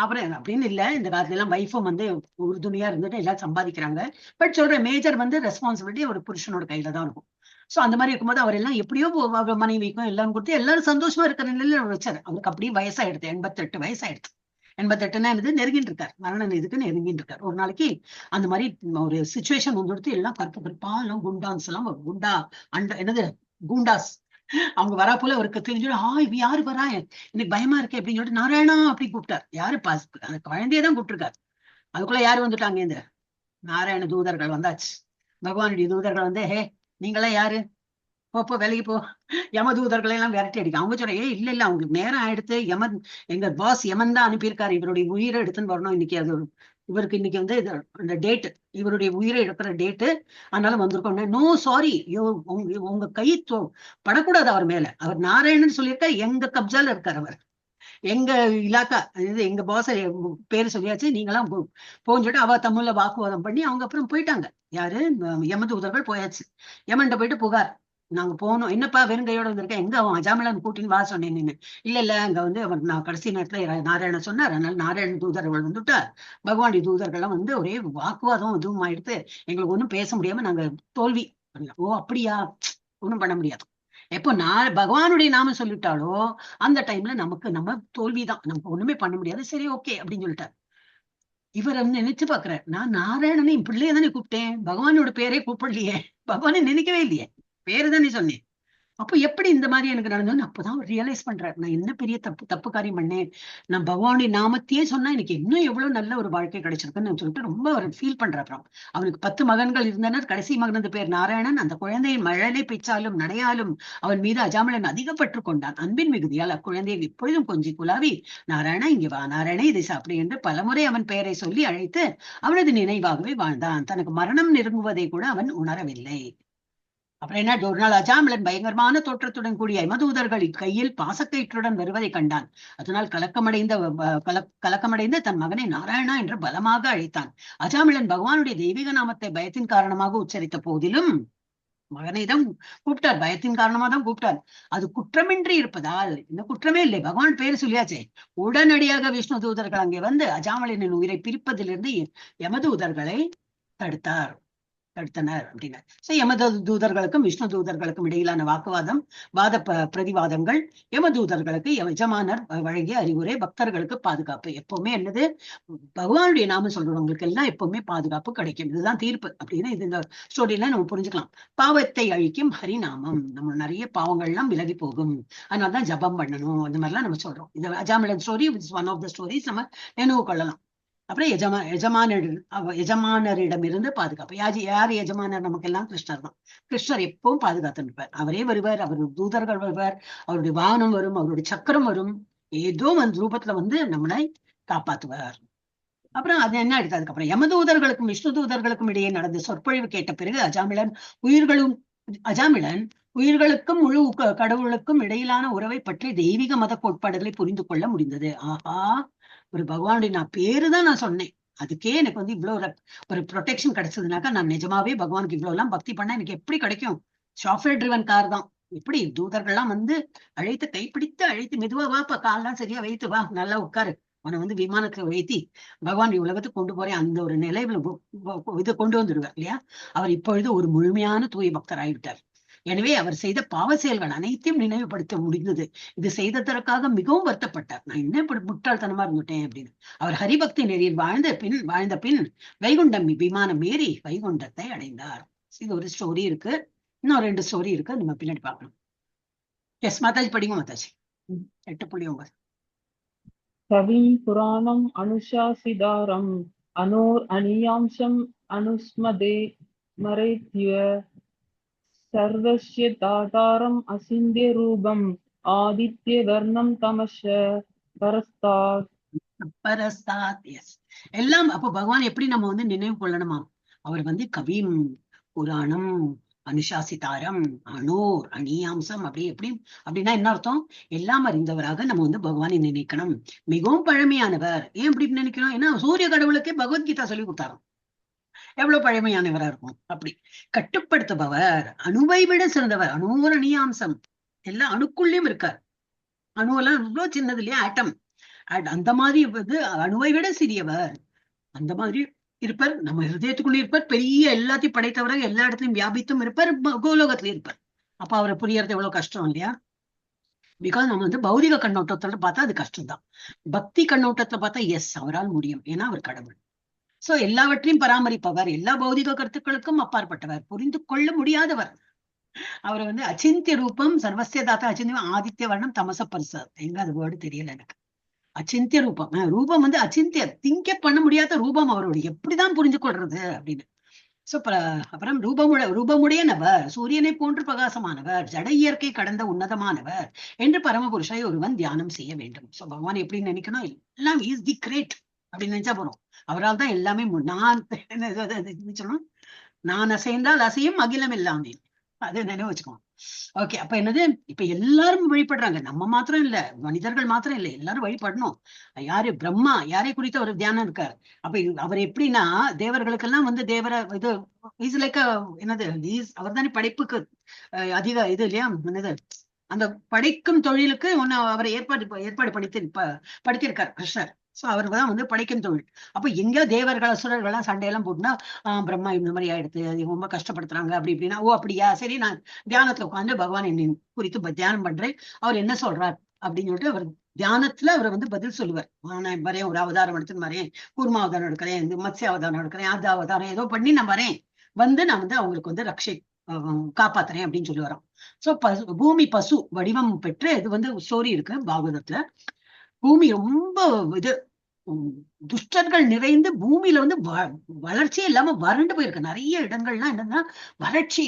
அப்புறம் அப்படின்னு இல்ல, இந்த காலத்துல எல்லாம் வைஃபும் வந்து உறுதுணையா இருந்துட்டு எல்லாம் சம்பாதிக்கிறாங்க. பட் சொல்ற மேஜர் வந்து ரெஸ்பான்சிபிலிட்டி ஒரு புருஷனோட கையில தான் இருக்கும். சோ அந்த மாதிரி இருக்கும்போது அவர் எல்லாம் எப்படியோ அவர் மனைவிக்கும் எல்லாம் கொடுத்து எல்லாரும் சந்தோஷமா இருக்கிற நிலையில வச்சாரு. அவருக்கு அப்படியே வயசாயிடுது, 88 வயசாயிடுது. 88ன்னா என்னது, நெருங்கிட்டு இருக்காரு, மரணம் இதுக்கு நெருங்கிட்டு இருக்காரு. ஒரு நாளைக்கு அந்த மாதிரி ஒரு சுச்சுவேஷன் வந்துடுத்து, எல்லாம் கருப்பா எல்லாம் குண்டான்ஸ் எல்லாம் குண்டா என்னது குண்டாஸ் அவங்க வரா போல அவருக்கு தெரிஞ்சு, இவ யாரு வரா, எனக்கு பயமா இருக்கே அப்படின்னு சொல்லிட்டு நாராயணா அப்படி கூப்பிட்டார். யாரு அந்த குழந்தையதான் கூப்பிட்டுருக்காரு. அதுக்குள்ள யாரு வந்துட்டாங்க, இந்த நாராயண தூதர்கள் வந்தாச்சு. பகவானுடைய தூதர்கள் வந்து, ஹே நீங்களாம் யாரு, போ வேலைக்கு போ, யம தூதர்களை எல்லாம் விரட்டி அடிக்க. அவங்க சொல்ற, இல்ல அவங்களுக்கு நேரம் ஆயிடுத்து, எங்க பாஸ் யமன் தான் அனுப்பியிருக்காரு, இவருடைய உயிரை எடுத்துன்னு வரணும் இன்னைக்கு, அது இவருக்கு இன்னைக்கு வந்து இந்த டேட், இவருடைய உயிரை எடுக்கிற டேட்டு, அதனால வந்திருக்கோம். நோ சாரி, உங்க கை படக்கூடாது அவர் மேல, அவர் நாராயணன் சொல்லியிருக்காரு, எங்க கப்ஜால இருக்காரு அவர், எங்க இலாக்கா, எங்க பாச பேரு சொல்லியாச்சு, நீங்களாம் போன்னு சொல்லிட்டு அவ தமிழ்ல வாக்குவாதம் பண்ணி அவங்க அப்புறம் போயிட்டாங்க. யாரு, யம தூதர்கள் போயாச்சு. யமன்ட்ட போயிட்டு புகார், நாங்க போனோம், என்னப்பா வெறுங்கையோட வந்திருக்கேன், எங்க அவன் அஜாமிளன் கூட்டின்னு வா சொன்னேன் நீங்க. இல்ல அங்க வந்து அவர் நான் கடைசி நேரத்துல நாராயணன் சொன்னார், அதனால நாராயண தூதர்கள் வந்துட்டார். பகவானுடைய தூதர்கள்லாம் வந்து ஒரே வாக்குவாதம் இதுவும் ஆயிடுத்து, எங்களுக்கு ஒண்ணும் பேச முடியாம நாங்க தோல்வி. ஓ அப்படியா, ஒண்ணும் பண்ண முடியாது. எப்போ பகவானுடைய நாம சொல்லிட்டாலோ அந்த டைம்ல நம்ம தோல்விதான், நமக்கு ஒண்ணுமே பண்ண முடியாது. சரி ஓகே அப்படின்னு சொல்லிட்டார். இவர் வந்து நினைச்சு பாக்குறாரு, நான் நாராயணனை என் பிள்ளைய தானே கூப்பிட்டேன், பகவானோட பேரே கூப்பிடலையே, பகவானை நினைக்கவே இல்லையே, பேரு தானே சொன்னேன். அப்போ எப்படி இந்த மாதிரி எனக்கு நடந்ததுன்னு அப்பதான் ரியலைஸ் பண்றாரு, நான் என்ன பெரிய தப்பு காரியம் பண்ணேன், நான் பகவானுடைய நாமத்தையே சொன்னா எனக்கு இன்னும் எவ்வளவு நல்ல ஒரு வாழ்க்கை கிடைச்சிருக்குன்னு சொல்லிட்டு ரொம்ப அவர் ஃபீல் பண்ற. அப்புறம் அவனுக்கு 10 மகன்கள் இருந்தனர், கடைசி மகனது பேர் நாராயணன். அந்த குழந்தையின் மழலை பேச்சாலும் நடையாலும் அவன் மீது அஜாமிளன் அதிகப்பற்று கொண்டான். அன்பின் மிகுதியால் அக்குழந்தையை எப்பொழுதும் கொஞ்சி குலாவி, நாராயணா இங்க வா, நாராயணா இதை சாப்பிடு என்று பலமுறை அவன் பெயரை சொல்லி அழைத்து அவனது நினைவாகவே வாழ்ந்தான். தனக்கு மரணம் நெருங்குவதை கூட அவன் உணரவில்லை. அப்புறம் என்ன, ஒரு நாள் அஜாமிளன் பயங்கரமான தோற்றத்துடன் கூடிய யமதூதர்களின் கையில் பாசக்கயிற்றுடன் வருவதை கண்டான். அதனால் கலக்கமடைந்த தன் மகனை நாராயணா என்று பலமாக அழைத்தான். அஜாமிளன் பகவானுடைய தெய்வீக நாமத்தை பயத்தின் காரணமாக உச்சரித்த போதிலும், மகனை தான் கூப்பிட்டார், பயத்தின் காரணமா தான் கூப்பிட்டார், அது குற்றமின்றி இருப்பதால், இந்த குற்றமே இல்லை, பகவான் பேரு சொல்லியாச்சே, உடனடியாக விஷ்ணு தூதர்கள் அங்கே வந்து அஜாமிளனின் உயிரை பிரிப்பதிலிருந்து யமதூதர்களை தடுத்தார். தடுத்தனர் அப்படின்னு. சோ தூதர்களுக்கும் விஷ்ணு தூதர்களுக்கும் இடையிலான வாத பிரதிவாதங்கள், தூதர்களுக்கு எஜமானர் வழங்கிய அறிவுரை, பக்தர்களுக்கு பாதுகாப்பு. எப்பவுமே என்னது, பகவானுடைய நாமம் சொல்றவங்களுக்கு எல்லாம் எப்பவுமே பாதுகாப்பு கிடைக்கும், இதுதான் தீர்ப்பு அப்படின்னு இந்த ஸ்டோரியில நம்ம புரிஞ்சுக்கலாம். பாவத்தை அழிக்கும் ஹரிநாமம், நம்ம நிறைய பாவங்கள் எல்லாம் விலகி போகும், அதனாலதான் ஜபம் பண்ணணும், அந்த மாதிரிலாம் நம்ம சொல்றோம். இது Ajamilan story, one of the stories நம்ம நினைவு கொள்ளலாம். அப்புறம் எஜமானரிடமிருந்து பாதுகாப்பு. யாரு எஜமானர்? நமக்கு எல்லாம் கிருஷ்ணர் தான். கிருஷ்ணர் எப்பவும் பாதுகாத்து நிற்பார். அவரே வருவார், அவருடைய தூதர்கள் வருவார், அவருடைய வாகனம் வரும், அவருடைய சக்கரம் வரும், ஏதோ அந்த ரூபத்துல வந்து நம்மளை காப்பாத்துவார். அப்புறம் அது என்ன எடுத்து அதுக்கப்புறம் யமதூதர்களுக்கும் விஷ்ணு தூதர்களுக்கும் இடையே நடந்த சொற்பொழிவு கேட்ட பிறகு அஜாமிளன் உயிர்களுக்கும் முழு கடவுளுக்கும் இடையிலான உறவை பற்றி தெய்வீக மத கோட்பாடுகளை புரிந்து கொள்ள முடிந்தது. ஆஹா, ஒரு பகவானுடைய நான் பேருதான் நான் சொன்னேன், அதுக்கே எனக்கு வந்து இவ்வளவு ஒரு ப்ரொடெக்ஷன் கிடைச்சதுனாக்கா நான் நிஜமாவே பகவானுக்கு இவ்வளவு எல்லாம் பக்தி பண்ணா எனக்கு எப்படி கிடைக்கும்? சாஃப்ட்வேர் ட்ரிவன் கார் தான். எப்படி தூதர்கள்லாம் வந்து கைப்பிடித்து அழைத்து மெதுவா வாப்பா, கால்லாம் சரியா வைத்து வா, நல்லா உட்காரு, அவனை வந்து விமானத்துல வைத்தி பகவான் உலகத்துக்கு கொண்டு போறேன், அந்த ஒரு நிலையில இது கொண்டு வந்துடுவார் இல்லையா? அவர் இப்பொழுது ஒரு முழுமையான தூய பக்தர் ஆகிவிட்டார். எனவே அவர் செய்த பாவ செயல்கள் அனைத்தையும் நினைவுபடுத்த முடிந்தது. இது செய்ததற்காக மிகவும் வருத்தப்பட்டார். நான் என்ன இப்படி முட்டாள்தனமா இருந்துட்டேன் அப்படின்னு. அவர் ஹரிபக்தி நெறியில் வாழ்ந்த பின் வைகுண்டம் விமானம் ஏறி வைகுண்டத்தை அடைந்தார். இது ஒரு ஸ்டோரி இருக்கு, இன்னும் 2 ஸ்டோரி இருக்கு, நம்ம பின்னாடி பார்க்கணும். எஸ் மாதாஜி, படிங்க மாதாஜி. 8.9. கவிம் புராணம் அனுசாசிதாரம் அனோர் அணியாம்சம் அனுஸ்மதே மரேத்ய சர்வஸ்ய தாதாரம் அசிந்திய ரூபம் ஆதித்ய வர்ணம் தமஷ பரஸ்தாத். எஸ், எல்லாம் அப்போ பகவான் எப்படி நம்ம வந்து நினைவு கொள்ளணுமா? அவர் வந்து கவிம் புராணம் அனுசாசிதாரம் அனோர் அணியாம்சம், அப்படின்னா என்ன அர்த்தம்? எல்லாம் அறிந்தவராக நம்ம வந்து பகவானை நினைக்கணும். மிகவும் பழமையானவர். ஏன் அப்படி நினைக்கணும்? ஏன்னா சூரிய கடவுளுக்கே பகவத்கீதா சொல்லி கொடுத்தாராம், எவ்வளவு பழமையானவரா இருக்கும். அப்படி கட்டுப்படுத்துபவர், அணுவை விட சிறந்தவர். அணுவோர் அணியாம்சம், எல்லாம் அணுக்குள்ளேயும் இருக்கார். அணுவெல்லாம் இவ்வளவு சின்னது இல்லையா, ஆட்டம், அந்த மாதிரி வந்து அணுவை விட சிறியவர். அந்த மாதிரி இருப்பார், நம்ம ஹிருதயத்துக்குள்ளே இருப்பார், பெரிய எல்லாத்தையும் படைத்தவராக எல்லா இடத்துலயும் வியாபித்தும் இருப்பார், கோலோகத்திலயும் இருப்பார். அப்ப அவரை புரியறது எவ்வளவு கஷ்டம் இல்லையா? பிகாஸ் நம்ம வந்து பௌதிக கண்ணோட்டத்தோட பார்த்தா அது கஷ்டம்தான். பக்தி கண்ணோட்டத்துல பார்த்தா எஸ், அவரால் முடியும், ஏன்னா அவர் கடவுள். சோ எல்லாவற்றையும் பராமரிப்பவர், எல்லா பௌதிக கருத்துக்களுக்கும் அப்பாற்பட்டவர், புரிந்து கொள்ள முடியாதவர். அவர் வந்து அச்சிந்திய ரூபம், சர்வசிய தாத்தா அச்சிந்தியம், ஆதித்ய வர்ணம் தமச பரிசா, எங்க அது வேர்டு தெரியல எனக்கு. அச்சிந்திய ரூபம், ரூபம் வந்து அச்சிந்திய, திங்க பண்ண முடியாத ரூபம் அவருடைய, எப்படிதான் புரிஞ்சு கொள்றது அப்படின்னு. சோ அப்புறம் ரூபமுடையனவர், சூரியனை போன்று பிரகாசமானவர், ஜட இயற்கை கடந்த உன்னதமானவர் என்று பரமபுருஷை ஒருவன் தியானம் செய்ய வேண்டும். சோ பகவான் எப்படி நினைக்கணும்? எல்லாம் இஸ் தி கிரேட் அப்படின்னு நினைச்சா போறோம். அவரால் தான் எல்லாமே. நான் அசைந்தால் அசையும் அகிலம் எல்லாமே, அது நினைவு வச்சுக்கோங்க. ஓகே, அப்ப என்னது, இப்ப எல்லாரும் வழிபடுறாங்க, நம்ம மாத்திரம் இல்ல, மனிதர்கள் மாத்திரம் இல்ல, எல்லாரும் வழிபடணும். யாரு? பிரம்மா, யாரை குறித்த ஒரு தியானம் இருக்கார். அப்ப அவர் எப்படின்னா தேவர்களுக்கெல்லாம் வந்து இது இஸ் லைக் என்னது, அவர் தானே படைப்புக்கு அதிக இது இல்லையா, என்னது அந்த படைக்கும் தொழிலுக்கு அவரை ஏற்பாடு படுத்திருக்கார் கிருஷ்ணர். சோ அவருக்கு தான் வந்து படைக்கும் தொழில். அப்ப எங்கேயோ தேவர்கள் அசுரர்கள்லாம் சண்டையெல்லாம் போட்டுனா பிரம்மா இந்த மாதிரி ஆயிடுத்து, அது ரொம்ப கஷ்டப்படுத்துறாங்க அப்படி இப்படின்னா, ஓ அப்படியா, சரி நான் தியானத்துல உட்காந்து பகவான் என்னை குறித்து தியானம் பண்றேன், அவர் என்ன சொல்றார் அப்படின்னு சொல்லிட்டு அவர் தியானத்துல அவர் வந்து பதில் சொல்லுவார். நான் வரேன், ஒரு அவதாரம் எடுத்துன்னு வரேன், கூர்மா அவதாரம் எடுக்கிறேன், மத்ஸ்ய அவதாரம் எடுக்கிறேன், அது அவதாரம் ஏதோ பண்ணி நான் வரேன், வந்து நான் வந்து அவங்களுக்கு வந்து காப்பாத்துறேன் அப்படின்னு சொல்லி வரோம். சோ பூமி பசு வடிவம் பெற்று, இது வந்து ஸ்டோரி இருக்கு பாகவதத்துல. பூமி ரொம்ப இது துஷ்டர்கள் நிறைந்து பூமியில வந்து வளர்ச்சியே இல்லாம வறண்டு போயிருக்கு. நிறைய இடங்கள்லாம் என்னன்னா வறட்சி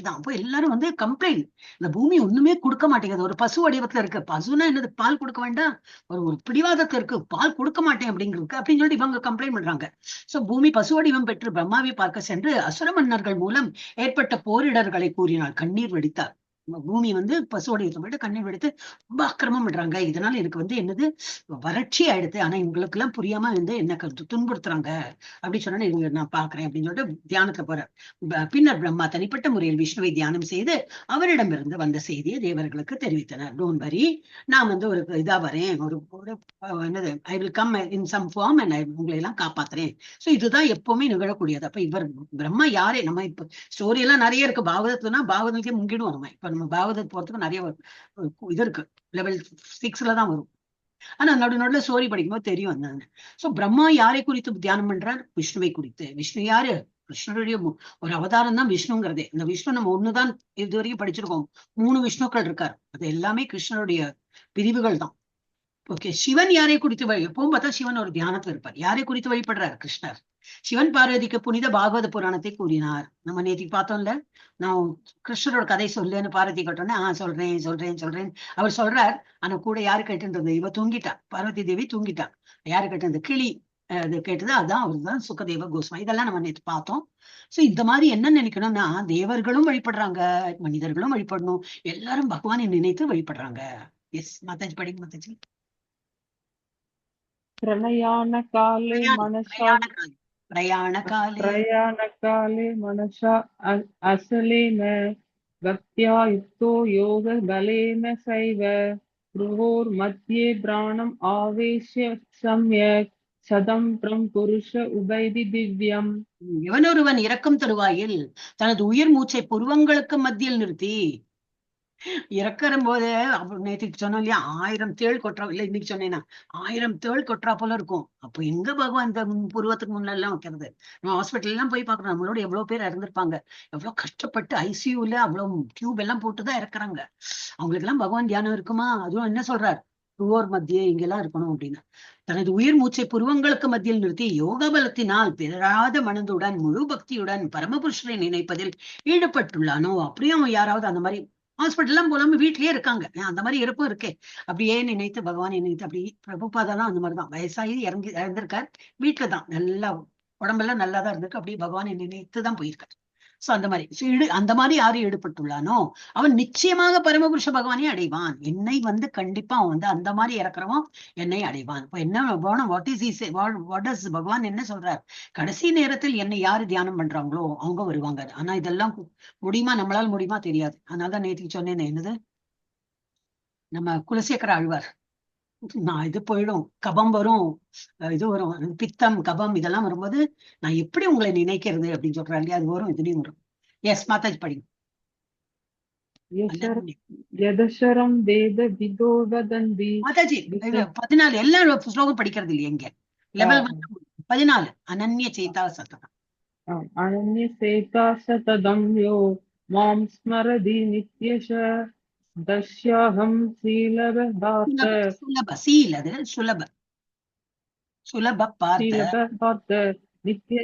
தான். அப்போ எல்லாரும் வந்து கம்ப்ளைண்ட், இந்த பூமி ஒண்ணுமே கொடுக்க மாட்டேங்குது, ஒரு பசு வடிவத்துல இருக்கு. பசுனா என்னது, பால் கொடுக்க வேண்டாம், ஒரு பிடிவாதத்துல இருக்கு, பால் கொடுக்க மாட்டேன் அப்படிங்கிறது அப்படின்னு சொல்லிட்டு இவங்க கம்ப்ளைண்ட் பண்றாங்க. சோ பூமி பசு வடிவம் பெற்று பிரம்மாவை பார்க்க சென்று அசுர மன்னர்கள் மூலம் ஏற்பட்ட போரிடர்களை கூறினாள், கண்ணீர் வெடித்தார். பூமி வந்து பசுவோட யுத்தம் போயிட்டு கண்ணீர் எடுத்து ரொம்ப அக்கிரமம் விடுறாங்க, இதனால எனக்கு வந்து என்னது வறட்சி ஆயிடுது, ஆனா இவங்களுக்கு எல்லாம் புரியாம வந்து என்ன துன்புறுத்துறாங்க அப்படின்னு சொன்னா இவங்க நான் பாக்குறேன் அப்படின்னு சொல்லிட்டு தியானத்துல போறார். பின்னர் பிரம்மா தனிப்பட்ட முறையில் விஷ்ணுவை தியானம் செய்து அவரிடமிருந்து வந்த செய்தியை தேவர்களுக்கு தெரிவித்தனர். டோன்ட் வரி, நான் வந்து ஒரு இதா வரேன், ஒரு என்னது I will come in some form and உங்களை எல்லாம் காப்பாத்துறேன். சோ இதுதான் எப்பவுமே நிகழக்கூடியது. அப்ப இவர் பிரம்மா யாரே, நம்ம இப்ப ஸ்டோரி எல்லாம் நிறைய இருக்கு பாகவதத்துலன்னா பாகவதத்துக்கே முங்கிடுவோம் நம்ம. இப்ப நம்ம பாகவதத் போறதுக்கு நிறைய இது இருக்கு, லெவல் 6 தான் வரும். ஆனா நடுநடுல ஸ்டோரி படிக்கும்போது தெரியும் என்னன்னு. சோ பிரம்மா யாரை குறித்து தியானம் பண்றார்? விஷ்ணுவை குறித்து. விஷ்ணு யாரு? கிருஷ்ணருடைய ஒரு அவதாரம் தான் விஷ்ணுங்கிறதே. இந்த விஷ்ணு நம்ம ஒண்ணுதான் இதுவரைக்கும் படிச்சிருக்கோம், 3 விஷ்ணுக்கள் இருக்கார், அது எல்லாமே கிருஷ்ணருடைய பிரிவுகள் தான். ஓகே, சிவன் யாரை குறித்து எப்பவும் பார்த்தா சிவன் ஒரு தியானத்துல இருப்பார். யாரை குறித்து வழிபடுறார்? கிருஷ்ணர். சிவன் பார்வதிக்கு புனித பாகவத புராணத்தை கூறினார். நம்ம நேற்றுக்கு பார்த்தோம்ல, நான் கிருஷ்ணரோட கதை சொல்லுன்னு பார்வதி கேட்டோன்னே சொல்றேன் சொல்றேன் சொல்றேன் அவர் சொல்றார். ஆனா கூட யாரு கேட்டுன்றது? இவ தூங்கிட்டா, பார்வதி தேவி தூங்கிட்டா. யாரு கேட்டது? கிளி அது கேட்டது. அதான் அவர் தான் சுகதேவ கோஸ்வாமி. இதெல்லாம் நம்ம நேற்று பார்த்தோம். சோ இந்த மாதிரி என்ன நினைக்கணும்னா, தேவர்களும் வழிபடுறாங்க, மனிதர்களும் வழிபடணும், எல்லாரும் பகவானை நினைத்து வழிபடுறாங்க. எஸ் மாதாஜி, படிங்க மாதாஜி. प्रलयानकाले मनसा प्रयाणकाले मनसा असलेन भक्त्या युक्तो योगबलेन सैव भ्रुवोर्मध्ये प्राणम् आवेश्य सम्यक् சதம்பிரம் புருஷ உபைதி திவ்யம். எவனொருவன் இறக்கும் தருவாயில் தனது உயிர் மூச்சை புருவங்களுக்கு மத்தியில் நிறுத்தி இறக்குற போது, நேற்றுக்கு சொன்னோம் இல்லையா, 1000 தேள் கொட்டுறா, இல்ல இன்னைக்கு சொன்னேன்னா 1000 தேள் கொட்டுறா போல இருக்கும். அப்போ எங்க பகவான் இந்த புருவத்துக்கு முன்னெல்லாம் வைக்கிறது? நம்ம ஹாஸ்பிட்டல் எல்லாம் போய் பாக்குறோம், நம்மளோட எவ்வளவு பேர் இறந்திருப்பாங்க, எவ்வளவு கஷ்டப்பட்டு ஐசியூல அவ்வளவு டியூப் எல்லாம் போட்டுதான் இறக்குறாங்க. அவங்களுக்கு எல்லாம் பகவான் தியானம் இருக்குமா? அதுவும் என்ன சொல்றார்? புருவோர் மத்தியே இங்கெல்லாம் இருக்கணும் அப்படின்னு. தனது உயிர் மூச்சை புருவங்களுக்கு மத்தியில் நிறுத்தி யோக பலத்தினால் பிறராத மனதுடன் முழு பக்தியுடன் பரமபுருஷரை நினைப்பதில் ஈடுபட்டுள்ளானோ, அப்படியும் அவன் யாராவது அந்த மாதிரி ஹாஸ்பிட்டல் எல்லாம் போலாம வீட்லயே இருக்காங்க, அந்த மாதிரி இறப்பும் இருக்கே, அப்படியே நினைத்து பகவான் நினைத்து அப்படி பிரபுபாதெல்லாம் அந்த மாதிரிதான் வயசாகி இறந்திருக்கார், வீட்டுலதான் நல்லா உடம்பெல்லாம் நல்லாதான் இருந்திருக்கு, அப்படியே பகவானை நினைத்துதான் போயிருக்காரு. சோ அந்த மாதிரி அந்த மாதிரி யாரு ஈடுபட்டுள்ளானோ அவன் நிச்சயமாக பரமபுருஷ பகவானே அடைவான். என்னை வந்து கண்டிப்பா அவன் வந்து அந்த மாதிரி இறக்குறவன் என்னை அடைவான். இப்ப என்ன வாட் இஸ் பகவான் என்ன சொல்றார்? கடைசி நேரத்தில் என்னை யாரு தியானம் பண்றாங்களோ அவங்க வருவாங்க. ஆனா இதெல்லாம் முடியுமா? நம்மளால முடியுமா? தெரியாது. அதனாலதான் நேற்றுக்கு சொன்னேன், என்னது நம்ம குலசேகர ஆழ்வார், நான் இது போயிடும், கபம் வரும், இது வரும், பித்தம் கபம் இதெல்லாம் வரும்போது நான் எப்படி உங்களை நினைக்கிறது அப்படின்னு சொல்றாங்க இல்லையா, அது வரும், இதுலயும் வரும். எஸ் மாதாஜி, படிங்க. யதசரம் வேத விதோ வதந்தி. மாதாஜி 14 எல்லா ஸ்லோகம் படிக்கிறது இல்லையா இங்க? லெவல் 14 அனன்ய சேதா சததம். அனன்ய சேதா சததம் யோ மாம் ஸ்மரதி நித்யஷ தஸ்யாஹம் சீலப பார்த்த நித்ய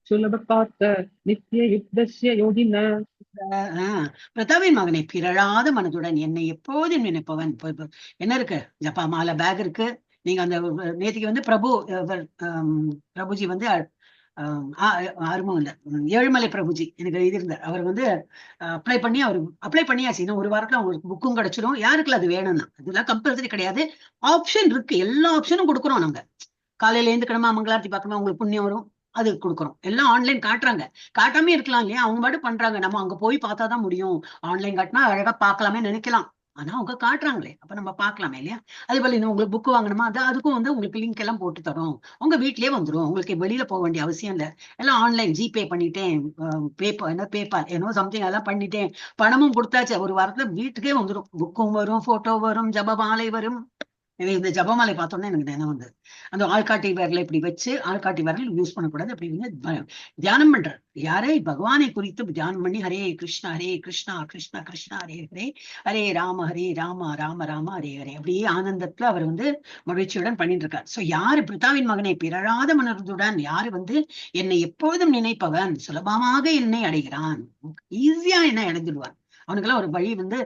சுலப பார்த்த நித்ய யுக்தஸ்ய யோகின. பிரதாவின் மகனை பிறழாத மனதுடன் என்னை எப்போதும் நினைப்பவன். என்ன இருக்கு? ஜப்பா மாலை பேக் இருக்கு. நீங்க அந்த நேற்றுக்கு வந்து பிரபுஜி வந்து ஆர்வம் இல்ல, ஏழுமலை பிரபுஜி எனக்கு எழுதியிருந்தார். அவர் வந்து அப்ளை பண்ணியாச்சு. இன்னும் ஒரு வாரத்துல அவங்களுக்கு புக்கும் கிடைச்சிடும். யாருக்குள்ள அது வேணும்னா அதெல்லாம் கம்பல்சரி கிடையாது, ஆப்ஷன் இருக்கு. எல்லா ஆப்ஷனும் கொடுக்குறோம். நாங்க காலையில எழுந்துக்கணுமா, மங்களாரத்தி பார்க்கணுமா, உங்களுக்கு புண்ணியம் வரும், அது கொடுக்குறோம். எல்லாம் ஆன்லைன் காட்டுறாங்க, காட்டாமே இருக்கலாம் இல்லையா, அவங்க பாட்டு பண்றாங்க. நம்ம அங்க போய் பார்த்தாதான் முடியும். ஆன்லைன் காட்டினா அழகா பார்க்கலாமே நினைக்கலாம், ஆனா அவங்க காட்டுறாங்களே, அப்ப நம்ம பார்க்கலாமே இல்லையா. அதே போல இன்னும் உங்களுக்கு புக்கு வாங்கணுமா, அதுக்கும் வந்து உங்களுக்கு லிங்க் எல்லாம் போட்டு தரும், உங்க வீட்லயே வந்துடும். உங்களுக்கு வெளியில போக வேண்டிய அவசியம் இல்லை. எல்லாம் ஆன்லைன் ஜிபே பண்ணிட்டேன், பேபால் சம்திங் அதெல்லாம் பண்ணிட்டேன், பணமும் கொடுத்தாச்சு. ஒரு வாரத்துல வீட்டுக்கே வந்துடும். புக்கும் வரும், போட்டோ வரும், ஜபமாலை வரும். இந்த ஜபமாலை பார்த்தோன்னே எனக்கு நினைவு வந்து, அந்த ஆள்காட்டி விரலை இப்படி வச்சு, ஆள்காட்டி விரல் யூஸ் பண்ணக்கூடாது அப்படின்னு தியானம் பண்றார். யாரே பகவானை குறித்து தியானம் பண்ணி ஹரே கிருஷ்ணா கிருஷ்ணா கிருஷ்ணா ஹரே ஹரே, ஹரே ராம ராம ராம ஹரே ஹரே, அப்படியே ஆனந்தத்துல அவர் வந்து மகிழ்ச்சியுடன் பண்ணிட்டு இருக்கார். சோ யாரு பிதாவின் மகனை பிறழாத மனதுடன் யாரு வந்து என்னை எப்பொழுதும் நினைப்பவன் சுலபமாக என்னை அடைகிறான், ஈஸியா என்னை அடைஞ்சிடுவான். அவனுக்கெல்லாம் ஒரு வழி வந்து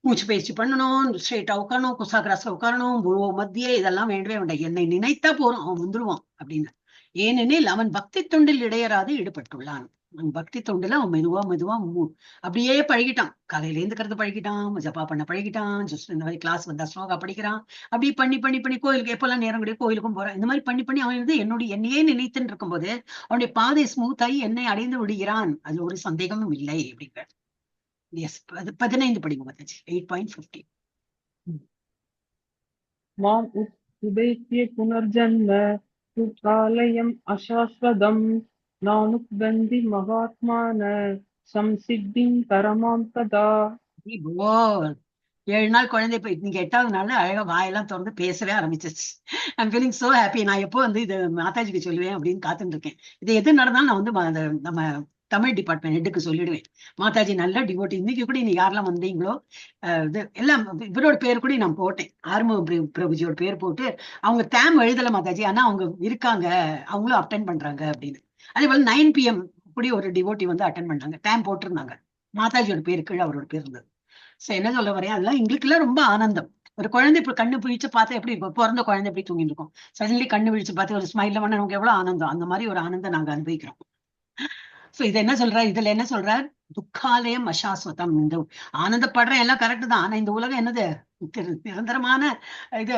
மூச்சு பயிற்சி பண்ணணும், ஸ்ட்ரெயிட்டா உட்காரணும், குசாகிராஸ்ல உட்காரணும், மத்திய இதெல்லாம் வேண்டவே வேண்டாம். என்னை நினைத்தா போறோம், அவன் வந்துருவான் அப்படின்னு. ஏனெனில் அவன் பக்தி தொண்டில் இடையராது ஈடுபட்டுள்ளான். பக்தி தொண்டுல அவன் மெதுவா மெதுவா அப்படியே பழகிட்டான். காலையில எழுந்துக்கிறது பழகிட்டான், ஜப்பா பண்ண பழகிட்டான், ஜஸ்ட் இந்த மாதிரி கிளாஸ் வந்தா ஸ்லோகா படிக்கிறான். அப்படி பண்ணி பண்ணி பண்ணி கோயிலுக்கு எப்பெல்லாம் நேரம் கிடையாது கோயிலுக்கும் போறான். இந்த மாதிரி பண்ணி பண்ணி அவன் வந்து என்னையே நினைத்துன்னு இருக்கும்போது அவனுடைய பாதை ஸ்மூத் ஆகி என்னை அடைந்து விடுகிறான். அது ஒரு சந்தேகமும் இல்லை அப்படிங்கிற. எஸ், 15 படிங்க மாதாஜி. 8.50. माम् उदैत्य पुनर्जन्म तु कालयम् अशाश्वतम् नानुबन्धि महात्मान संसिद्धिं परमां तदा. ஓ, 7 நாள் குழந்தை போய் இன்னைக்கு 8வது நாள் அழகா வாயெல்லாம் திறந்து பேசவே ஆரம்பிச்சிருச்சு. I'm feeling so happy. நான் எப்போ வந்து இது மாதாஜிக்கு சொல்லுவேன் அப்படின்னு காத்துட்டு இருக்கேன். இது எது நடந்தாலும் நான் வந்து நம்ம தமிழ் டிபார்ட்மெண்ட் ஹெட்டுக்கு சொல்லிடுவேன். மாதாஜி நல்ல டிவோட்டி. இன்னைக்கு கூட நீ யாரெல்லாம் வந்தீங்களோ இது எல்லாம் இவரோட பேர் கூட நான் போட்டேன். ஆறுமுக பிரபுஜியோட பேர் போட்டு அவங்க தேம் எழுதல மாதாஜி, ஆனா அவங்க இருக்காங்க, அவங்களும் அட்டென்ட் பண்றாங்க அப்படின்னு. அதே போல 9 PM கூட ஒரு டிவோட்டி வந்து அட்டென்ட் பண்ணாங்க, தேம் போட்டிருந்தாங்க. மாதாஜியோட பேரு கீழே அவரோட பேர் இருந்தது. சோ என்ன சொல்ல வரேன், அதெல்லாம் எங்களுக்கு எல்லாம் ரொம்ப ஆனந்தம். ஒரு குழந்தை இப்ப கண்ணு பிழிச்சு பார்த்தா எப்படி இருக்கும், பிறந்த குழந்தை எப்படி தூங்கிட்டு இருக்கும், சடன்லி கண்ணு விழிச்சு பார்த்து ஒரு ஸ்மைல்ல பண்ண நமக்கு எவ்வளவு ஆனந்தம். அந்த மாதிரி ஒரு ஆனந்தம் நாங்க அனுபவிக்கிறோம். சோ இது என்ன சொல்றாரு, இதுல என்ன சொல்றார், துக்காலயம் அசாஸ்வதம். இந்த ஆனந்தப்படுறேன் எல்லாம் கரெக்ட் தான், ஆனா இந்த உலகம் என்னது, நிரந்தரமான இது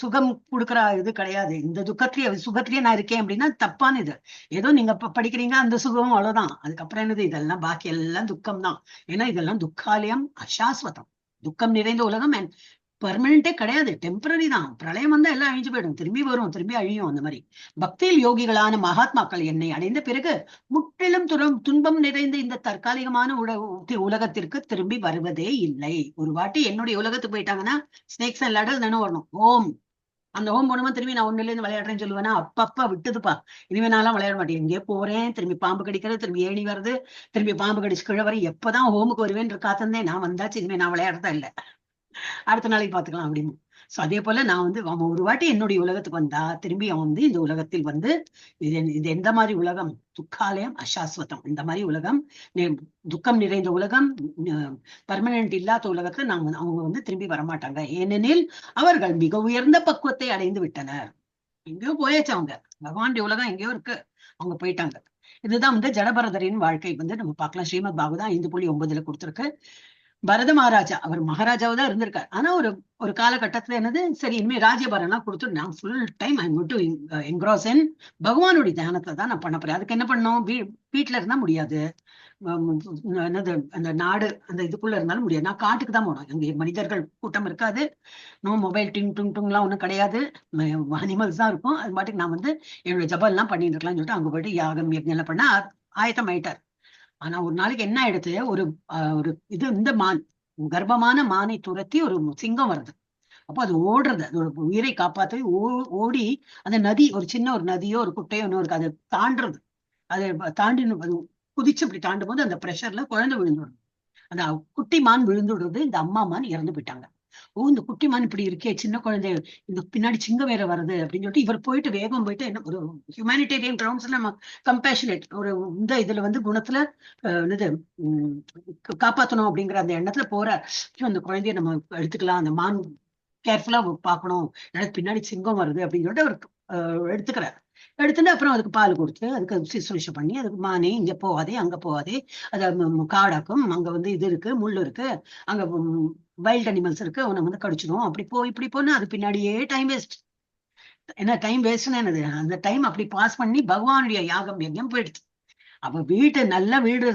சுகம் கொடுக்குற இது கிடையாது. இந்த துக்கத்திலேயே சுகத்திலேயே நான் இருக்கேன் அப்படின்னா தப்பான இது. ஏதோ நீங்க படிக்கிறீங்க அந்த சுகம் அவ்வளவுதான், அதுக்கப்புறம் என்னது இதெல்லாம் பாக்கி எல்லாம் துக்கம் தான். ஏன்னா இதெல்லாம் துக்காலயம் அசாஸ்வதம், துக்கம் நிறைந்த உலகம் பெர்மனண்டே கிடையாது, டெம்பரரி தான். பிரளயம் வந்தா எல்லாம் அழிஞ்சு போயிடும், திரும்பி வரும், திரும்பி அழியும். அந்த மாதிரி பக்தியில் யோகிகளான மகாத்மாக்கள் என்னை அடைந்த பிறகு முற்றிலும் துன்பம் நிறைந்த இந்த தற்காலிகமான உலகத்திற்கு திரும்பி வருவதே இல்லை. ஒரு வாட்டி என்னுடைய உலகத்துக்கு போயிட்டாங்கன்னா ஸ்னேக்ஸ் அண்ட் லேடர்ஸ் தானே வரணும். ஓம் அந்த ஹோம் போனமா திரும்பி நான் ஒண்ணுல இருந்து விளையாடுறேன்னு சொல்லுவேன்னா அப்பப்பா விட்டுதுப்பா, இனிமே நான்லாம் விளையாட மாட்டேன். எங்கேயோ போறேன், திரும்பி பாம்பு கடிக்கிறது, திரும்பி ஏணி வருது, திரும்பி பாம்பு கடிச்சு கீழே வர, எப்பதான் ஹோமுக்கு வருவேன்னு காத்திருந்தேன். நான் வந்தாச்சு, இனிமே நான் விளையாடுறதா இல்லை, அடுத்த நாளைக்கு பாத்துக்கலாம் அப்படின்னு. சோ அதே போல நான் வந்து அவன் ஒரு வாட்டி என்னுடைய உலகத்துக்கு வந்தா திரும்பி அவன் வந்து இந்த உலகத்தில் வந்து இது எந்த மாதிரி உலகம், துக்காலயம் அசாஸ்வதம். இந்த மாதிரி உலகம், துக்கம் நிறைந்த உலகம், பர்மனன்ட் இல்லாத உலகத்துல அவங்க வந்து திரும்பி வரமாட்டாங்க. ஏனெனில் அவர்கள் மிக உயர்ந்த பக்குவத்தை அடைந்து விட்டனர். எங்கேயோ போயாச்சு அவங்க, பகவானுடைய உலகம் எங்கேயோ இருக்கு, அவங்க போயிட்டாங்க. இதுதான் வந்து ஜடபரதரின் வாழ்க்கை வந்து நம்ம பார்க்கலாம். ஸ்ரீமத் பாகவதம் 5.9 கொடுத்திருக்கு. பரத மகாராஜா, அவர் மகாராஜாவா தான் இருந்திருக்காரு. ஆனா ஒரு காலகட்டத்துல என்னது, சரி இனிமே ராஜ்யபாரம்லாம் கொடுத்து நான் ஃபுல் டைம் ஐ டு என்க்ராஸ் இன் பகவானுடைய தியானத்தை தான் நான் பண்ண போறேன். அதுக்கு என்ன பண்ணணும், வீட்டுல இருந்தா முடியாது, என்னது அந்த நாடு அந்த இதுக்குள்ள இருந்தாலும் முடியாது, நான் காட்டுக்கு தான் போனோம். அங்க மனிதர்கள் கூட்டம் இருக்காது, நோ மொபைல் டிங் டுங் டுங்லாம் ஒண்ணும் கிடையாது, அனிமல்ஸ் தான் இருக்கும். அது பாட்டுக்கு நான் வந்து என்னோட ஜபம் எல்லாம் பண்ணிட்டு இருக்கலாம்னு சொல்லிட்டு அங்க போயிட்டு யாகம் யஜ்ஞம் எல்லாம் பண்ண ஆயத்தம் ஆயிட்டார். ஆனா ஒரு நாளைக்கு என்ன ஆயிடுத்து, ஒரு இது இந்த மான், கர்ப்பமான மானை துரத்தி ஒரு சிங்கம் வருது. அப்போ அது ஓடுறது, அதோட உயிரை காப்பாற்றி ஓடி அந்த நதி, ஒரு சின்ன ஒரு நதியோ ஒரு குட்டையோ ஒண்ணு இருக்கு, அதை தாண்டுறது. அதை தாண்டி குதிச்சு அப்படி தாண்டும் போது அந்த பிரஷர்ல குழந்தை விழுந்துடும். அந்த குட்டி மான் விழுந்துடுறது, இந்த அம்மா மான் இறந்து போயிட்டாங்க. ஓ இந்த குட்டி மான் இப்படி இருக்கே, சின்ன குழந்தை, இந்த பின்னாடி சிங்கம் வேற வருது அப்படின்னு சொல்லிட்டு இவர் போயிட்டு வேகம் போயிட்டு என்ன ஒரு ஹியூமானிட்டேரியன் கிரவுண்ட்ஸ்ல நம்ம கம்பேஷனேட் ஒரு இந்த இதுல வந்து குணத்துல இது காப்பாற்றணும் அப்படிங்கிற அந்த எண்ணத்துல போறார். அந்த குழந்தைய நம்ம எடுத்துக்கலாம், அந்த மான் கேர்ஃபுல்லா பார்க்கணும், பின்னாடி சிங்கம் வருது அப்படின்னு சொல்லிட்டு அவர் எடுத்துக்கிறார். எடுத்துட்டு அப்புறம் அதுக்கு பால் கொடுத்து அதுக்கு சுசுரூஷை பண்ணி, அதுக்கு மானே இங்க போகாதே அங்க போகாதே, அது காடாக்கும், அங்க வந்து இது இருக்கு, முள் இருக்கு, அங்க வைல்ட் அனிமல்ஸ் இருக்கு, உன்னை வந்து கடிச்சிடும், அப்படி இப்படி போனா அது பின்னாடியே டைம் வேஸ்ட். என்ன டைம் வேஸ்ட்னா என்னது, அந்த டைம் அப்படி பாஸ் பண்ணி பகவானுடைய யாகம் யஜ்ஞம் போயிடுச்சு. அப்ப நல்ல வீடு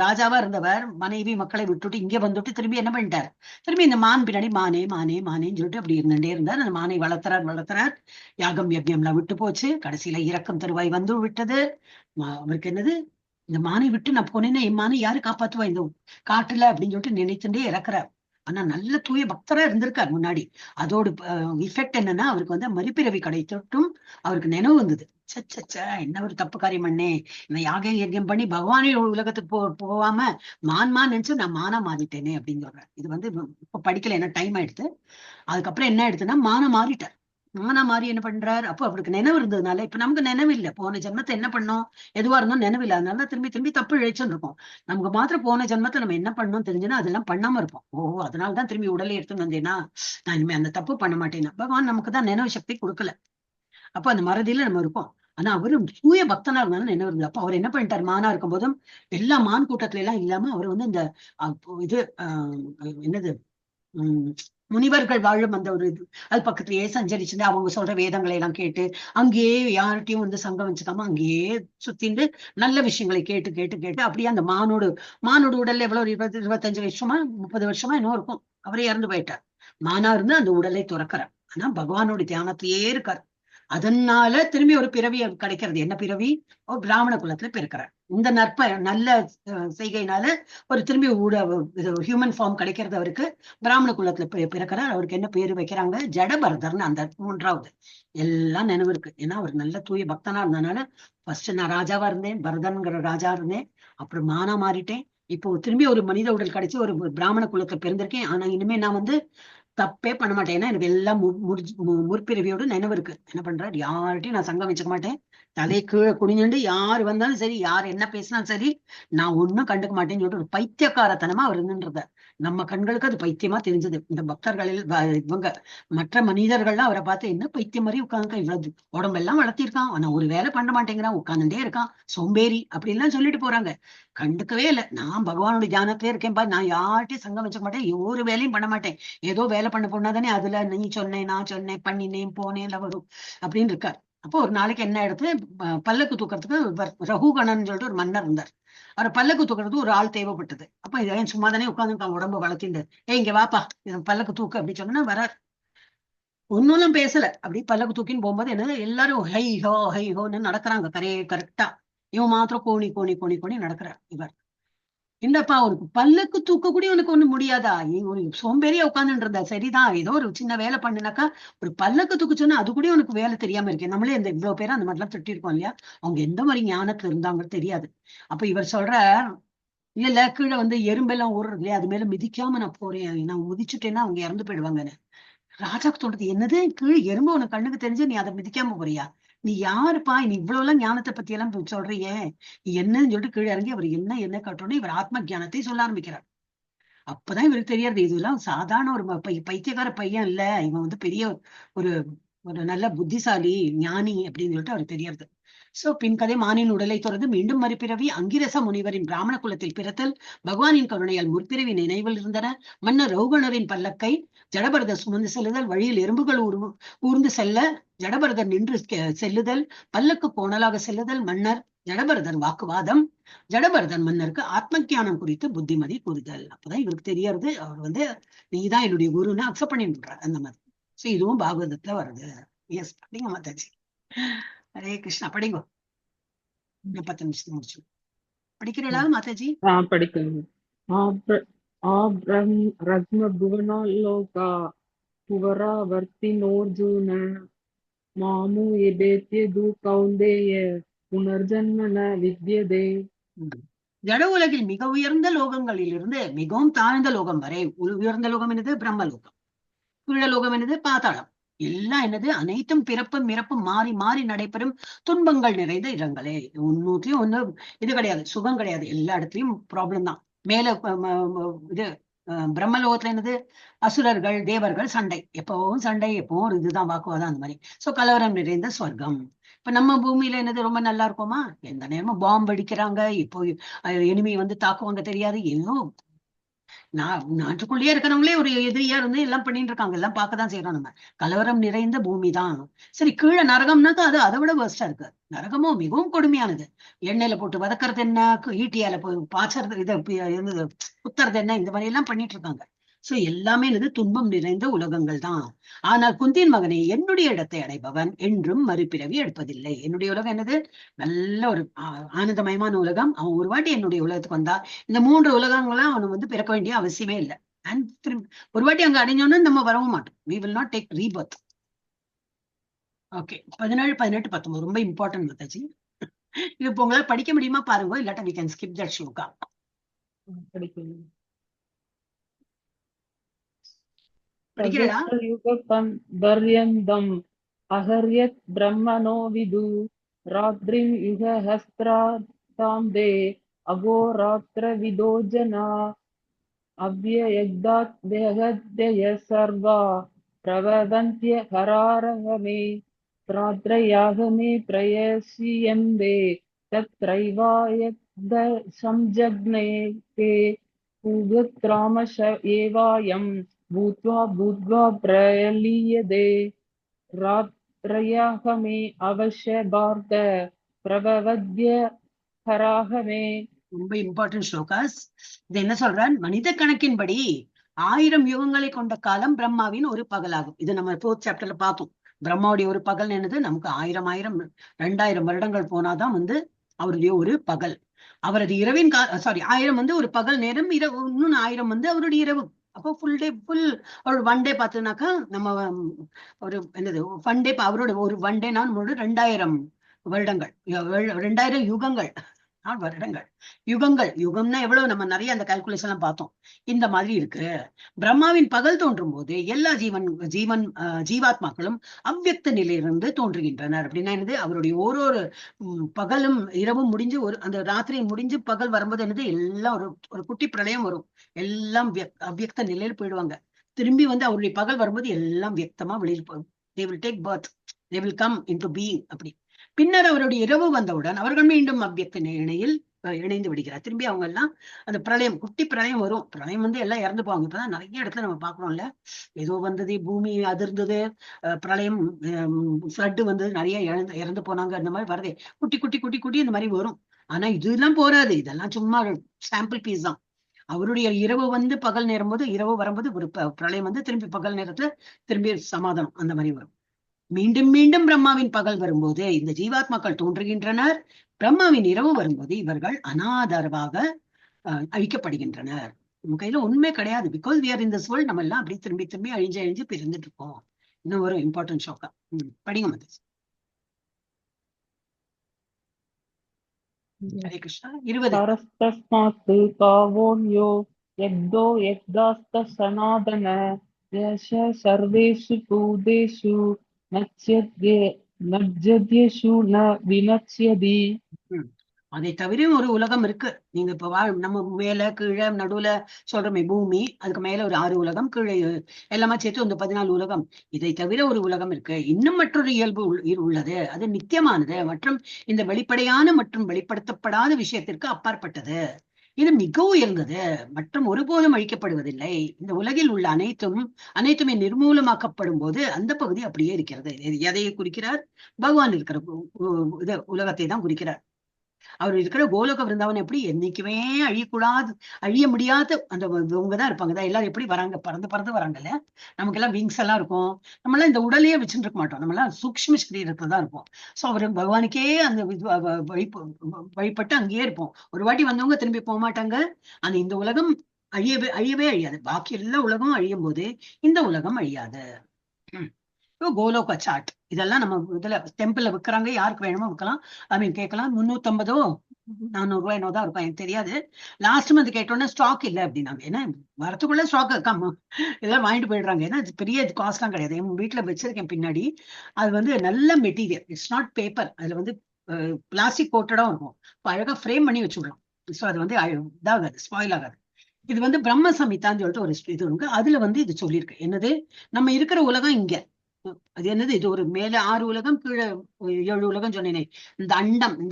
ராஜாவா இருந்தவர் மனைவி மக்களை விட்டுட்டு இங்க வந்துட்டு திரும்பி என்ன பண்ணிட்டார், திரும்பி இந்த மான் பின்னாடி மானே மானே மானேன்னு சொல்லிட்டு அப்படி இருந்துட்டே இருந்தார். அந்த மானை வளர்த்துறார், யாகம் யஜ்ஞம்லாம் விட்டு போச்சு. கடைசியில இறக்கம் தருவாய் வந்து விட்டது. அவருக்கு என்னது, இந்த மானை விட்டு நான் போனேன்னா என் மானை யாரு காப்பாத்துவா இந்த காட்டுல அப்படின்னு சொல்லிட்டு நினைத்துட்டே இறக்குறார். ஆனா நல்ல தூய பக்தரா இருந்திருக்காரு முன்னாடி. அதோட இஃபெக்ட் என்னன்னா அவருக்கு வந்து மறுபிறவி கிடைத்துட்டும் அவருக்கு நினைவு வந்தது, என்ன ஒரு தப்பு காரியம் பண்ணே, நான் யாக யஜ்ஞம் பண்ணி பகவானே உலகத்துக்கு போகாம மான் நினைச்சு நான் மானா மாறிட்டேனே அப்படின்னு சொல்றேன். இது வந்து இப்ப படிக்கல, என்ன டைம் ஆயிடுத்து. அதுக்கப்புறம் என்ன ஆயிடுதுன்னா மானா மாறிட்டார். மானா மாறி என்ன பண்றாரு, அப்போ அவருக்கு நினைவு இருந்ததுனால, இப்ப நமக்கு நினைவு இல்லை, போன ஜென்மத்தை என்ன பண்ணோம் எதுவா இருந்தோம் நினைவு இல்லை, அதனால திரும்பி தப்பு இழைச்சுன்னு இருக்கும். நமக்கு மாத்திரம் போன ஜென்மத்தை நம்ம என்ன பண்ணணும் தெரிஞ்சுன்னா அதெல்லாம் பண்ணாம இருப்போம். அதனாலதான் திரும்பி உடலை எடுத்துன்னு வந்தேன்னா நான் இனிமே அந்த தப்பு பண்ண மாட்டேன்னா, பகவான் நமக்கு தான் நினைவு சக்தி கொடுக்கல. அப்போ அந்த மறதியில நம்ம இருப்போம். ஆனா அவரு தூய பக்தனா இருந்தாலும் என்ன இருந்தது. அப்ப அவர் என்ன பண்ணிட்டார், மானா இருக்கும் போதும் எல்லா மான் கூட்டத்துல எல்லாம் இல்லாம அவர் வந்து இந்த இது என்னது முனிவர்கள் வாழும் அந்த ஒரு இது அது பக்கத்திலேயே சஞ்சரிச்சுட்டு அவங்க சொல்ற வேதங்களை எல்லாம் கேட்டு அங்கேயே யார்கிட்டயும் வந்து சங்கம் வச்சுக்காம அங்கேயே சுத்திண்டு நல்ல விஷயங்களை கேட்டு கேட்டு கேட்டு அப்படியே அந்த மானோட உடல்ல எவ்வளவு ஒரு 25 வருஷமா 30 வருஷமா இன்னும் இருக்கும். அவரே இறந்து போயிட்டார். மானா இருந்து அந்த உடலை துறக்கிறார். ஆனா பகவானோட தியானத்திலேயே இருக்கார். அதனால திரும்பி ஒரு பிறவி கிடைக்கிறது. என்ன பிறவி? ஒரு பிராமண குலத்துல பிறக்கிறார். இந்த நல்ல செய்கையினால ஒரு திரும்பி ஹியூமன் ஃபார்ம் கிடைக்கிறது அவருக்கு. பிராமண குலத்துல பிறக்கிறார். அவருக்கு என்ன பேரு வைக்கிறாங்க? ஜடபரதர்னு. அந்த 3வது எல்லாம் நினைவு இருக்கு. ஏன்னா அவர் நல்ல தூய பக்தனா இருந்ததுனால ஃபர்ஸ்ட் நான் ராஜாவா இருந்தேன், பரதன்கிற ராஜா இருந்தேன், அப்புறம் மானா மாறிட்டேன், இப்போ திரும்பி ஒரு மனித உடல் கிடைச்சு ஒரு பிராமண குலத்துல பிறந்திருக்கேன். ஆனா இனிமே நான் வந்து தப்பே பண்ண மாட்டேன். ஏன்னா எனக்கு எல்லாம் முற்பிறவியோட நினைவு இருக்கு. என்ன பண்றாரு, யார்கிட்டையும் நான் சங்கம் வச்சுக்க மாட்டேன். தலை கீழே குனிஞ்சுண்டு யார் வந்தாலும் சரி, யார் என்ன பேசினாலும் சரி, நான் ஒன்னும் கண்டுக்க மாட்டேன்னு சொல்லிட்டு ஒரு பைத்தியக்காரத்தனமா அவர் இருந்துன்றத நம்ம கண்களுக்கு அது பைத்தியமா தெரிஞ்சது. இந்த பக்தர்களில் இவங்க மற்ற மனிதர்கள்லாம் அவரை பார்த்து என்ன பைத்தியம் மாதிரி உட்காந்துருக்கான், இவ்வளவு உடம்பெல்லாம் வளர்த்திருக்கான், ஆனா ஒரு வேலை பண்ண மாட்டேங்கிறான், உட்காந்துட்டே இருக்கான், சோம்பேறி அப்படின்லாம் சொல்லிட்டு போறாங்க. கண்டுக்கவே இல்லை. நான் பகவானோட தியானத்திலே இருக்கேன்பா, நான் யார்கிட்டையும் சங்கம் வச்சுக்க மாட்டேன், ஒரு வேலையும் பண்ண மாட்டேன். ஏதோ வேலை பண்ண போனாதானே அதுல நீ சொன்னேன், நான் சொன்னேன், பண்ணினேன், போனேன் வரும் அப்படின்னு இருக்கார். அப்போ ஒரு நாளைக்கு என்ன எடுத்து பல்லக்கு தூக்கிறதுக்கு ரகுகணன் சொல்லிட்டு ஒரு மன்னர் இருந்தார். அவர் பல்லக்கு தூக்குறதுக்கு ஒரு ஆள் தேவைப்பட்டது. அப்ப இதையும் சும்மா தானே உட்காந்து உடம்பு வளர்த்திண்டு, இங்க வாப்பா பல்லக்கு தூக்கு அப்படின்னு சொன்னா வரார். ஒன்னும் பேசல. அப்படி பல்லக்கு தூக்கின்னு போகும்போது என்ன எல்லாரும் ஹை ஹோ ஹை ஹோன்னு நடக்கிறாங்க கரெக்டா. இவன் மாத்திரம் கோணி கோணி கோணி கோணி நடக்கிறார். இவர் என்னப்பா உனக்கு பல்லக்கு தூக்க கூட உனக்கு ஒண்ணு முடியாதா, ஒரு சோம்பேறியா உட்காந்துட்டு இருந்தா சரிதான், ஏதோ ஒரு சின்ன வேலை பண்ணுனாக்கா ஒரு பல்லக்கு தூக்க சொன்னா அது கூட உனக்கு வேலை தெரியாம இருக்கேன். நம்மளே இந்த இவ்வளவு பேரும் அந்த மாதிரிலாம் திட்டிருக்கோம் இல்லையா. அவங்க எந்த மாதிரி ஞானத்துல இருந்தாங்கன்னு தெரியாது. அப்ப இவர் சொல்ற, இல்ல கீழே வந்து எறும்பெல்லாம் ஓடுறது இல்லையா, அது மேல மிதிக்காம நான் போறேன், நான் மிதிச்சுட்டேன்னா அவங்க இறந்து போயிடுவாங்கன்னு. ராஜாக்கு தோணுது, என்னது கீழே எறும்பு உனக்கு கண்ணுக்கு தெரிஞ்சு நீ அதை மிதிக்காம போறியா, நீ யாருப்பா, நீ இவ்வளவு எல்லாம் ஞானத்தை பத்தி எல்லாம் சொல்றியே, நீ என்னன்னு சொல்லிட்டு கீழே இறங்கி அவர் என்ன காட்டணும், இவர் ஆத்ம ஜானத்தை சொல்ல ஆரம்பிக்கிறார். அப்பதான் இவருக்கு தெரியறது, இதெல்லாம் சாதாரண ஒரு பைத்தியக்கார பையன் இல்ல, இவன் வந்து பெரிய ஒரு ஒரு நல்ல புத்திசாலி ஞானி அப்படின்னு சொல்லிட்டு அவருக்கு தெரியறது. சோ பின்கதை மானின் உடலை தொடர்ந்து மீண்டும் மறுபிறவி அங்கிரச முனிவரின் பிராமண குலத்தில் பிறத்தல், பகவானின் கருணையால் முற்பிறவி நினைவில் இருந்தன, மன்னர் ரவுகணரின் பல்லக்கை ஜடபரதர் சுமந்து செல்லுதல், வழியில் எறும்புகள் ஊர்ந்து செல்ல ஜடபரதர் நின்று செல்லுதல், பல்லக்கு கோணலாக செல்லுதல், மன்னர் ஜடபரதர் வாக்குவாதம், ஜடபரதன் மன்னருக்கு ஆத்ம ஞானம் குறித்து புத்திமதி கூறுதல். அப்பதான் இவருக்கு தெரியறது, அவர் வந்து நீதான் என்னுடைய குருன்னு அக்செப்ட் பண்ணிடுறார் அந்த மாதிரி. சோ இதுவும் பாகவதத்துல வருது. எஸ், படிங்க மாதாஜி. ஹரே கிருஷ்ணா, படிங்கோ. 10 நிமிஷத்துக்கு முடிச்சு படிக்கிறீங்களா மாதாஜி? படிக்கணும். ரத்ன புவனாலோகா புவராவர்த்தினோர்ஜுன மாமு எபேத்யது கௌந்தேய புனர்ஜன்மன வித்யதே. ஜட உலகில் மிக உயர்ந்த லோகங்களில் இருந்து மிகவும் தாழ்ந்த லோகம் வரை, உயர்ந்த லோகம் என்னது பிரம்மலோகம், கீழலோகம் என்னது பாதாளம், எல்லாம் என்னது அனைத்தும் பிறப்பும் இறப்பும் மாறி மாறி நடைபெறும் துன்பங்கள் நிறைந்த இடங்களே. ஒன்னுலயும் ஒண்ணு இது கிடையாது, சுகம் கிடையாது, எல்லா இடத்துலயும் ப்ராப்ளம் தான். மேல இது பிரம்மலோகத்துல என்னது அசுரர்கள் தேவர்கள் சண்டை, எப்பவும் சண்டை, எப்பவும் ஒரு இதுதான் வாக்குவாதம் அந்த மாதிரி. சோ கலவரம் நிறைந்த சொர்க்கம். இப்ப நம்ம பூமியில என்னது ரொம்ப நல்லா இருக்குமா, எந்த நேரமும் பாம்பு அடிக்கிறாங்க, இப்போ எனிமி வந்து தாக்குவாங்க தெரியாது, ஏதோ நாட்டுக்குள்ளேயே இருக்கிறவங்களே ஒரு எதிரியா இருந்து எல்லாம் பண்ணிட்டு இருக்காங்க, எல்லாம் பார்க்கதான் செய்யறோம் நம்ம. கலவரம் நிறைந்த பூமி தான். சரி, கீழே நரகம்னாக்கா அது அதை விட வேர்ஸ்டா இருக்கு. நரகமும் மிகவும் கொடுமையானது. எண்ணெயில போட்டு வதக்கறது என்ன, ஈட்டியால போய் பாய்ச்சறது, இதை குத்துறது என்ன, இந்த மாதிரி எல்லாம் பண்ணிட்டு இருக்காங்க. சோ எல்லாமே துன்பம் நிறைந்த உலகங்கள் தான். ஆனால் குந்தியின் மகனே, என்னுடைய இடத்தை அடைபவன் என்றும் மறுபிறவி எடுப்பதில்லை. என்னுடைய உலகம் என்னது, நல்ல ஒரு ஆனந்தமயமான உலகம். அவன் ஒரு வாட்டி என்னுடைய உலகத்துக்கு வந்தா இந்த 3 உலகங்களாம் அவனுக்கு வந்து பிறக்க வேண்டிய அவசியமே இல்லை. ஒரு வாட்டி அங்க அடைஞ்சோன்னு நம்ம வரவும் மாட்டோம். we will not take rebirth. Okay, 17, 18, 19 ரொம்ப இம்பார்ட்டன்ட் மாதாஜி. இது இப்போ உங்களால படிக்க முடியுமா பாருங்க, இல்லாட்டா we can skip that shloka. படிக்கணும். படிக்கிறீங்களா? பர்யந்தம் அஹர்யத் பிரம்மணோ விது ராத்ரிம் யுகஹஸ்திராதாம் தே அகோராத்திர விதோ ஜனா அவ்யயக்தாத் தேகத்யய சர்வா பிரவதந்த்ய ஹராரஹமே रात्रयागमे प्रयस्यन्ते तत्रैवायद् संजज्ञे ते पूगत्रामश एवायं भूत्वा भूत्वा प्रलीयते रात्रयागमे अवश्य भारत प्रभवद्य हराहमे. ரொம்ப இம்பார்ட்டன்ட் ஸ்லோகாஸ். இது என்ன சொல்றான்? மனித கணக்கின்படி 1000 யுகங்களை கொண்ட காலம் பிரம்மாவின் ஒரு பகலாகும். இது நம்ம 4th சாப்டர்ல பார்த்தோம். பிரம்மாவுடைய ஒரு பகல் என்னது? நமக்கு 1000 2000 வருடங்கள் போனாதான் அவருடைய ஒரு பகல். அவரது இரவின் 1000 ஒரு பகல் நேரம், இன்னொன்னு 1000 அவருடைய இரவு. அப்போ ஃபுல் டே ஒரு ஒன் டே பார்த்தோம்னாக்கா நம்ம ஒரு என்னது ஒன் டே, அவரோட ஒரு ஒன் டே நான் 2000 வருடங்கள், 2000 யுகங்கள், வருடங்கள், யுகங்கள். யுகம்னா எவ்வளவு? நம்ம நிறைய அந்த கால்குலேஷன் எல்லாம் பார்த்தோம். இந்த மாதிரி இருக்கு. பிரம்மாவின் பகல் தோன்றும் போது எல்லா ஜீவாத்மாக்களும் அவ்வியக்த நிலையிலிருந்து தோன்றுகின்றனர். அப்படின்னா என்னது? அவருடைய ஒரு பகலும் இரவும் முடிஞ்சு அந்த ராத்திரி முடிஞ்சு பகல் வரும்போது என்னது? எல்லாம் ஒரு குட்டி பிரளயம் வரும். எல்லாம் அவ்வியக்த நிலையில போயிடுவாங்க. திரும்பி அவருடைய பகல் வரும்போது எல்லாம் வியக்தமா வெளியில் they will take birth, they will come into being. அப்படி பின்னர் அவருடைய இரவு வந்தவுடன் அவர்கள் மீண்டும் அவ்வியக்த நிலையில் இணைந்து விடுகிறார். திரும்பி அவங்க எல்லாம் அந்த பிரளயம், குட்டி பிரளயம் வரும். பிரளயம் எல்லாம் இறந்து போவாங்க. இப்பதான் நிறைய இடத்துல நம்ம பாக்குறோம்ல, ஏதோ வந்தது, பூமி அதிர்ந்தது, பிரளயம், ஃப்ளட் நிறைய இறந்து போனாங்க. அந்த மாதிரி வரதே குட்டி குட்டி குட்டி குட்டி இந்த மாதிரி வரும். ஆனா இதெல்லாம் போராது. இதெல்லாம் சும்மா சாம்பிள் பீஸ் தான். அவருடைய இரவு பகல் நேரம் போது, இரவு வரும்போது ஒரு பிரளயம் திரும்பி பகல் நேரத்துல திரும்பி சமாதானம் அந்த மாதிரி வரும். மீண்டும் மீண்டும் பிரம்மாவின் பகல் வரும்போது இந்த ஜீவாத்மாக்கள் தோன்றுகின்றனர். பிரம்மாவின் இரவு வரும்போது இவர்கள் அனாதரவாக அழிக்கப்படுகின்றனர். நம்ம கையில உண்மை கிடையாது. Because we are in this world. நம்ம எல்லாம் அப்படி திரும்பி திரும்பி அழிஞ்சு பிரிந்துட்டு இருக்கோம். இன்னும் ஒரு இம்பார்ட்டன்ட் ஷோக்கா. படிங்க மதேஷ். ஹரே கிருஷ்ணா. 20 காவோன்யோ யக்தோ யக்தாஸ்த சனாதன யச சர்வேஷு பூதேஷு நஜ்யத்யேஷு ந வினச்யதி. அதை தவிர ஒரு உலகம் இருக்கு. நீங்க இப்ப நம்ம மேல கீழே நடுவுல சொல்றோமே பூமி, அதுக்கு மேல ஒரு 6 உலகம், கீழே எல்லாமே சேர்த்து 14 உலகம். இதை தவிர ஒரு உலகம் இருக்கு. இன்னும் மற்றொரு இயல்பு உள்ளது. அது நித்தியமானது மற்றும் இந்த வெளிப்படையான மற்றும் வெளிப்படுத்தப்படாத விஷயத்திற்கு அப்பாற்பட்டது. இது மிக உயர்ந்தது மற்றும் ஒருபோதும் அழிக்கப்படுவதில்லை. இந்த உலகில் உள்ள அனைத்துமே நிர்மூலமாக்கப்படும் போது அந்த பகுதி அப்படியே இருக்கிறது. எதையை குறிக்கிறார்? பகவான் இருக்கிற உலகத்தை தான் குறிக்கிறார். அவர் இருக்கிற கோலோக விருந்தாவன் எப்படி என்னைக்குமே அழிய முடியாத அந்த இவங்கதான் இருப்பாங்க. எல்லாரும் எப்படி வராங்க? பறந்து வராங்கல்ல. நமக்கு எல்லாம் விங்ஸ் எல்லாம் இருக்கும். நம்ம எல்லாம் இந்த உடலையே வச்சுட்டு இருக்க மாட்டோம். நம்ம எல்லாம் சூக்ஷ்ம சரீரத்துல தான் இருப்போம். சோ அவரு பகவானுக்கே அந்த வழிபட்டு அங்கேயே இருப்போம். ஒரு வாட்டி வந்தவங்க திரும்பி போக மாட்டாங்க. இந்த உலகம் அழியவே அழியாது. பாக்கி எல்லா உலகம் அழியும் போது இந்த உலகம் அழியாது. கோலோக சாட் இதெல்லாம் நம்ம இதுல டெம்பிள்ல விற்கிறாங்க. யாருக்கு வேணுமோ விற்கலாம். கேட்கலாம். 350 400 என்னதான் இருக்கும், எனக்கு தெரியாது. லாஸ்ட் மந்த் கேட்டோன்னா ஸ்டாக் இல்லை அப்படின்னாங்க. ஏன்னா வரத்துக்குள்ள ஸ்டாக் இதெல்லாம் வாங்கிட்டு போயிடுறாங்க. ஏன்னா பெரிய காஸ்ட்லாம் கிடையாது. என் வீட்டுல வச்சிருக்கேன் பின்னாடி. அது நல்ல மெட்டீரியல். It's not paper. அதுல பிளாஸ்டிக் கோட்டடா இருக்கும். அழகா ஃப்ரேம் பண்ணி வச்சுடலாம். ஸோ அது இதாகாது, ஸ்பாயில் ஆகாது. இது பிரம்ம சமிதான்னு சொல்லிட்டு ஒரு இது இருக்கு. அதுல இது சொல்லியிருக்கு. என்னது? நம்ம இருக்கிற உலகம் இங்க. அது என்னது? இது ஒரு மேல 6 உலகம், கீழே 7 உலகம் சொன்னேனே. இந்த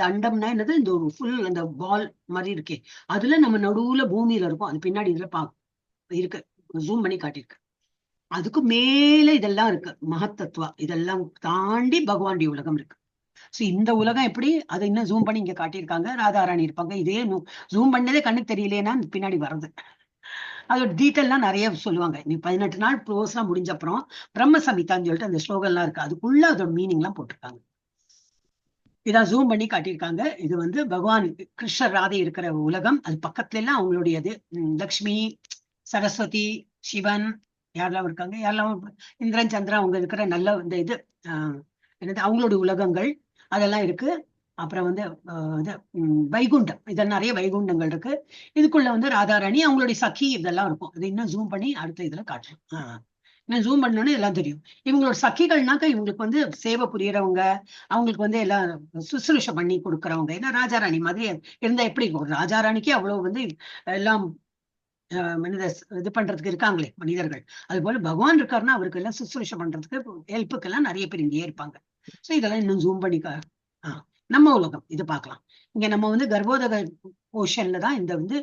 அண்டம்னா என்னது? இந்த ஒரு ஃபுல் அந்த பால் மாதிரி இருக்கே, அதுல நம்ம நடுவுல பூமியில இருக்கும். அது பின்னாடி இதுல இருக்கு, ஜூம் பண்ணி காட்டியிருக்கு. அதுக்கு மேல இதெல்லாம் இருக்கு. மகத்தத்துவா இதெல்லாம் தாண்டி பகவானுடைய உலகம் இருக்கு. சோ இந்த உலகம் எப்படி? அதை இன்னும் ஜூம் பண்ணி இங்க காட்டியிருக்காங்க. ராதாராணி இருப்பாங்க. இதே ஜூம் பண்ணதே கண்ணுக்கு தெரியலேன்னா பின்னாடி வர்றது. அதோட டீட்டெயில்லாம் நிறைய சொல்லுவாங்க. நீ 18 நாள் ப்ரோஸ் எல்லாம் முடிஞ்ச அப்புறம் பிரம்ம சமிதான்னு சொல்லிட்டு அந்த ஸ்லோகம் எல்லாம் இருக்கு. அதுக்குள்ள அதோட மீனிங் எல்லாம் போட்டிருக்காங்க. இதான் ஜூம் பண்ணி காட்டியிருக்காங்க. இது பகவான் கிருஷ்ணர் ராதை இருக்கிற உலகம். அது பக்கத்துல எல்லாம் அவங்களுடையது. லக்ஷ்மி, சரஸ்வதி, சிவன் யாரெல்லாம் இருக்காங்க, யாரெல்லாம் இந்திரன், சந்திரன் அவங்க இருக்கிற நல்ல இந்த என்னது அவங்களுடைய உலகங்கள் அதெல்லாம் இருக்கு. அப்புறம் வைகுண்டம், இதெல்லாம் நிறைய வைகுண்டங்கள் இருக்கு. இதுக்குள்ள ராதாராணி அவங்களுடைய சഖி இதெல்லாம் இருக்கும். இது இன்னும் ஜூம் பண்ணி அடுத்த இதுல காட்டுறோம். இன்னும் ஜூம் பண்ணோன்னு எல்லாம் தெரியும். இவங்களோட சఖிகள்னாக்கா இவங்களுக்கு சேவை புரியறவங்க, அவங்களுக்கு எல்லாம் சுசுரூஷ பண்ணி கொடுக்கறவங்க. ஏன்னா ராஜாராணி மாதிரி இருந்தா எப்படி இருக்கும்? ராஜாராணிக்கே அவ்வளவு எல்லாம் இது பண்றதுக்கு இருக்காங்களே மனிதர்கள். அது போல பகவான் இருக்காருன்னா அவருக்கு எல்லாம் சுசுரூஷ பண்றதுக்கு ஹெல்ப்புக்கு எல்லாம் நிறைய பேர் இங்கேயே இருப்பாங்க. சோ இதெல்லாம் இன்னும் ஜூம் பண்ணிக்க. நம்ம உலகம் இது பார்க்கலாம். இங்க நம்ம வந்து கர்ப்போதக போர்ஷன்ல தான் இந்த வந்து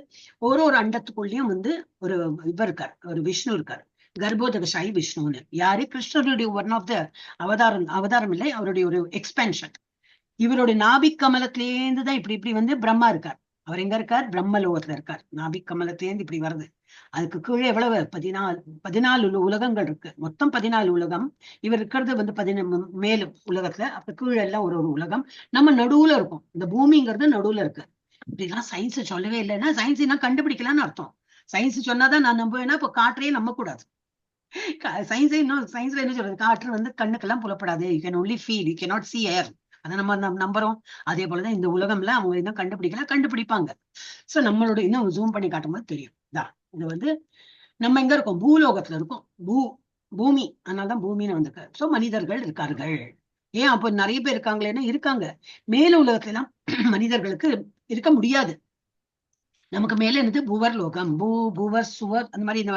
ஒரு அண்டத்துக்குள்ளேயும் வந்து ஒரு இவர் இருக்கார், ஒரு விஷ்ணு இருக்கார், கர்ப்போதகசாயி விஷ்ணுன்னு. யாரு? கிருஷ்ணருடைய ஒன் ஆஃப் த அவதாரம் இல்லை, அவருடைய ஒரு எக்ஸ்பென்ஷன். இவருடைய நாபிக் கமலத்திலேருந்து தான் இப்படி இப்படி வந்து பிரம்மா இருக்கார். அவர் எங்க இருக்கார்? பிரம்மலோகத்துல இருக்கார். நாபிக் கமலத்திலேருந்து இப்படி வருது. அதுக்கு கீழே எவ்வளவு 14 உலகங்கள் இருக்கு. மொத்தம் 14 உலகம். இவர் இருக்கிறது வந்து 11 மேலும் உலகத்துல. அப்ப கீழே எல்லாம் ஒரு உலகம். நம்ம நடுவுல இருக்கும். இந்த பூமிங்கிறது நடுவுல இருக்கு. இப்படிலாம் சயின்ஸ் சொல்லவே இல்லைன்னா சயின்ஸ் என்ன கண்டுபிடிக்கலாம்னு அர்த்தம். சயின்ஸ் சொன்னாதான் நான் நம்புவேன்னா இப்ப காற்றையே நம்ப கூடாது. சயின்ஸ்ல என்ன சொல்றது? காற்று வந்து கண்ணுக்கெல்லாம் புலப்படாது. You can only feel, you cannot see air. அதை நம்ம நம்புறோம். அதே போலதான் இந்த உலகம்ல அவங்க இன்னும் கண்டுபிடிப்பாங்க. சோ நம்மளோட இன்னும் ஜூம் பண்ணி காட்டும்போது தெரியும். இது வந்து நம்ம எங்க இருக்கோம்? பூலோகத்துல இருக்கோம். பூமி, அதனாலதான் பூமின்னு வந்திருக்கு. சோ மனிதர்கள் இருக்கார்கள். ஏன் அப்போ நிறைய பேர் இருக்காங்களேன்னா இருக்காங்க. மேல உலகத்துல எல்லாம் மனிதர்களுக்கு இருக்க முடியாது. நமக்கு மேல என்னது? புவர் லோகம். புவர் சுவர் அந்த மாதிரி இந்த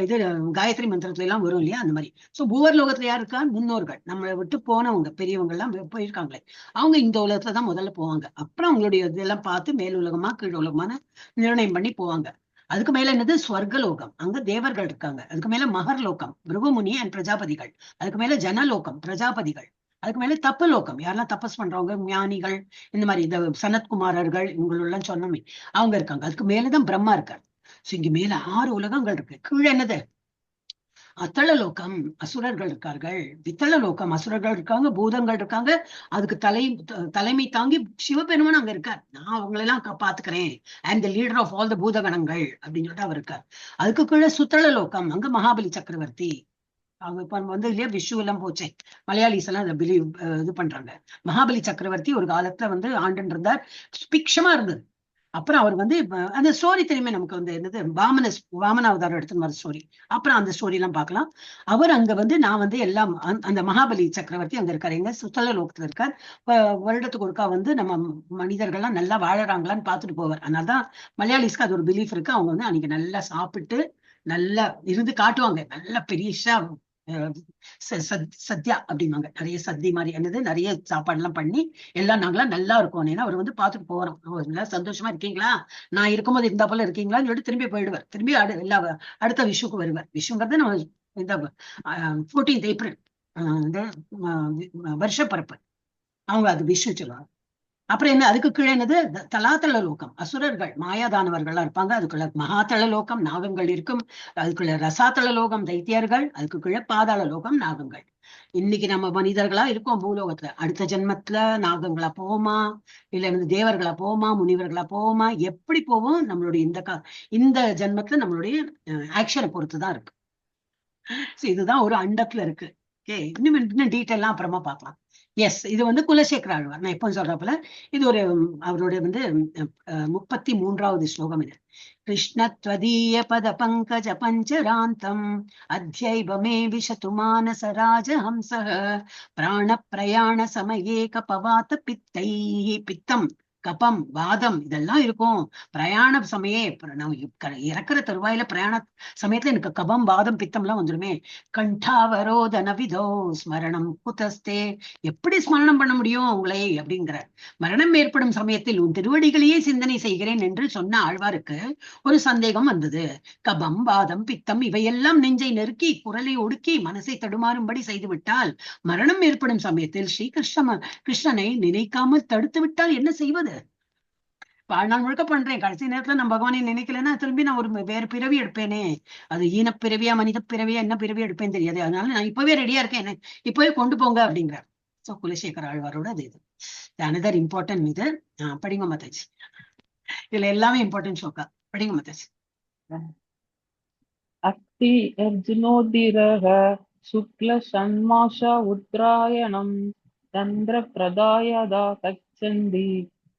இது காயத்ரி மந்திரத்துல எல்லாம் வரும் இல்லையா? அந்த மாதிரி. சோ புவர் லோகத்துல யார் இருக்கா? முன்னோர்கள், நம்மளை விட்டு போனவங்க, பெரியவங்க எல்லாம் போயிருக்காங்களே, அவங்க இந்த உலகத்துலதான் முதல்ல போவாங்க. அப்புறம் அவங்களுடைய இதெல்லாம் பார்த்து மேல் உலகமா கீழ் உலகமான நிர்ணயம் பண்ணி போவாங்க. அதுக்கு மேல என்னது? ஸ்வர்கலோகம், அங்க தேவர்கள் இருக்காங்க. அதுக்கு மேல மகர்லோகம், பிருகுமுனி அண்ட் பிரஜாபதிகள். அதுக்கு மேல ஜனலோகம், பிரஜாபதிகள். அதுக்கு மேல தப்பலோகம், யாரெல்லாம் தபஸ் பண்றவங்க, ஞானிகள், இந்த மாதிரி இந்த சனத்குமாரர்கள், இவங்களெல்லாம் சொன்னோமே, அவங்க இருக்காங்க. அதுக்கு மேலதான் பிரம்மா இருக்காரு. சோ இங்க மேல 6 உலகங்கள் இருக்கு. கீழே என்னது? அத்தளலோகம், அசுரர்கள் இருக்கார்கள். வித்தளலோகம், அசுரர்கள் இருக்காங்க, பூதங்கள் இருக்காங்க. அதுக்கு தலைமை தாங்கி சிவபெருமான் அங்க இருக்கார். நான் அவங்களெல்லாம் பாத்துக்கிறேன், and the leader of all the பூதகணங்கள் அப்படின்னு சொல்லிட்டு அவர் இருக்கார். அதுக்கு கீழே சுத்தளலோகம், அங்க மகாபலி சக்கரவர்த்தி. அவங்க இப்ப வந்து இல்லையா விஷு எல்லாம் போச்சே, மலையாளிஸ் எல்லாம் அதை பிலீவ் இது பண்றாங்க. மகாபலி சக்கரவர்த்தி ஒரு காலத்துல வந்து ஆண்டுன்னு இருந்தார். சுபிக்ஷமா இருந்தது. அப்புறம் அவர் வந்து அந்த ஸ்டோரி தெரியுமே நமக்கு வந்து என்னது? வாமன அவதாரம் எடுத்துன்னு வர ஸ்டோரி. அப்புறம் அந்த ஸ்டோரி எல்லாம் பார்க்கலாம். அவர் அங்க வந்து நான் வந்து எல்லாம் அந்த மகாபலி சக்கரவர்த்தி அங்க இருக்காரு. எங்க சுத்தல லோகத்துல இருக்கார். வருடத்துக்கு ஒருக்கா வந்து நம்ம மனிதர்கள்லாம் நல்லா வாழறாங்களான்னு பார்த்துட்டு போவார். அதனாலதான் மலையாளிஸ்க்கு அது ஒரு பிலீஃப் இருக்கு. அவங்க வந்து அன்னைக்கு நல்லா சாப்பிட்டு நல்லா இருந்து காட்டுவாங்க. நல்ல பெரியஷா சத்யா அப்படிம்பாங்க. நிறைய சத்தி மாதிரி என்னது, நிறைய சாப்பாடு எல்லாம் பண்ணி எல்லாம் நாங்களாம் நல்லா இருக்கோம். ஏன்னா அவர் வந்து பார்த்துட்டு போறோம். நல்லா சந்தோஷமா இருக்கீங்களா, நான் இருக்கும்போது இருந்தா போல இருக்கீங்களான்னு சொல்லிட்டு திரும்பி போயிடுவார். திரும்பி அடுத்த விஷுக்கு வருவார். விஷுங்கிறது நம்ம இந்த 14th ஏப்ரல் இந்த வருஷப்பரப்பு, அவங்க அது விஷு சொல்லுவாங்க. அப்புறம் என்ன? அதுக்கு கீழே என்னது? தலாத்தள லோகம், அசுரர்கள், மாயாதானவர்கள்லாம் இருப்பாங்க. அதுக்குள்ள மகாதள லோகம், நாகங்கள் இருக்கும். அதுக்குள்ள ரசாத்தள லோகம், தைத்தியர்கள். அதுக்கு கீழே பாதாள லோகம், நாகங்கள். இன்னைக்கு நம்ம மனிதர்களா இருக்கோம் பூலோகத்துல. அடுத்த ஜென்மத்துல நாகங்களா போவோமா, இல்ல வந்து தேவர்களா போவோமா, முனிவர்களா போவோமா, எப்படி போவோம்? நம்மளுடைய இந்த ஜென்மத்துல நம்மளுடைய ஆக்ஷனை பொறுத்துதான் இருக்கு. இதுதான் ஒரு அண்டத்துல இருக்கு. ஓகே, இன்னும் டீட்டெயிலாம் அப்புறமா பார்க்கலாம். எஸ், இது வந்து குலசேகர ஆழ்வார். நான் எப்போ சொல்றப்பல இது ஒரு அவருடைய வந்து 33வது ஸ்லோகம். இது கிருஷ்ணத்வதீய பத பங்கஜ பஞ்சராந்தம் அத்யைவ மே விஷது மானச ராஜஹம்சः பிராண பிரயாண சமயே கபவாத பித்தைஹி. பித்தம், கபம், வாதம் இதெல்லாம் இருக்கும் பிரயாண சமயே. நான் இறக்குற தருவாயில பிரயாண சமயத்துல எனக்கு கபம், வாதம், பித்தம் எல்லாம் வந்துருமே. கண்டாவரோதன விதோ ஸ்மரணம் குதஸ்தே. எப்படி ஸ்மரணம் பண்ண முடியும் உங்களை அப்படிங்கிற. மரணம் ஏற்படும் சமயத்தில் உன் திருவடிகளையே சிந்தனை செய்கிறேன் என்று சொன்ன ஆழ்வாருக்கு ஒரு சந்தேகம் வந்தது. கபம், வாதம், பித்தம் இவையெல்லாம் நெஞ்சை நெருக்கி குரலை ஒடுக்கி மனசை தடுமாறும்படி செய்துவிட்டால் மரணம் ஏற்படும் சமயத்தில் கிருஷ்ணனை நினைக்காமல் தடுத்து விட்டால் என்ன செய்வது? வாழ்நாள் முழுக்க பண்றேன், கடைசி நேரத்துல நான் பகவானை நினைக்கலன்னா திரும்பி நான் ஒரு வேற பிறவி எடுப்பேனே. அது ஈனப்பிறவியா மனித பிறவியா என்ன பிறவி எடுப்பேன்னு தெரியாது. அதனால நான் இப்பவே ரெடியா இருக்கேன், இப்பவே கொண்டு போங்க அப்படிங்கிறார். சோ குலசேகர ஆழ்வாரோட அது இது அனதர் இம்பார்ட்டன்ட். இது படிங்க மாதாஜி, இதுல எல்லாமே இம்பார்ட்டன்ட் ஸ்லோகா. படிங்க மாதாஜி. அக்தி அர்ஜுனோதிரஹ சுக்ல ஷண்மாஷ உத்தராயணம் சந்திர பிரதாயதா கச்சந்தி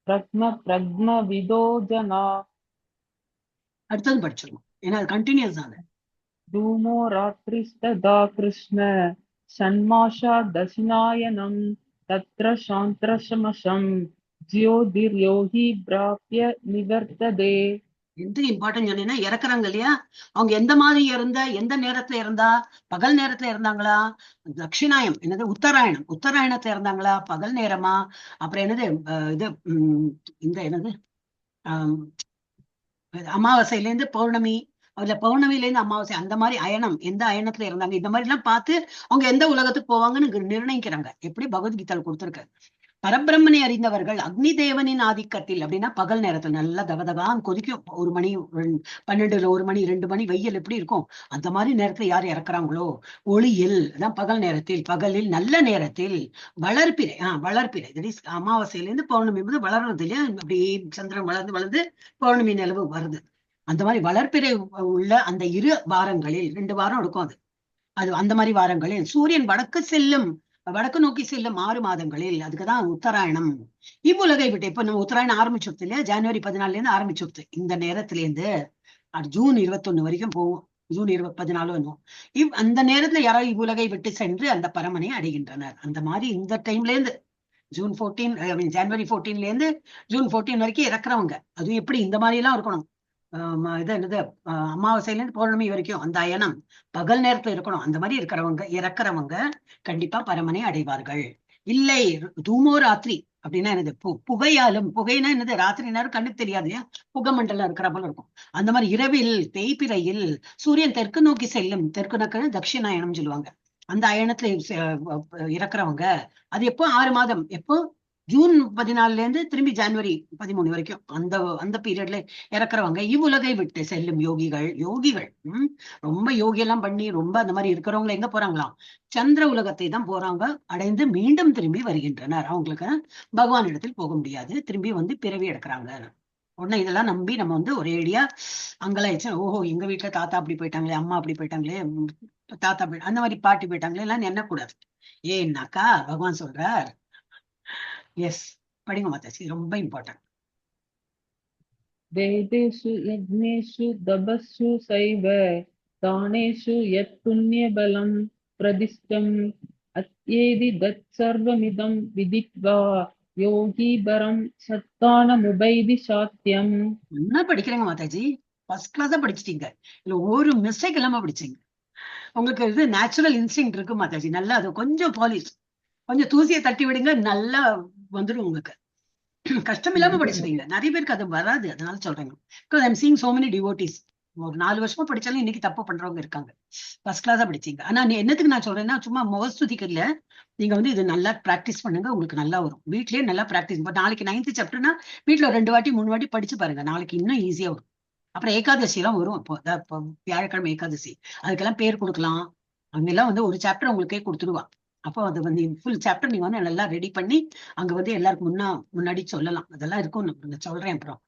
பிரக்ம விதோ ஜனா. அடுத்தது படிச்சிடணும், ஏன்னா அது கண்டினியூஸ் தான். தூமோ ராத்ரிஸ்ததா கிருஷ்ண ஷண்மாஷா தசினாயனம் தத்ர சாந்திரசமசம் ஜ்யோதிர்யோகி பிராப்ய நிவர்த்ததே. எந்த இம்பார்ட்டன்ட் சொன்னீங்கன்னா இறக்குறாங்க இல்லையா, அவங்க எந்த மாதிரி இருந்தா, எந்த நேரத்துல இருந்தா, பகல் நேரத்துல இருந்தாங்களா, தட்சிணாயம் என்னது உத்தராயணத்துல இருந்தாங்களா, பகல் நேரமா, அப்புறம் என்னது இது இந்த என்னது அமாவாசையில இருந்து பௌர்ணமி, அதுல பௌர்ணமில இருந்து அமாவாசை, அந்த மாதிரி அயனம் எந்த அயனத்துல இருந்தாங்க, இந்த மாதிரி எல்லாம் பார்த்து அவங்க எந்த உலகத்துக்கு போவாங்கன்னு நிர்ணயிக்கிறாங்க. எப்படி பகவத்கீதால கொடுத்திருக்க. பரபிரம்மனை அறிந்தவர்கள் அக்னி தேவனின் ஆதிக்கத்தில், அப்படின்னா பகல் நேரத்துல நல்லா தகதகான் கொதிக்கும். 1 மணி 12, 1 மணி 2 மணி வெயில் எப்படி இருக்கும், அந்த மாதிரி நேரத்துல யார் இறக்குறாங்களோ, ஒளியில் அதான் பகல் நேரத்தில், பகலில் நல்ல நேரத்தில், வளர்ப்பிறை வளர்ப்பிறை தட் இஸ் அமாவாசையில இருந்து பௌர்ணமி வந்து வளர்றது இல்லையா, அப்படியே சந்திரன் வளர்ந்து வளர்ந்து பௌர்ணமி நிலவு வருது. அந்த மாதிரி வளர்ப்பிறை உள்ள அந்த 2 வாரங்களில், 2 வாரம் எடுக்கும் அது. அது அந்த மாதிரி வாரங்களில் சூரியன் வடக்கு நோக்கி செல்லும் 6 மாதங்களில், அதுக்குதான் உத்தராயணம். இவ்வுலகை விட்டு இப்ப நம்ம உத்தராயணம் ஆரம்பிச்சுடுது இல்லையா, ஜனவரி 14 இருந்து ஆரம்பிச்சுடுது. இந்த நேரத்துல இருந்து ஜூன் 21 வரைக்கும் போகும். ஜூன் 14 அந்த நேரத்துல யாராவது இவ்வுலகை விட்டு சென்று அந்த பரமனை அடைகின்றனர். அந்த மாதிரி இந்த டைம்ல இருந்து ஜூன் 14 ஜனவரி 14 இருந்து ஜூன் 14 வரைக்கும் இறக்குறவங்க. அதுவும் எப்படி இந்த மாதிரி எல்லாம் இருக்கணும், இது என்னது அமாவாசையில இருந்து பௌர்ணமி வரைக்கும் அந்த அயனம் பகல் நேரத்துல இருக்கணும். அந்த மாதிரி இறக்குறவங்க கண்டிப்பா பரமனை அடைவார்கள். இல்லை தூமோ ராத்திரி அப்படின்னா என்னது, புகைனா என்னது, ராத்திரி நேரம் கண்ணுக்கு தெரியாது, புகமண்டலம் இருக்கிற போல இருக்கும். அந்த மாதிரி இரவில் தேய்பிரையில் சூரியன் தெற்கு நோக்கி செல்லும், தெற்கு நோக்கி தட்சிணாயனம் சொல்லுவாங்க, அந்த அயனத்துல இறக்குறவங்க. அது எப்போ 6 மாதம், எப்போ ஜூன் 14 இருந்து திரும்பி ஜனவரி 13 வரைக்கும் அந்த பீரியட்ல இறக்குறவங்க இவ்வுலகை விட்டு செல்லும் யோகிகள். ரொம்ப யோகி எல்லாம் பண்ணி ரொம்ப அந்த மாதிரி இருக்கிறவங்க எங்க போறாங்களாம், சந்திர உலகத்தை தான் போறாங்க, அடைந்து மீண்டும் திரும்பி வருகின்றனர். அவங்களுக்கு பகவான் இடத்தில் போக முடியாது, திரும்பி வந்து பிறவி எடுக்கிறாங்க. உடனே இதெல்லாம் நம்பி நம்ம வந்து ஒரேடியா அங்கலாயிடுச்சு, ஓஹோ எங்க வீட்டுல தாத்தா அப்படி போயிட்டாங்களே, அம்மா அப்படி போயிட்டாங்களே, தாத்தா அந்த மாதிரி பாட்டி போயிட்டாங்களே எல்லாம் எண்ணக்கூடாது. ஏன்னாக்கா பகவான் சொல்றார், எஸ் படிங்க மாதாஜி, ரொம்ப இம்பார்ட்டன்ட். வேதேஷு யஜ்ஞேஷு தபஸ்ஸு சைவ தானேஷு யத் புண்ணிய பலம் பிரதிஷ்டம் அத்யேதி தத் சர்வமிதம் விதித்வா யோகி பரம் சத்தானமுபைதி சாத்தியம். என்ன படிக்கிறீங்க மாதாஜி, ஃபர்ஸ்ட் கிளாஸா படிச்சிட்டீங்க, இல்ல ஒரு மிஸ்டேக் இல்லாம படிச்சீங்க. உங்களுக்கு இது நேச்சுரல் இன்ஸ்டிங் இருக்கு மாதாஜி, நல்லா அது கொஞ்சம் பாலிஷ், கொஞ்சம் தூசியை தட்டி விடுங்க, நல்லா வந்துடும் உங்களுக்கு. கஷ்டம் இல்லாம படிச்சிருவீங்க. நிறைய பேருக்கு அது வராது, அதனால சொல்றேங்க. Because I'm seeing so many devotees, ஒரு 4 வருஷமா படிச்சாலும் இன்னைக்கு தப்பு பண்றவங்க இருக்காங்க. ஃபர்ஸ்ட் கிளாஸா படிச்சீங்க. ஆனா நீ என்னத்துக்கு நான் சொல்றேன்னா, சும்மா முகஸ்துதிக்கு இல்ல, நீங்க வந்து இது நல்லா பிராக்டிஸ் பண்ணுங்க, உங்களுக்கு நல்லா வரும். வீட்லயே நல்லா பிராக்டிஸ். பட் நாளைக்கு 9th சாப்டர்னா வீட்டுல 2 வாட்டி 3 வாட்டி படிச்சு பாருங்க, நாளைக்கு இன்னும் ஈஸியா வரும். அப்புறம் ஏகாதசி எல்லாம் வரும், இப்போ வியாழக்கிழமை ஏகாதசி, அதுக்கெல்லாம் பேர் கொடுக்கலாம். அங்கெல்லாம் வந்து ஒரு சாப்டர் உங்களுக்கே கொடுத்துடுவா. அப்போ அது வந்து ஃபுல் சாப்டர் நீங்க வந்து நல்லா ரெடி பண்ணி அங்க வந்து எல்லாருக்கும் முன்னாடி சொல்லலாம். அதெல்லாம் இருக்கும், நான் சொல்றேன். அப்புறம்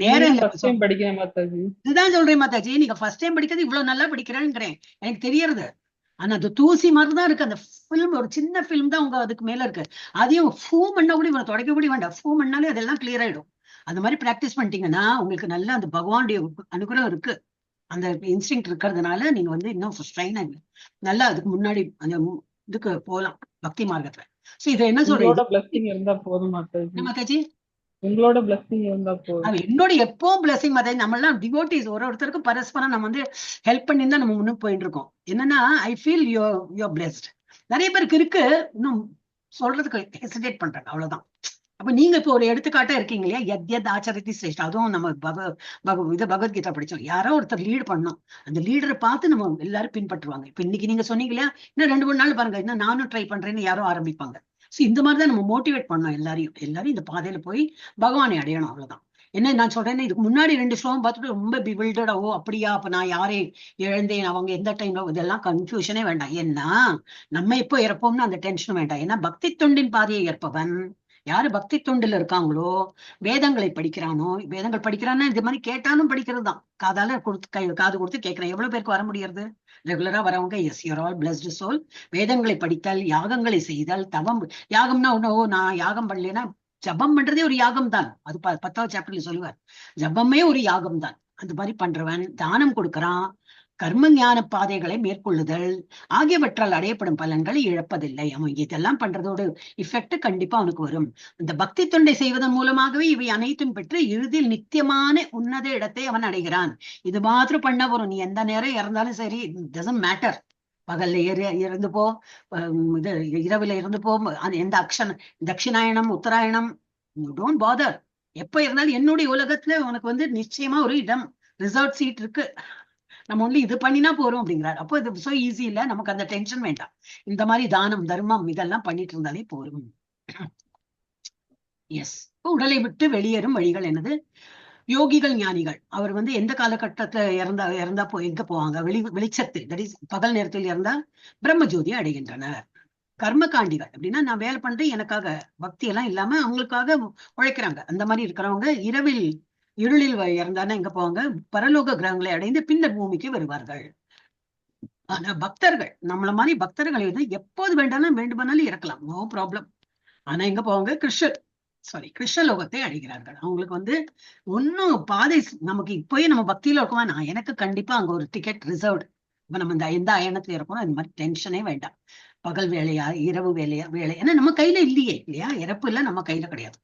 நேரம் படிக்கிறேன் மாதாஜி, இதுதான் சொல்றேன் மாதாஜி, நீங்க ஃபர்ஸ்ட் டைம் படிக்கிறது இவ்வளவு நல்லா படிக்கிறேங்கிறேன், எனக்கு தெரியறது. ஆனா அது தூசி மாதிரிதான் இருக்கு அந்த பிலிம், ஒரு சின்ன பிலிம் தான் உங்க அதுக்கு மேல இருக்கு. அதையும் ஃபூ பண்ண கூட இவனை தொடக்க கூட வேண்டாம், ஃபூ பண்ணாலே அதெல்லாம் கிளியர் ஆயிடும். அந்த மாதிரி பிராக்டிஸ் பண்ணிட்டீங்கன்னா உங்களுக்கு நல்ல அந்த பகவானுடைய அனுகிரகம் இருக்கு, அந்த இன்ஸ்டிங் இருக்கிறதுனால நீங்க வந்து இன்னும் ஸ்ட்ரெயின் ஆகி நல்லா அதுக்கு முன்னாடி அந்த இதுக்கு போகலாம் பக்தி மார்க்கத்துல. சோ இதை என்ன சொல்றேன், பிளஸிங் இருந்தா போதும் மாதாஜி, உங்களோட பிளஸிங் இருந்தா போதும். என்னோட எப்போ பிளஸிங் மாதாஜி. நம்ம எல்லாம் டிவோட்டிஸ், ஒருத்தருக்கு பரஸ்பரம் நம்ம வந்து ஹெல்ப் பண்ணி தான் நம்ம முன்னுக்கு போயிட்டு இருக்கோம். என்னன்னா ஐ ஃபீல் யூஆர் பிளெஸ்ட். நிறைய பேருக்கு இருக்கு, இன்னும் சொல்றதுக்கு ஹெசிடேட் பண்றாங்க, அவ்வளவுதான். அப்ப நீங்க இப்போ ஒரு எடுத்துக்காட்டா இருக்கீங்க இல்லையா, எத் ஆச்சரித்தி சிரேஷ்டா. அதுவும் நம்ம பகவத்கீதா படிச்சோம், யாரோ ஒருத்தர் லீடு பண்ணோம், அந்த லீடரை பார்த்து நம்ம எல்லாரும் பின்பற்றுவாங்க. இப்ப இன்னைக்கு நீங்க சொன்னீங்க இல்லையா, இன்னும் 2-3 நாள் பாருங்க, இன்னும் நானும் ட்ரை பண்றேன்னு யாரும் ஆரம்பிப்பாங்க. சோ இந்த மாதிரிதான் நம்ம மோட்டிவேட் பண்ணோம் எல்லாரும் இந்த பாதையில போய் பகவானை அடையணும், அவ்வளவுதான். என்ன நான் சொல்றேன்னா, இதுக்கு முன்னாடி 2 ஸ்லோகம் பார்த்துட்டு ரொம்ப பிவில்டடா, ஓ அப்படியா, அப்ப நான் யாரே இழந்தேன், அவங்க எந்த டைம்ல, இதெல்லாம் கன்ஃபியூஷனே வேண்டாம். ஏன்னா நம்ம எப்போ இறப்போம்னு அந்த டென்ஷனும் வேண்டாம். ஏன்னா பக்தி தொண்டின் பாதையை ஏற்பவன் யாரு பக்தி தொண்டில் இருக்காங்களோ, வேதங்களை படிக்கிறானோ, வேதங்கள் படிக்கிறான்னா இது மாதிரி கேட்டாலும் படிக்கிறது தான், காதால காது கொடுத்து கேட்கிறேன். எவ்வளவு பேருக்கு வர முடியாது ரெகுலரா வரவங்க? Yes, you're all blessed soul. வேதங்களை படித்தல், யாகங்களை செய்தல், தவம். யாகம்னா ஒண்ணு, நான் யாகம் பண்ணலன்னா, ஜபம் பண்றதே ஒரு யாகம் தான். அது 10வது சாப்டர்ல சொல்லுவார், ஜபமே ஒரு யாகம் தான். அந்த மாதிரி பண்றவன் தானம் கொடுக்கறான், கர்ம ஞான பாதைகளை மேற்கொள்ளுதல் ஆகியவற்றால் அடையப்படும் பலன்களை இழப்பதில்லை. அவன் இதெல்லாம் பண்றதோடு இஃபெக்ட் கண்டிப்பா அவனுக்கு வரும். இந்த பக்தி தொண்டை செய்வதன் மூலமாகவே இவை அனைத்தும் பெற்று இறுதியில் நித்தியமான உன்னத இடத்தை அவன் அடைகிறான். இது மாத்திரம் பண்ண வரும். நீ எந்த நேரம் இறந்தாலும் சரி, டசன்ட் மேட்டர். பகல்ல இறந்து போ, இது இரவுல இருந்து போ, எந்த தட்சிணாயனம் உத்தராயணம், டோன்ட் பாதர். எப்ப இருந்தாலும் என்னுடைய உலகத்துல உனக்கு வந்து நிச்சயமா ஒரு இடம், ரிசர்வ் சீட் இருக்கு. நம்ம ஒன்லி இது பண்ணினா போறோம் அப்படிங்கிறாரு. அப்போ இது சோ ஈஸி இல்ல, நமக்கு அந்த டென்ஷன் வேண்டாம். இந்த மாதிரி தானம் தர்மம் இதெல்லாம் பண்ணிட்டு இருந்தாலே போரும். எஸ், உடலை விட்டு வெளியேறும் வழிகள் என்னது? யோகிகள் ஞானிகள் அவர் வந்து எந்த காலகட்டத்துல இறந்தா எங்க போவாங்க? வெளிச்சத்து, தட் இஸ் பகல் நேரத்தில் இறந்தா பிரம்மஜோதியை அடைகின்றனர். கர்மகாண்டிகள் அப்படின்னா நான் வேலை பண்றேன் எனக்காக, பக்தி எல்லாம் இல்லாம அவங்களுக்காக உழைக்கிறாங்க. அந்த மாதிரி இருக்கிறவங்க இருளில் இறந்தானா எங்க போவாங்க? பரலோக கிரகங்களை அடைந்து பின்னர் பூமிக்கு வருவார்கள். ஆனா பக்தர்கள், நம்மள மாதிரி பக்தர்கள் வந்து எப்போது வேண்டுமானாலும் இறக்கலாம், நோ ப்ராப்ளம். ஆனா எங்க போவாங்க? கிருஷ்ணலோகத்தை அடைகிறார்கள். அவங்களுக்கு வந்து ஒன்னும் பாதை, நமக்கு இப்பயே நம்ம பக்தியில இருக்கோமா, நான் எனக்கு கண்டிப்பா அங்க ஒரு டிக்கெட் ரிசர்வ்டு. இப்ப நம்ம இந்த எந்த அயனத்துல இருக்கோம், அது மாதிரி டென்ஷனே வேண்டாம். பகல் வேலையா இரவு வேலை, ஏன்னா நம்ம கையில இல்லையா, இறப்பு இல்ல, நம்ம கையில கிடையாது.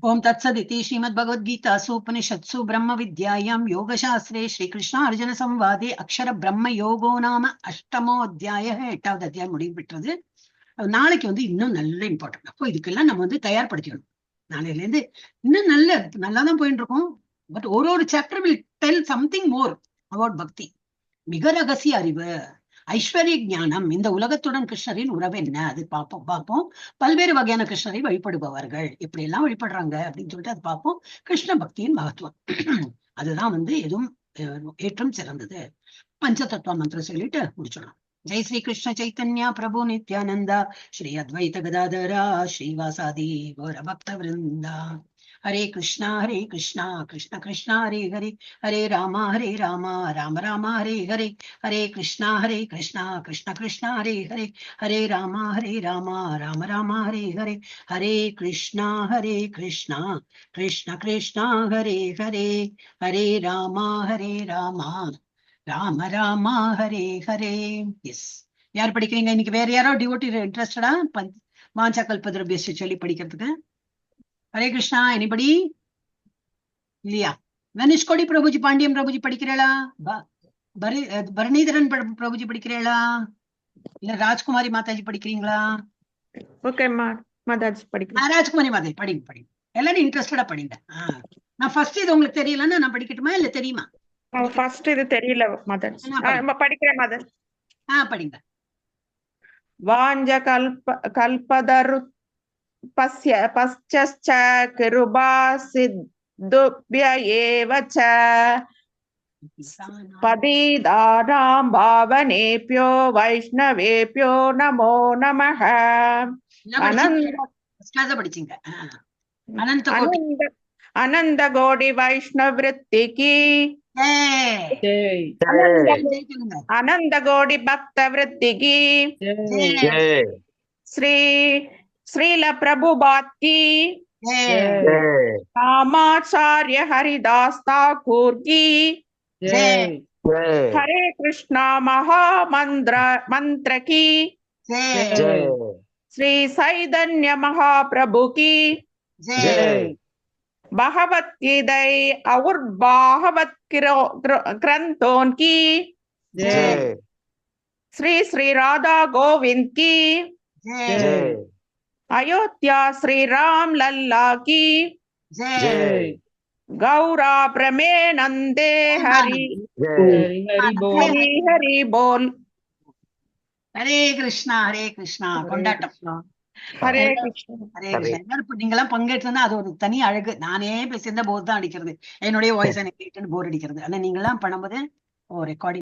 ஓம் தத்சதிதி ஸ்ரீமத் பகவத்கீதாசு உபனிஷத்சு பிரம்ம வித்யாயாம் யோகசாஸ்திரே ஸ்ரீ கிருஷ்ண அர்ஜுன சம்வாதே அக்ஷர பிரம்ம யோகோ நாம அஷ்டமோ அத்தியாய, 8வது அத்தியாயம் முடிவு பெற்றது. நாளைக்கு வந்து இன்னும் நல்ல இம்பார்ட்டன்ட். அப்போ இதுக்கெல்லாம் நம்ம வந்து தயார்படுத்திக்கணும். நாளையில இருந்து இன்னும் நல்லாதான் போயிட்டு இருக்கோம். பட் ஒரு chapter will tell something more about பக்தி. மிக ரகசிய அறிவு, ஐஸ்வர்ய ஞானம், இந்த உலகத்துடன் கிருஷ்ணரின் உறவு என்ன, அது பார்ப்போம். பல்வேறு வகையான கிருஷ்ணரை வழிபடுபவர்கள் எப்படி எல்லாம் வழிபடுறாங்க அப்படின்னு சொல்லிட்டு அது பார்ப்போம். கிருஷ்ண பக்தியின் மகத்துவம் அதுதான் வந்து எதுவும் ஏற்றம் சிறந்தது. பஞ்சதத்துவ மந்திரம் சொல்லிட்டு முடிச்சிடலாம். ஜெய் ஸ்ரீ கிருஷ்ண சைத்தன்யா பிரபு நித்யானந்தா ஸ்ரீ அத்வைத கதாதரா ஸ்ரீவாசாதி கௌர பக்த விருந்தா. ஹரே கிருஷ்ணா கிருஷ்ண கிருஷ்ணா ஹரே ஹரே, ஹரே ராமா ராம ராம ஹரே ஹரே, ஹரே கிருஷ்ணா கிருஷ்ண கிருஷ்ணா ஹரே ஹரே, ஹரே ராமா ராம ராம ஹரே ஹரே, ஹரே கிருஷ்ணா கிருஷ்ண கிருஷ்ணா ஹரே ஹரே, ஹரே ராமா ராம ராமா ஹரே ஹரே. எஸ், யார் படிக்கிறீங்க இன்னைக்கு? வேற யாரோ டிவோட்டி இன்ட்ரெஸ்டடா வாஞ்சா கல்பத்ரவ்ய சொல்லி படிக்கிறதுக்கு? ஹரே கிருஷ்ணா, எனிபடி இல்லையா? கணேஷ் கோடி பிரபுஜி, பாண்டியம் பிரபுஜி படிக்கிறீங்களா? பரணிதரன் பிரபுஜி படிக்கிறீங்களா? இல்ல ராஜ்குமாரி மாதாஜி படிக்கிறீங்களா? ஓகே மாதாஜி படிக்கிறேன். ராஜ்குமாரி மாதாஜி படிங்க. எல்லாரும் இன்ட்ரெஸ்டடா படிங்க. நான் ஃபர்ஸ்ட் இது உங்களுக்கு தெரியலன்னா நான் படிக்கட்டுமா இல்ல தெரியுமா? ஃபர்ஸ்ட் இது தெரியல மாதாஜி, படிக்கிறேன் மாதாஜி. படிங்க. வாஞ்ச கல்பதரு பஸ்ச கிருபா சித்துப்ய ஏவ ச பதிதானாம் பாவனேப்யோ வைஷ்ணவேப்யோ நமோ நமஹ. படிச்சீங்க. அனந்த கோடி வைஷ்ணவிருத்திக்கு, அனந்த கோடி பக்த விருத்திக்கு, ஸ்ரீல பிரபுபாத் ராமாச்சாரிய ஹரிதாஸ் தாக்கூர் கி, ஹரே கிருஷ்ணா மந்திர கி, ஸ்ரீ சைதன்ய மகாபிரபு கி, பகவத் கீதை और भागवत ग्रंथों की, श्री राधा गोविंद की, अयोध्या श्री राम लल्ला की, गौरा प्रमेनंदे हरि हरि बोल. ஹரே கிருஷ்ணா கொண்டாட்டம். ஹரே கிருஷ்ணா. நீங்க எல்லாம் பங்கேற்றா அது ஒரு தனி அழகு. நானே பேசியிருந்தா போர் தான் அடிக்கிறது, என்னுடைய வாய்ஸ் எனக்கு போர் அடிக்கிறது. ஆனா நீங்க எல்லாம் பண்ணும்போது ரெக்கார்டிங்